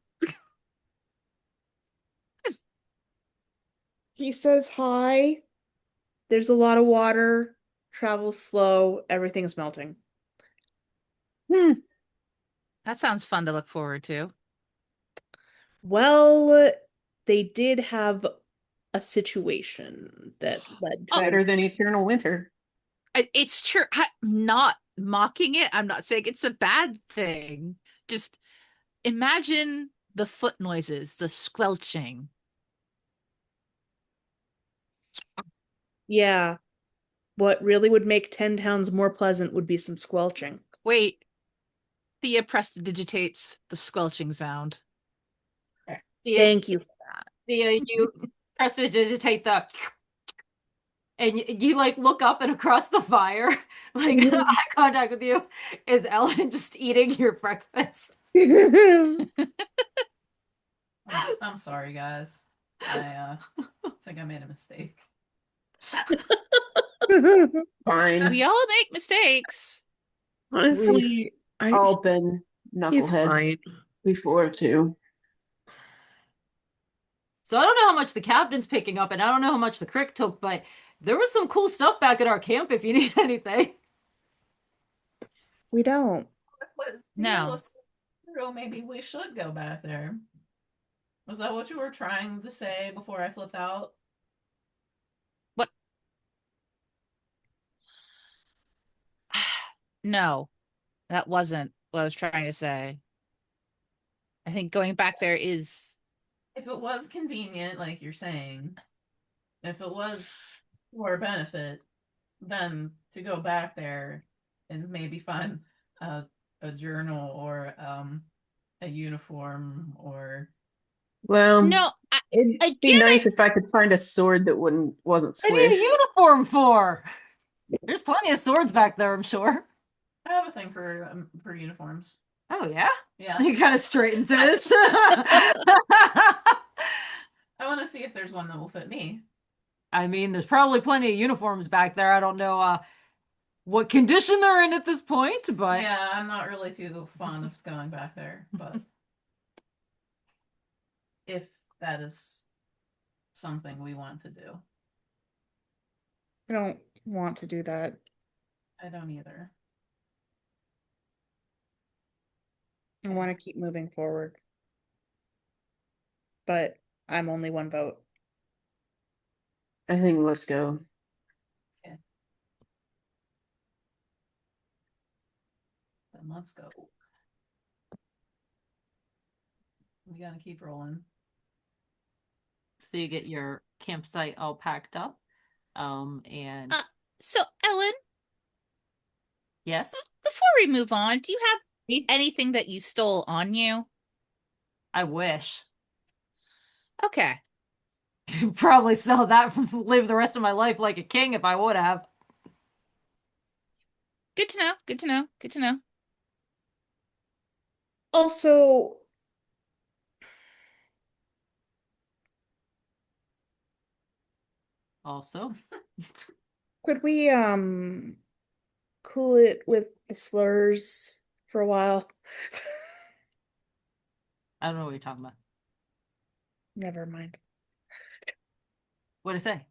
[SPEAKER 6] He says hi. There's a lot of water. Travel slow. Everything's melting.
[SPEAKER 3] Hmm.
[SPEAKER 5] That sounds fun to look forward to.
[SPEAKER 6] Well, they did have a situation that led to
[SPEAKER 3] Better than Eternal Winter.
[SPEAKER 5] It's true. I'm not mocking it. I'm not saying it's a bad thing. Just imagine the foot noises, the squelching.
[SPEAKER 6] Yeah. What really would make 10 towns more pleasant would be some squelching.
[SPEAKER 5] Wait, Thea prestidigitates the squelching sound.
[SPEAKER 6] Thank you.
[SPEAKER 1] You prestidigitate the and you like look up and across the fire, like
[SPEAKER 6] Mhm.
[SPEAKER 1] eye contact with you, is Ellen just eating your breakfast.
[SPEAKER 4] I'm sorry, guys. I think I made a mistake.
[SPEAKER 3] Fine.
[SPEAKER 5] We all make mistakes.
[SPEAKER 6] Honestly,
[SPEAKER 3] All been
[SPEAKER 6] he's
[SPEAKER 3] knuckleheads
[SPEAKER 6] fine.
[SPEAKER 3] before too.
[SPEAKER 1] So I don't know how much the captain's picking up, and I don't know how much the crick took, but there was some cool stuff back at our camp if you need anything.
[SPEAKER 6] We don't.
[SPEAKER 4] What
[SPEAKER 5] No.
[SPEAKER 4] was maybe we should go back there. Was that what you were trying to say before I flipped out?
[SPEAKER 5] What? No, that wasn't what I was trying to say. I think going back there is.
[SPEAKER 4] If it was convenient, like you're saying, if it was for a benefit, then to go back there and maybe find a journal or a uniform or
[SPEAKER 3] Well,
[SPEAKER 5] No,
[SPEAKER 3] it'd be
[SPEAKER 5] again,
[SPEAKER 3] nice if I could find a sword that wasn't
[SPEAKER 1] I need a
[SPEAKER 3] squished.
[SPEAKER 1] uniform for. There's plenty of swords back there, I'm sure.
[SPEAKER 4] I have a thing for uniforms.
[SPEAKER 1] Oh yeah?
[SPEAKER 4] Yeah.
[SPEAKER 1] He kind of straightens his.
[SPEAKER 4] I I want to see if there's one that will fit me.
[SPEAKER 1] I mean, there's probably plenty of uniforms back there. I don't know what condition they're in at this point, but
[SPEAKER 4] Yeah, I'm not really too fond of going back there, but if that is something we want to do,
[SPEAKER 6] I don't want to do that.
[SPEAKER 4] I don't either.
[SPEAKER 6] I want to keep moving forward. But I'm only one vote.
[SPEAKER 3] I think let's go.
[SPEAKER 4] Then let's go. We gotta keep rolling.
[SPEAKER 1] so you get your campsite all packed up. And
[SPEAKER 5] So, Ellen,
[SPEAKER 1] yes,
[SPEAKER 5] before we move on, do you have anything that you stole on you?
[SPEAKER 1] I wish.
[SPEAKER 5] Okay.
[SPEAKER 1] Probably sell that, live the rest of my life like a king if I would have.
[SPEAKER 5] Good to know. Good to know. Good to know.
[SPEAKER 6] Also,
[SPEAKER 1] Also,
[SPEAKER 6] could we cool it with the slurs for a while?
[SPEAKER 1] I don't know what you're talking about.
[SPEAKER 6] Never mind.
[SPEAKER 1] What did I say?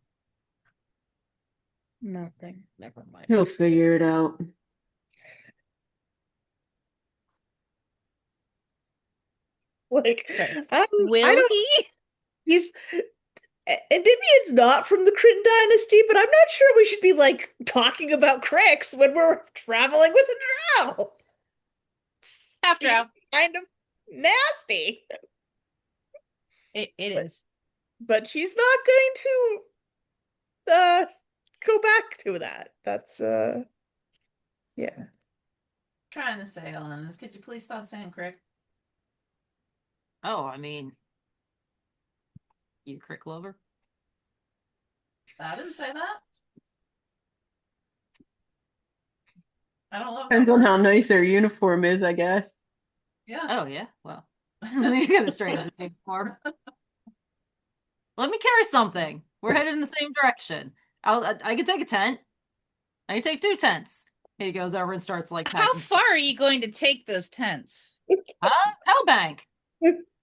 [SPEAKER 6] Nothing. Never mind.
[SPEAKER 3] He'll figure it out.
[SPEAKER 6] Like,
[SPEAKER 5] Sure.
[SPEAKER 6] I
[SPEAKER 5] Will
[SPEAKER 6] don't.
[SPEAKER 5] he?
[SPEAKER 6] He's and maybe it's not from the Kryn dynasty, but I'm not sure we should be like talking about Cricks when we're traveling with a drow.
[SPEAKER 5] Half drow.
[SPEAKER 6] Kind of nasty.
[SPEAKER 5] It
[SPEAKER 6] But-
[SPEAKER 5] is.
[SPEAKER 6] But she's not going to go back to that. That's yeah.
[SPEAKER 4] Trying to say, Ellen, is could you please stop saying crick?
[SPEAKER 1] Oh, I mean, you crick lover.
[SPEAKER 4] I didn't say that. I don't love
[SPEAKER 3] Depends
[SPEAKER 4] that
[SPEAKER 3] on
[SPEAKER 4] word.
[SPEAKER 3] how nice their uniform is, I guess.
[SPEAKER 4] Yeah.
[SPEAKER 1] Oh yeah, well, you gotta straighten the same form. Let me carry something. We're headed in the same direction. I can take a tent. I can take 2 tents. He goes over and starts like
[SPEAKER 5] How
[SPEAKER 1] packing.
[SPEAKER 5] far are you going to take those tents?
[SPEAKER 1] Palebank.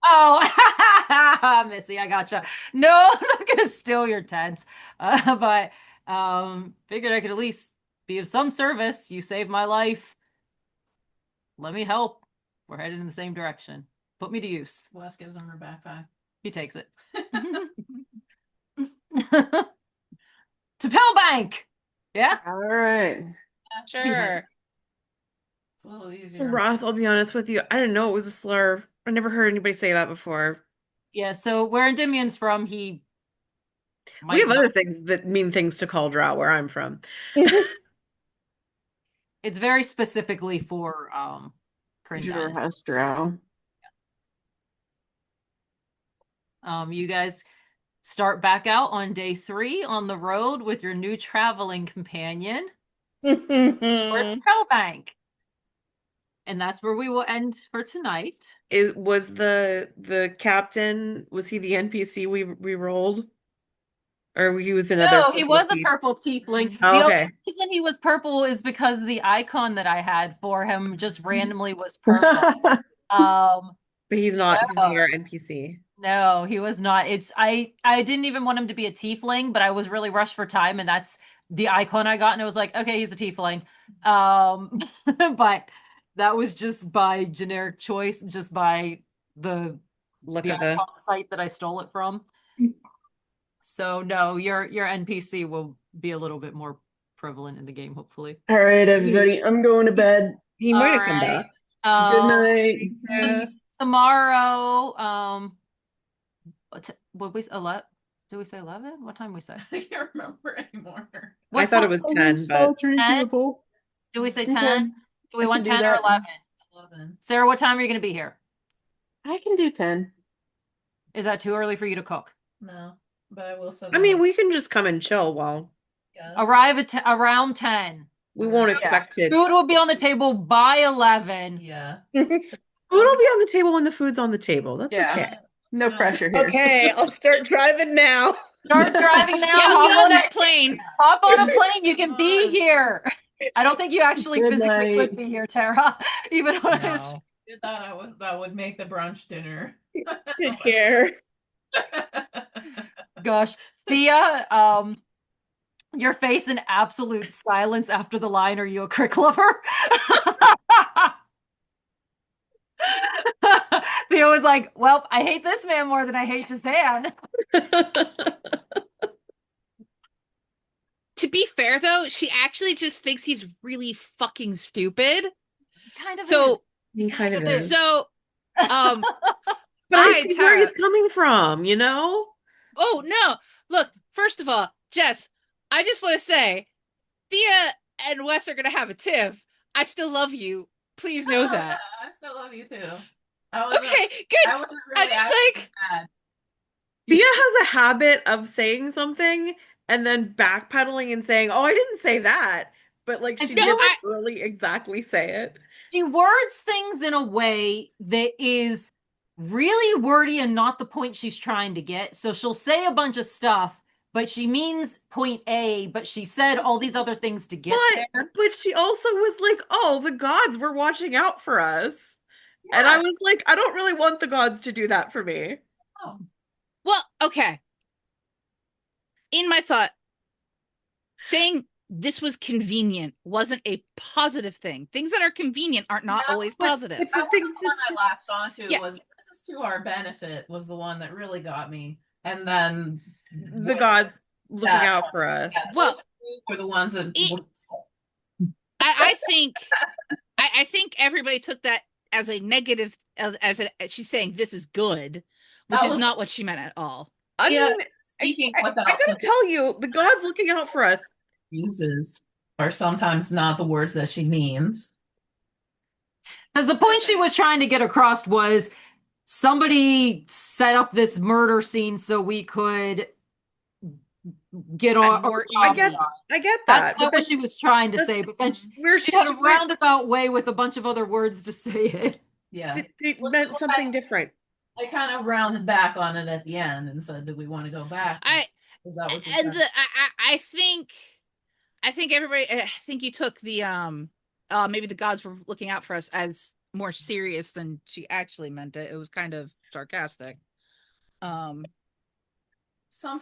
[SPEAKER 1] Oh, Missy, I gotcha. No, I'm not gonna steal your tents. But figured I could at least be of some service. You saved my life. Let me help. We're headed in the same direction. Put me to use.
[SPEAKER 4] Wes gives him her backpack.
[SPEAKER 1] He takes it. To Palebank. Yeah.
[SPEAKER 3] All right.
[SPEAKER 5] Sure.
[SPEAKER 4] It's a little easier.
[SPEAKER 2] Ross, I'll be honest with you. I didn't know it was a slur. I never heard anybody say that before.
[SPEAKER 1] Yeah. So where Endymion's from, he
[SPEAKER 2] We have
[SPEAKER 1] might
[SPEAKER 2] other things that mean things to call drow where I'm from.
[SPEAKER 1] It's very specifically for Kryn Dynasty.
[SPEAKER 3] Zoroaster.
[SPEAKER 1] You guys start back out on day 3 on the road with your new traveling companion. Towards Palebank. And that's where we will end for tonight.
[SPEAKER 2] Was the captain, was he the NPC we rolled? Or he was another
[SPEAKER 1] No, he
[SPEAKER 2] purple
[SPEAKER 1] was a
[SPEAKER 2] teeth?
[SPEAKER 1] purple tiefling.
[SPEAKER 2] Oh,
[SPEAKER 1] The
[SPEAKER 2] okay.
[SPEAKER 1] only reason he was purple is because the icon that I had for him just randomly was purple. Um,
[SPEAKER 2] But he's not
[SPEAKER 1] No.
[SPEAKER 2] our NPC.
[SPEAKER 1] no, he was not. I didn't even want him to be a tiefling, but I was really rushed for time, and that's the icon I got, and it was like, okay, he's a tiefling. But that was just by generic choice, just by the
[SPEAKER 2] Look
[SPEAKER 1] the
[SPEAKER 2] at the
[SPEAKER 1] icon site that I stole it from. So no, your NPC will be a little bit more prevalent in the game, hopefully.
[SPEAKER 3] All right, everybody. I'm going to bed.
[SPEAKER 2] he might have
[SPEAKER 1] All
[SPEAKER 2] come
[SPEAKER 1] right.
[SPEAKER 2] back.
[SPEAKER 3] Good night.
[SPEAKER 2] Yeah.
[SPEAKER 1] Tomorrow, what we 11? Did we say 11? What time we say?
[SPEAKER 4] I can't remember anymore.
[SPEAKER 2] I thought it was 10, but
[SPEAKER 3] reasonable.
[SPEAKER 1] Do we say
[SPEAKER 3] Okay.
[SPEAKER 1] 10? Do we
[SPEAKER 3] I
[SPEAKER 1] want
[SPEAKER 3] can do
[SPEAKER 1] 10 or
[SPEAKER 3] that.
[SPEAKER 1] 11?
[SPEAKER 4] 11.
[SPEAKER 1] Sarah, what time are you going to be here?
[SPEAKER 3] I can do 10.
[SPEAKER 1] Is that too early for you to cook?
[SPEAKER 4] No, but I will set
[SPEAKER 2] I mean,
[SPEAKER 4] up.
[SPEAKER 2] we can just come and chill while
[SPEAKER 4] Yes.
[SPEAKER 1] Arrive at around 10.
[SPEAKER 2] we won't
[SPEAKER 3] Yeah.
[SPEAKER 2] expect it.
[SPEAKER 1] Food will be on the table by 11.
[SPEAKER 4] Yeah.
[SPEAKER 2] Food will be on the table when the food's on the table. That's
[SPEAKER 3] Yeah.
[SPEAKER 2] okay.
[SPEAKER 3] No
[SPEAKER 4] No.
[SPEAKER 3] pressure here.
[SPEAKER 6] Okay, I'll start driving now.
[SPEAKER 1] Start driving now.
[SPEAKER 5] Yeah,
[SPEAKER 1] Hop
[SPEAKER 5] get on
[SPEAKER 1] on
[SPEAKER 5] that plane.
[SPEAKER 1] hop on a plane. You can be
[SPEAKER 4] on.
[SPEAKER 1] here. I don't think you actually
[SPEAKER 3] Good
[SPEAKER 1] physically
[SPEAKER 3] night.
[SPEAKER 1] could be here, Tara. Even when I was
[SPEAKER 5] No.
[SPEAKER 4] I thought that would make the brunch dinner.
[SPEAKER 6] Take care.
[SPEAKER 1] gosh. Thea, your face in absolute silence after the line, "Are you a crick lover?" Thea was like, "Well, I hate this man more than I hate Jazan."
[SPEAKER 5] To be fair, though, she actually just thinks he's really fucking stupid.
[SPEAKER 1] Kind of
[SPEAKER 5] So,
[SPEAKER 2] He kind of
[SPEAKER 1] is.
[SPEAKER 2] is.
[SPEAKER 5] so, um,
[SPEAKER 2] But I
[SPEAKER 5] I,
[SPEAKER 2] see where
[SPEAKER 5] Tara.
[SPEAKER 2] he's coming from, you know?
[SPEAKER 5] Oh no! Look, first of all, Jess, I just want to say, Thea and Wes are gonna have a tiff. I still love you. Please know that.
[SPEAKER 4] I still love you too. I wasn't,
[SPEAKER 5] Okay, good.
[SPEAKER 4] I wasn't
[SPEAKER 5] I'm
[SPEAKER 4] really
[SPEAKER 5] just
[SPEAKER 4] actually
[SPEAKER 5] like,
[SPEAKER 4] mad.
[SPEAKER 2] Thea has a habit of saying something and then backpedaling and saying, "Oh, I didn't say that." But like
[SPEAKER 1] I
[SPEAKER 2] she
[SPEAKER 1] feel
[SPEAKER 2] didn't
[SPEAKER 5] like-
[SPEAKER 2] really exactly say it.
[SPEAKER 1] she words things in a way that is really wordy and not the point she's trying to get. So she'll say a bunch of stuff, but she means point A, but she said all these other things to get there.
[SPEAKER 2] But she also was like, "Oh, the gods were watching out for us." And I
[SPEAKER 4] Yeah.
[SPEAKER 2] was like, I don't really want the gods to do that for me.
[SPEAKER 4] Oh,
[SPEAKER 5] well, okay. In my thought, saying this was convenient wasn't a positive thing. Things that are convenient are not
[SPEAKER 4] No,
[SPEAKER 5] always
[SPEAKER 2] but-
[SPEAKER 5] positive.
[SPEAKER 2] but
[SPEAKER 4] that
[SPEAKER 2] the
[SPEAKER 4] was
[SPEAKER 2] things
[SPEAKER 4] the one
[SPEAKER 2] that
[SPEAKER 4] I latched onto
[SPEAKER 5] Yeah.
[SPEAKER 4] was this is to our benefit was the one that really got me. And then
[SPEAKER 2] the gods looking
[SPEAKER 4] Yeah.
[SPEAKER 2] out for us.
[SPEAKER 4] yeah,
[SPEAKER 5] Well,
[SPEAKER 4] those two were the ones that
[SPEAKER 5] I think, I think everybody took that as a negative. She's saying this is good, which
[SPEAKER 4] That
[SPEAKER 5] is
[SPEAKER 4] was-
[SPEAKER 5] not what she meant at all.
[SPEAKER 2] I
[SPEAKER 4] Yeah,
[SPEAKER 2] mean,
[SPEAKER 4] speaking
[SPEAKER 2] I
[SPEAKER 4] without
[SPEAKER 2] gotta tell you, the gods looking out for us.
[SPEAKER 4] uses are sometimes not the words that she means.
[SPEAKER 1] Because the point she was trying to get across was somebody set up this murder scene so we could get on.
[SPEAKER 5] More
[SPEAKER 2] I
[SPEAKER 5] easy.
[SPEAKER 2] get
[SPEAKER 1] That's
[SPEAKER 2] that.
[SPEAKER 1] not
[SPEAKER 2] But
[SPEAKER 1] what
[SPEAKER 2] then
[SPEAKER 1] she was trying to
[SPEAKER 2] that's-
[SPEAKER 1] say, but then
[SPEAKER 2] we're
[SPEAKER 1] she had a
[SPEAKER 2] we're-
[SPEAKER 1] roundabout way with a bunch of other words to say it.
[SPEAKER 4] Yeah.
[SPEAKER 2] it
[SPEAKER 4] Which
[SPEAKER 2] meant
[SPEAKER 4] is why
[SPEAKER 2] something different.
[SPEAKER 4] I kind of rounded back on it at the end and said, "Do we want to go back?" Is that what you
[SPEAKER 5] And
[SPEAKER 4] said?
[SPEAKER 5] I think everybody. I think you took the maybe the gods were looking out for us as more serious than she actually meant it. It was kind of sarcastic.
[SPEAKER 4] Sometimes,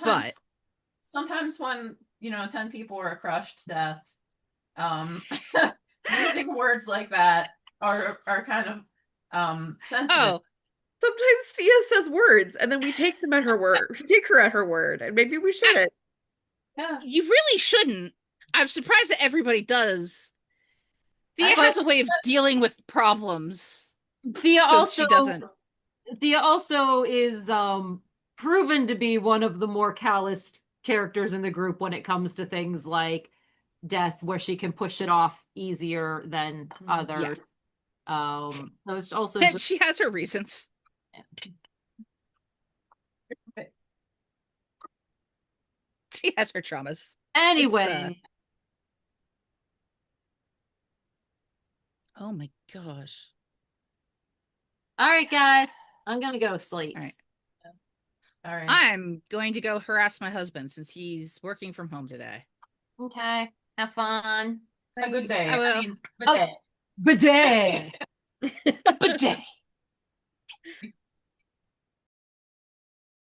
[SPEAKER 5] but-
[SPEAKER 4] sometimes when 10 people are crushed to death, using words like that are kind of sensitive.
[SPEAKER 5] Oh,
[SPEAKER 2] Sometimes Thea says words, and then we take them at her word. We take her at her word, and maybe we shouldn't.
[SPEAKER 4] Yeah.
[SPEAKER 5] you really shouldn't. I'm surprised that everybody does. Thea has a way of dealing with problems.
[SPEAKER 1] Thea
[SPEAKER 5] So
[SPEAKER 1] also
[SPEAKER 5] she doesn't.
[SPEAKER 1] Thea also is proven to be one of the more calloused characters in the group when it comes to things like death, where she can push it off easier than others. So it's also
[SPEAKER 5] And
[SPEAKER 1] just
[SPEAKER 5] she has her reasons. She has her traumas.
[SPEAKER 1] anyway.
[SPEAKER 5] Oh my gosh.
[SPEAKER 1] All right, guys, I'm gonna go sleep.
[SPEAKER 5] All right.
[SPEAKER 4] All right.
[SPEAKER 5] I'm going to go harass my husband since he's working from home today.
[SPEAKER 1] Okay, have fun.
[SPEAKER 4] A good day.
[SPEAKER 5] I will.
[SPEAKER 4] I mean, good day.
[SPEAKER 1] Bidet.
[SPEAKER 5] Bidet.